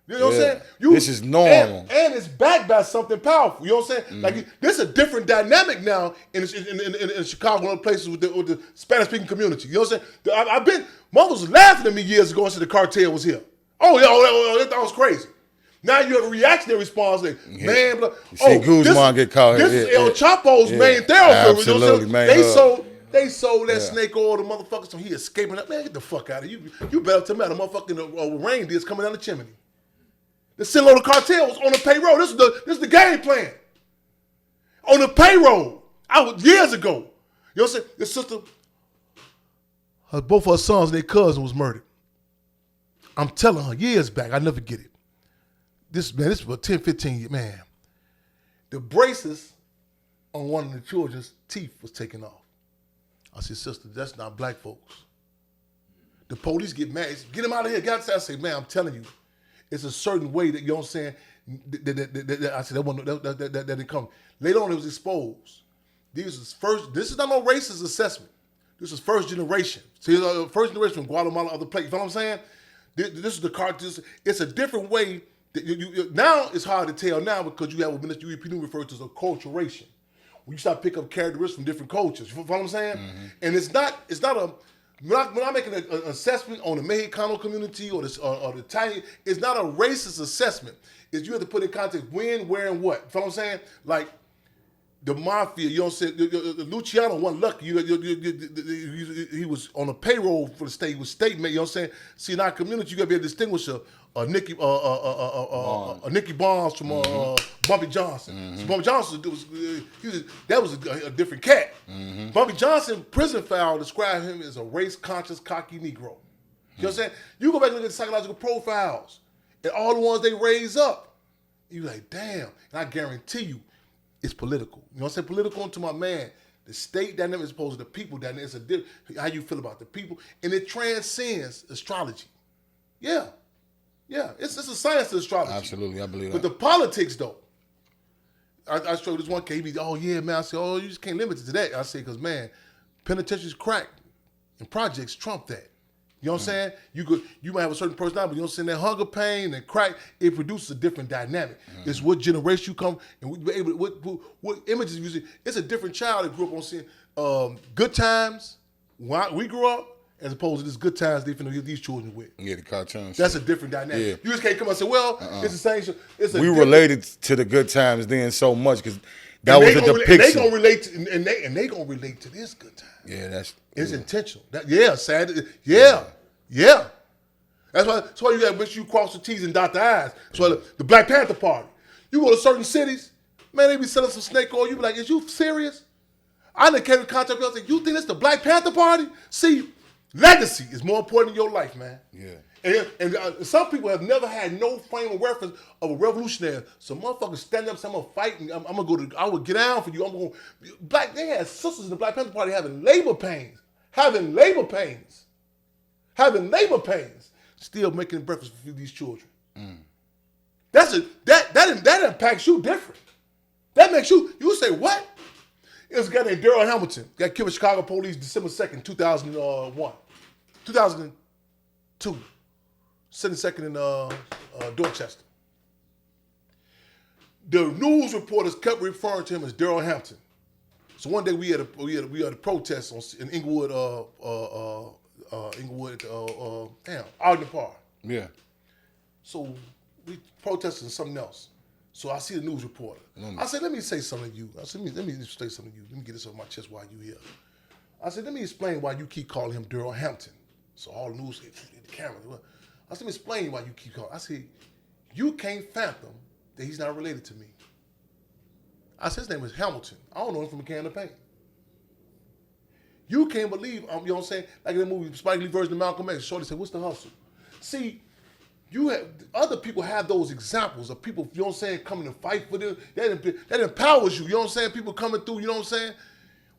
You know what I'm saying? This is normal. And it's backed by something powerful. You know what I'm saying? Like, this is a different dynamic now in Chicago and other places with the Spanish-speaking community. You know what I'm saying? I've been, mothers was laughing at me years ago and said the cartel was here. Oh, yeah, that was crazy. Now you have a reactionary response like, man, Guzman get caught here. This is El Chapo's main thoroughfare. Absolutely, man. They sold that snake oil to motherfuckers, so he escaping. Man, get the fuck out of here. You better tell me how the motherfucking reindeer's coming down the chimney. The Sinaloa cartel was on the payroll. This is the game plan. On the payroll. Years ago. You know what I'm saying? This sister, both her sons and their cousin was murdered. I'm telling her years back, I never get it. This was about 10, 15 years, man. The braces on one of the children's teeth was taken off. I said, sister, that's not black folks. The police get mad. Get him out of here. I say, man, I'm telling you, it's a certain way that, you know what I'm saying, I said, that didn't come. Later on, it was exposed. This is not no racist assessment. This is first generation. See, first generation from Guatemala, other places. You know what I'm saying? This is the cartel. It's a different way. Now it's hard to tell now because you have what Minister UEP refers to as acculturation. When you start picking up characteristics from different cultures. You follow what I'm saying? And it's not when I'm making an assessment on the Mexicano community or the Italian, it's not a racist assessment. It's you have to put in context when, where, and what. You follow what I'm saying? Like the mafia, you know what I'm saying? Luciano wasn't lucky. He was on a payroll for the state. He was state mate, you know what I'm saying? See, in our community, you got to be able to distinguish a Nicky Barnes from Bumpy Johnson. So Bumpy Johnson, that was a different cat. Bumpy Johnson, prison file, described him as a race-conscious, cocky Negro. You know what I'm saying? You go back and look at the psychological profiles and all the ones they raise up. You're like, damn. And I guarantee you, it's political. You know what I'm saying? Political to my man. The state dynamic as opposed to the people dynamic. It's how you feel about the people. And it transcends astrology. Yeah. It's a science of astrology. Absolutely, I believe that. But the politics, though. I showed this one case. He be, oh, yeah, man. I said, oh, you just can't limit it to that. I say, because, man, penitentiaries crack and projects trump that. You know what I'm saying? You might have a certain personality, but you know what I'm saying? That hunger pain and crack, it produces a different dynamic. It's what generation you come, and we able what images you see. It's a different child that grew up on seeing good times when we grew up, as opposed to this good times they finna get these children with. Yeah, the cartoons. That's a different dynamic. Yeah. You just can't come and say, well, it's the same shit. We related to the good times then so much because that was a depiction. They gonna relate to, and they gonna relate to this good time. Yeah, it's intentional. Sad. Yeah. That's why you got to make sure you cross the T's and dot the I's. So the Black Panther Party, you go to certain cities, man, they be selling some snake oil. You be like, is you serious? I done came in contact with them. You think that's the Black Panther Party? See, legacy is more important in your life, man. Yeah. And some people have never had no frame of reference of a revolutionary. So motherfuckers stand up, say, I'm gonna fight, and I will get down for you. They had sisters in the Black Panther Party having labor pains, still making breakfast for these children. That impacts you different. That makes you say, what? It was a guy named Daryl Hamilton, got killed by Chicago police December 2nd, 2002. 72nd in Dorchester. The news reporters kept referring to him as Daryl Hampton. So one day we had a protest in Inglewood, Ogden Park. Yeah. So we protested something else. So I see the news reporter. I said, let me say something to you. I said, let me say something to you. Let me get this off my chest while you here. I said, let me explain why you keep calling him Daryl Hampton. So all the news, the camera. I said, let me explain why you keep calling. I said, you can't fathom that he's not related to me. I said, his name is Hamilton. I don't know him from a can of paint. You can't believe, you know what I'm saying? Like in the movie, Spike Lee version of Malcolm X, Shorty said, what's the hustle? See, other people have those examples of people, you know what I'm saying, coming to fight for them. That empowers you, you know what I'm saying? People coming through, you know what I'm saying?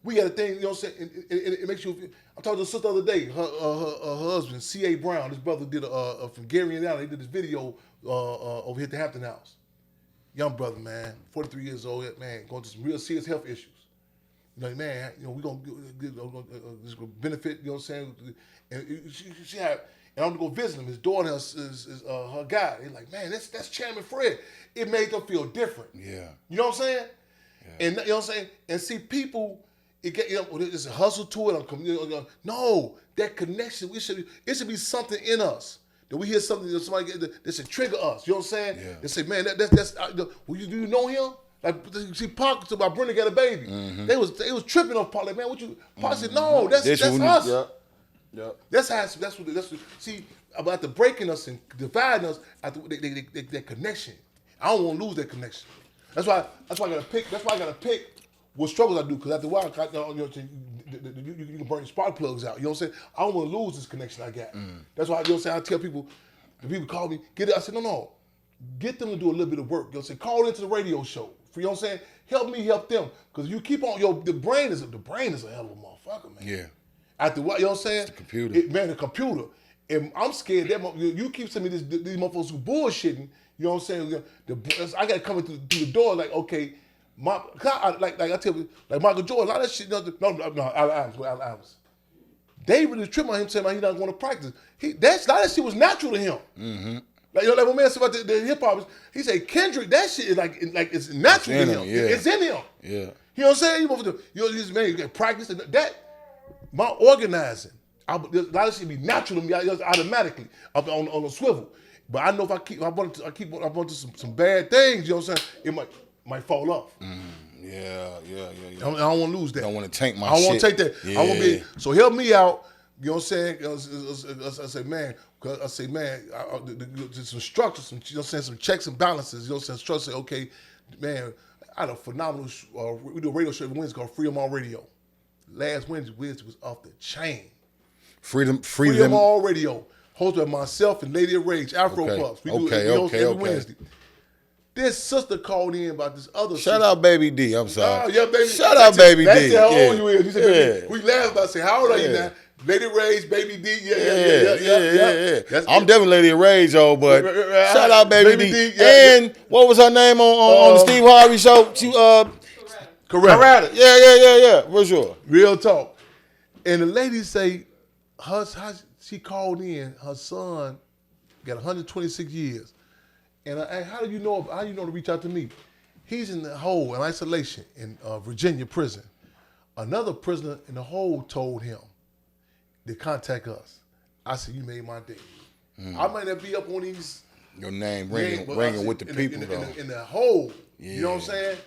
We got a thing, you know what I'm saying? It makes you, I talked to a sister the other day, her husband, C.A. Brown, his brother did from Gary, Indiana, he did this video over here at the Hampton house. Young brother, man, 43 years old, man, going through some real serious health issues. You know, man, you know, we're going to this will benefit, you know what I'm saying? And she had, and I'm going to go visit him. His daughter is her guy. They're like, man, that's Chairman Fred. It made them feel different. Yeah. You know what I'm saying? Yeah. And you know what I'm saying? And see, people, there's a hustle to it. No, that connection, it should be something in us. That we hear something that somebody that should trigger us. You know what I'm saying? Yeah. They say, man, that's do you know him? Like, see, Park talked about Brenda got a baby. Mm-hmm. They was tripping on Park. Like, man, what you? Park said, no, that's us. Yep. That's what. See, about the breaking us and dividing us, that connection. I don't want to lose that connection. That's why I gotta pick. That's why I gotta pick what struggles I do. Because after a while, you can burn your spark plugs out. You know what I'm saying? I don't want to lose this connection I got. That's why you know what I'm saying. I tell people, the people call me, get it. I said, no. Get them to do a little bit of work. You know what I'm saying? Call into the radio show. You know what I'm saying? Help me help them. Because you keep on, the brain is a hell of a motherfucker, man. Yeah. After what, you know what I'm saying? It's the computer. The computer. And I'm scared that you keep sending me these motherfuckers who bullshitting. You know what I'm saying? I got to come in through the door like, okay, like I tell you, like Michael Jordan, a lot of that shit, no, Allen Iverson. They really tripped on him saying he's not going to practice. A lot of that shit was natural to him. Mm-hmm. Like, you know, like my man said about the hip hop, he said Kendrick, that shit is like it's natural to him. Yeah. It's in him. Yeah. You know what I'm saying? You man, you got practice and that. My organizing, a lot of shit be natural to me automatically up on a swivel. But I know if I keep onto some bad things, you know what I'm saying? It might fall off. Yeah. I don't want to lose that. I don't want to tank my shit. I don't want to take that. Yeah. I want to be. So help me out. You know what I'm saying? I say, man, there's some structures, you know what I'm saying, some checks and balances. You know what I'm saying? Structure. Say, okay, man, I had a phenomenal. We do a radio show every Wednesday called Freedom on Radio. Last Wednesday was off the chain. Freedom on Radio. Hosted by myself and Lady of Rage, Afro Puffs. We do it every Wednesday. This sister called in about this other Shout out Baby D. I'm sorry. Yeah, baby. Shout out Baby D. That's how old you is. You said, we laughed about saying, how old are you now? Lady Rage, Baby D. Yeah. I'm definitely Lady Rage, but shout out Baby D. And what was her name on the Steve Harvey show? Correct. Yeah. For sure. Real talk. And the lady say, she called in, her son got 126 years. And I how do you know to reach out to me? He's in the hole in isolation in Virginia prison. Another prisoner in the hole told him to contact us. I said, you made my day. I might not be up on these. Your name ringing with the people though. In the hole. Yeah. You know what I'm saying?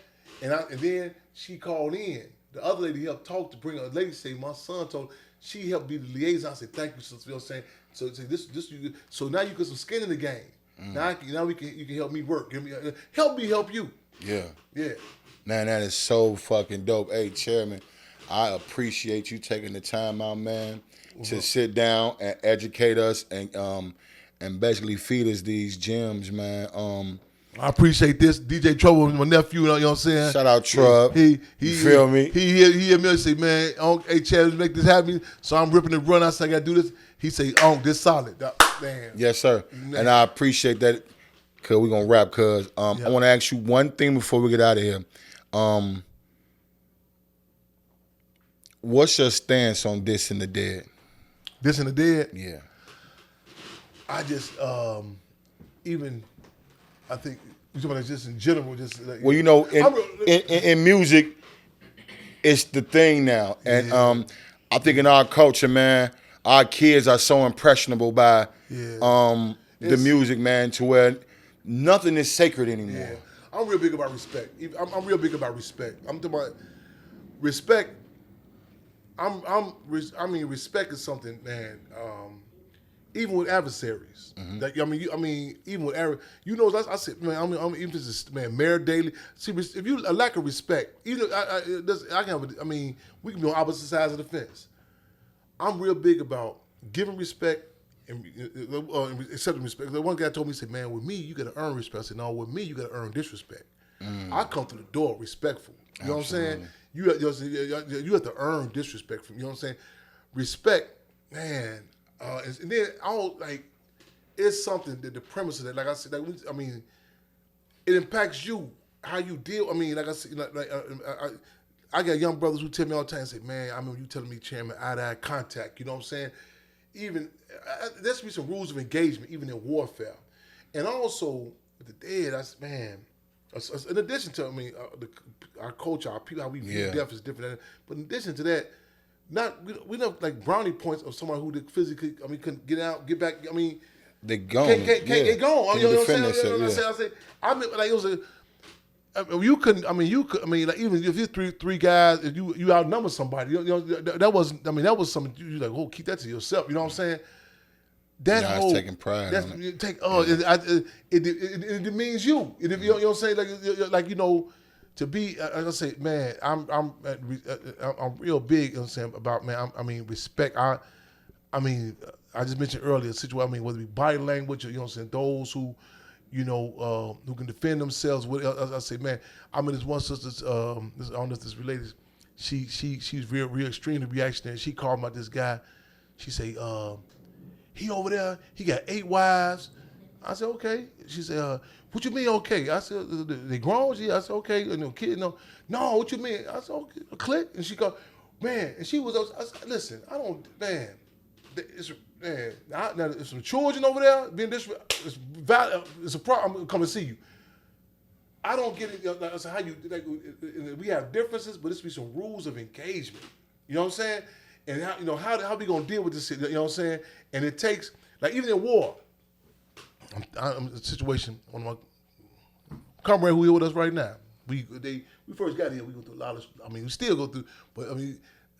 And then she called in. The other lady helped talk to bring a lady say, my son told her. She helped be the liaison. I said, thank you, sister. You know what I'm saying? So now you get some skin in the game. Now you can help me work. Help me help you. Yeah. Yeah. Man, that is so fucking dope. Hey, Chairman, I appreciate you taking the time out, man, to sit down and educate us and basically feed us these gems, man. I appreciate this. DJ Trouble, my nephew, you know what I'm saying? Shout out Trub. He you feel me? He hear me and say, man, hey, Chad, make this happen. So I'm ripping the run. I say, I got to do this. He say, this solid. Damn. Yes, sir. Man. And I appreciate that because we're going to wrap because I want to ask you one thing before we get out of here. What's your stance on This and the Dead? This and the Dead? Yeah. I just, I think just in general, just like, well, you know, in music, it's the thing now, and I think in our culture, man, our kids are so impressionable by the music, man, to where nothing is sacred anymore. I'm real big about respect. I'm real big about respect. I'm talking about respect. I mean, respect is something, man. Even with adversaries, like even with I said, man, I'm even just man, Mayor Daley. See, if you a lack of respect, even I can. I mean, we can be on opposite sides of the fence. I'm real big about giving respect and accepting respect. The one guy told me, he said, "Man, with me, you got to earn respect." I said, "No, with me, you got to earn disrespect." I come through the door respectful. You know what I'm saying? You have to earn disrespect from. You know what I'm saying? Respect, man. And then it's something that the premise of that, like I said, it impacts you how you deal. I mean, like I said, I got young brothers who tell me all the time, say, man, I remember you telling me, Chairman, eye-to-eye contact. You know what I'm saying? Even there should be some rules of engagement, even in warfare. And also with the dead, man. In addition to, our culture, our people, how we view death is different. But in addition to that, we don't like brownie points of someone who physically, couldn't get out, get back. They gone. They gone. You know what I'm saying? I mean, like it was you couldn't. Like even if you're three guys, if you outnumber somebody, that was something you like. Oh, keep that to yourself. You know what I'm saying? That whole taking pride. It demeans you. You know what I'm saying? To be, like I say, man, I'm real big. You know what I'm saying about man. Respect. I just mentioned earlier a situation. Whether it be body language or you know what I'm saying, those who, who can defend themselves. I say, man, this one sister's. I don't know if this related. She's real extremely reactionary. She called me about this guy. She say, he over there. He got 8 wives. I said, okay. She said, what you mean, okay? I said, they grown? I said, okay. Kid, no. No, what you mean? I said, okay. Click. And she go, man. And she was, I said, listen, I don't, man. Now there's some children over there being it's a problem. I'm gonna come and see you. I don't get it. I said, how you, we have differences, but there should be some rules of engagement. You know what I'm saying? And how we gonna deal with this? You know what I'm saying? And it takes, like even in war, I'm in a situation, one of my comrades who here with us right now, we first got here, we go through a lot of, we still go through, but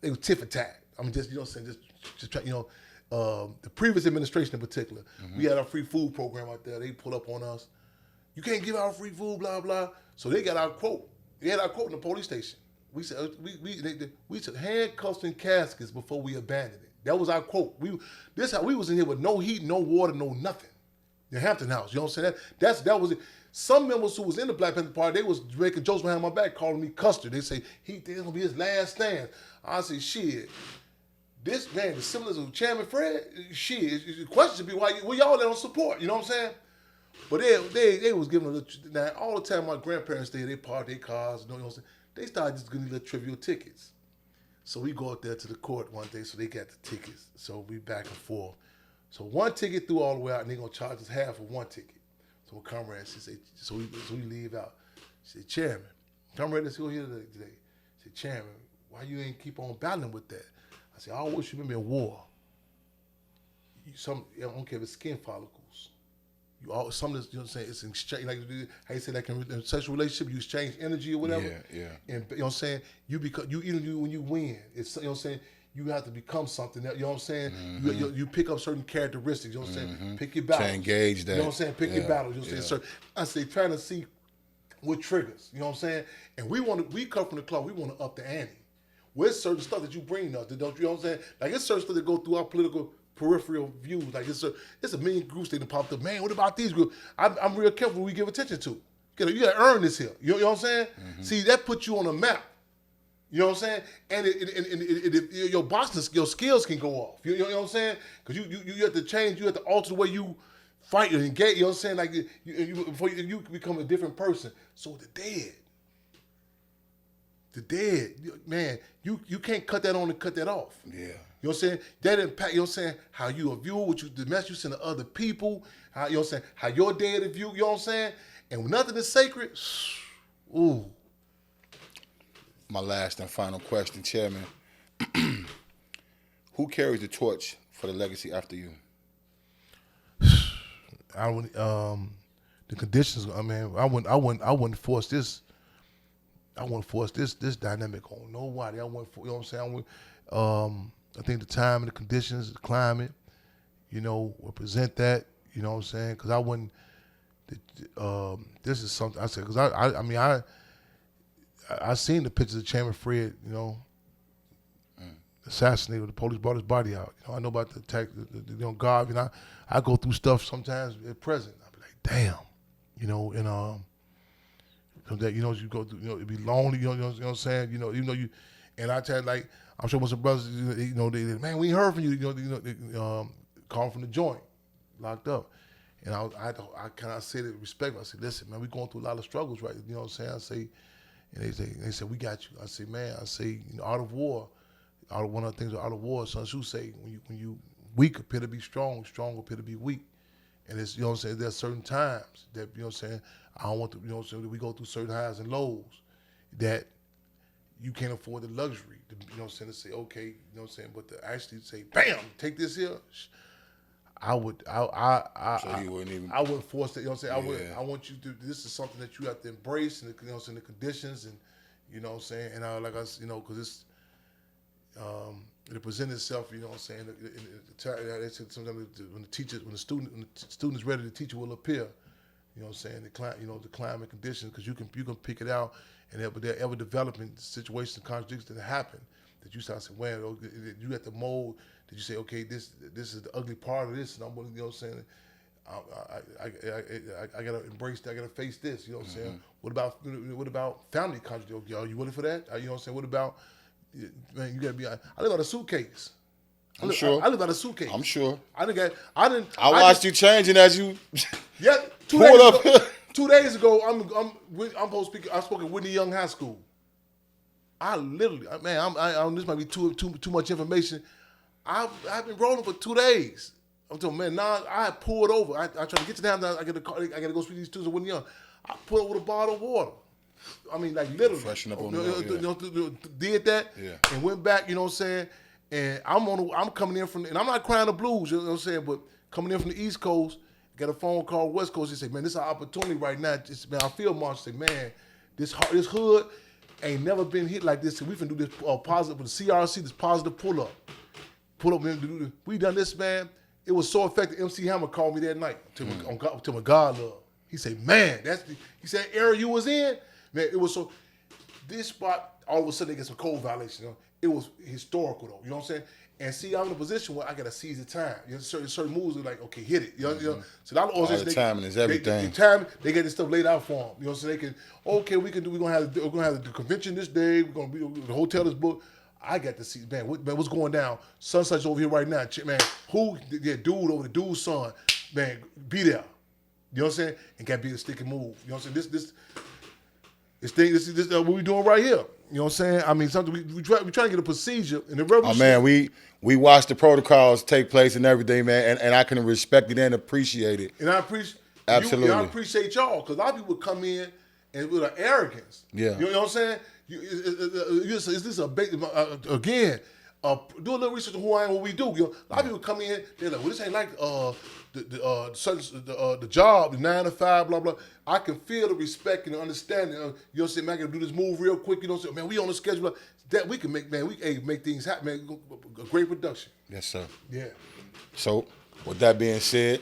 it was tit for tat. Just, you know what I'm saying, just try, the previous administration in particular, we had our free food program out there, they pull up on us, you can't give out free food, blah, blah. So they got our quote. They had our quote in the police station. We said, we took handcuffs and caskets before we abandoned it. That was our quote. We was in here with no heat, no water, no nothing. The Hampton house, you know what I'm saying? That was it. Some members who was in the Black Panther Party, they was making jokes behind my back, calling me Custard. They say, this gonna be his last stand. I say, shit. This man, the semblance of Chairman Fred, shit. The question should be why y'all let on support, you know what I'm saying? But they was giving a little, now all the time my grandparents stayed, they parked their cars, you know what I'm saying? They started just getting little trivial tickets. So we go out there to the court one day, so they got the tickets. So we back and forth. So one ticket through all the way out, and they gonna charge us half of one ticket. So my comrade, she said, so we leave out. She said, Chairman, comrade, let's go here today. She said, Chairman, why you ain't keep on battling with that? I said, I always remember in war. I don't care if it's skin follicles. Some of this, you know what I'm saying, it's exchange, like how you say that in a sexual relationship, you exchange energy or whatever. Yeah. And you know what I'm saying, when you win, it's, you know what I'm saying, you have to become something. You know what I'm saying? You pick up certain characteristics. You know what I'm saying? Pick your battles. To engage that. You know what I'm saying? Pick your battles. You know what I'm saying? I say trying to see what triggers. You know what I'm saying? And we come from the club. We want to up the ante. With certain stuff that you bring us, don't you know what I'm saying? Like it's certain stuff that go through our political peripheral views. Like it's a million groups that popped up. Man, what about these groups? I'm real careful who we give attention to. You got to earn this here. You know what I'm saying? See, that puts you on a map. You know what I'm saying? And your boxing, your skills can go off. You know what I'm saying? Because you have to change, you have to alter the way you fight and engage. You know what I'm saying? Like before you become a different person. So the dead, man, you can't cut that on and cut that off. Yeah. You know what I'm saying? That impact, you know what I'm saying, how you view the message you send to other people, how, you know what I'm saying, how your dead is viewed, you know what I'm saying? And when nothing is sacred, ooh. My last and final question, Chairman. Who carries the torch for the legacy after you? This the conditions. I mean, I wouldn't force this. I wouldn't force this dynamic on nobody. I wouldn't. You know what I'm saying? I think the time and the conditions, the climate, will present that. You know what I'm saying? Because I wouldn't. This is something I said because I seen the pictures of Chairman Fred. Assassinated. The police brought his body out. I know about the attack. God. I go through stuff sometimes at present. I be like, damn. That you go through. It'd be lonely. You know what I'm saying? Even though you, and I tell like I'm sure most of the brothers. They man, we ain't heard from you. Call from the joint, locked up. And I kind of said it respectfully. I said, listen, man, we going through a lot of struggles, right? You know what I'm saying? I say, and they say, we got you. I say, man, art of war. One of the things Art of War, Sun Tzu say, when you weak appear to be strong appear to be weak. And it's, you know what I'm saying, there's certain times that, you know what I'm saying, I don't want to, you know what I'm saying, we go through certain highs and lows that you can't afford the luxury, to, you know what I'm saying, to say, okay, you know what I'm saying, but to actually say, bam, take this here, I wouldn't force that, you know what I'm saying, I want you to, this is something that you have to embrace, and you know what I'm saying, the conditions, and you know what I'm saying, and because it's, it presents itself, you know what I'm saying. Sometimes when the student is ready, the teacher will appear. You know what I'm saying. The climate conditions, because you can pick it out, and there ever developing situations and contradictions that happen that you start saying, well, you got the mold that you say, okay, this is the ugly part of this, and I'm, you know what I'm saying. I gotta embrace that. I gotta face this. You know what I'm saying. What about family contradictions? Y'all, you ready for that? You know what I'm saying. What about, man, you gotta be. I live out a suitcase. I live out a suitcase. I'm sure. I watched you changing as you. Yeah, 2 days ago. 2 days ago, I'm supposed to speak. I spoke at Whitney Young High School. I literally, man, this might be too much information. I've been rolling for 2 days. I'm telling man, I pulled over. I tried to get to down. I got to go speak to these students at Whitney Young. I pulled over with a bottle of water. I mean, like literally. Freshen up on the road, did that and went back, you know what I'm saying? And I'm coming in from, and I'm not crying the blues, you know what I'm saying, but coming in from the East Coast, got a phone call West Coast, he said, man, this is an opportunity right now. Man, I feel March, say, man, this hood ain't never been hit like this. So we can do this positive, with the CRC, this positive pull-up. Man, we done this, man. It was so effective. MC Hammer called me that night to my God love. He said, man, he said, era you was in, man, it was so, this spot, all of a sudden they get some code violations. It was historical though, you know what I'm saying? And see, I'm in a position where I got to seize the time. Certain moves are like, okay, hit it. You know? So all the timing is everything. They get this stuff laid out for them. You know what I'm saying? They can, okay, we're gonna have the convention this day. We're gonna be the hotel is booked. I got to see, man, what's going down? Sunsets over here right now, man. Dude over the dude's son, man, be there. You know what I'm saying? And got to be a stick and move. You know what I'm saying? This is what we doing right here. You know what I'm saying? I mean, something we trying to get a procedure in the revolution. Oh man, we watch the protocols take place and everything, man, and I can respect it and appreciate it. And I appreciate absolutely. I appreciate y'all, because a lot of people come in and with an arrogance. Yeah. You know what I'm saying? Is this again? Do a little research on who I am, what we do. A lot of people come in, they're like, well, this ain't like the job, the 9 to 5, blah, blah. I can feel the respect and the understanding. You know what I'm saying, man, I can do this move real quick. You know what I'm saying, man, we on the schedule. That we can make, man, make things happen, man. A great production. Yes, sir. Yeah. So, with that being said,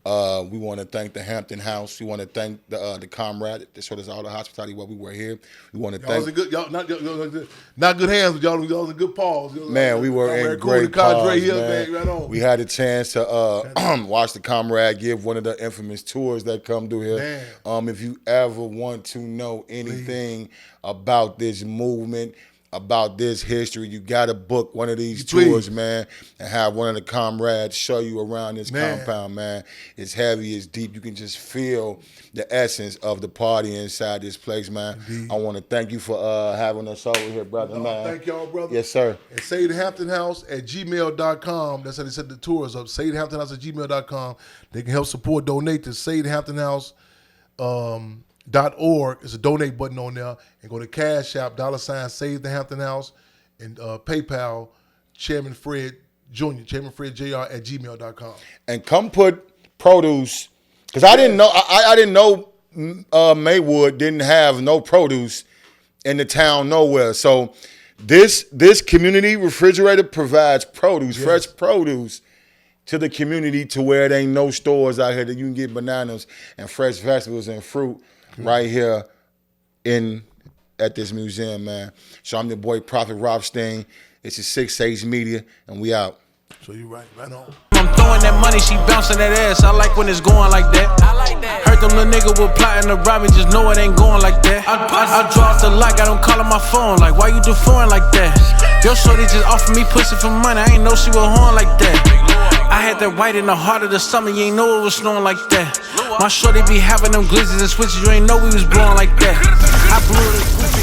we want to thank the Hampton House. We want to thank the comrade that showed us all the hospitality while we were here. We want to thank not good hands, but y'all was in good paws. Man, we were in great paws, here, man. Right on. We had a chance to watch the comrade give one of the infamous tours that come through here. If you ever want to know anything about this movement, about this history, you got to book one of these tours, man, and have one of the comrades show you around this compound, man. It's heavy, it's deep. You can just feel the essence of the party inside this place, man. Indeed. I want to thank you for having us over here, brother, man. Thank y'all, brother. Yes, sir. And SaidHamptonHouse@gmail.com. That's how they set the tours up. SaidHamptonHouse@gmail.com. They can help support, donate to SaidHamptonHouse. .org. There's a donate button on there, and go to Cash App, $ Save the Hampton House, and PayPal, Chairman Fred Jr., Chairman Fred Jr. @gmail.com. And come put produce Because I didn't know. I didn't know Maywood didn't have no produce in the town nowhere. So this community refrigerator provides produce, fresh produce to the community to where there ain't no stores out here that you can get bananas and fresh vegetables and fruit right here at this museum, man. So I'm your boy Prophet Rothstein. This is 6H Media, and we out. So you right on. I'm throwing that money, she bouncing that ass. I like when it's going like that. I like that. Heard them little nigga was plotting to rob me, just know it ain't going like that. I draw off the lock, I don't call on my phone. Like, why you do foreign like that? Yo, shorty just offered me pussy for money. I ain't know she was horn like that. I had that white in the heart of the summer, you ain't know it was snowing like that. My shorty be having them glizzies and switches, you ain't know we was blowing like that. I blew it.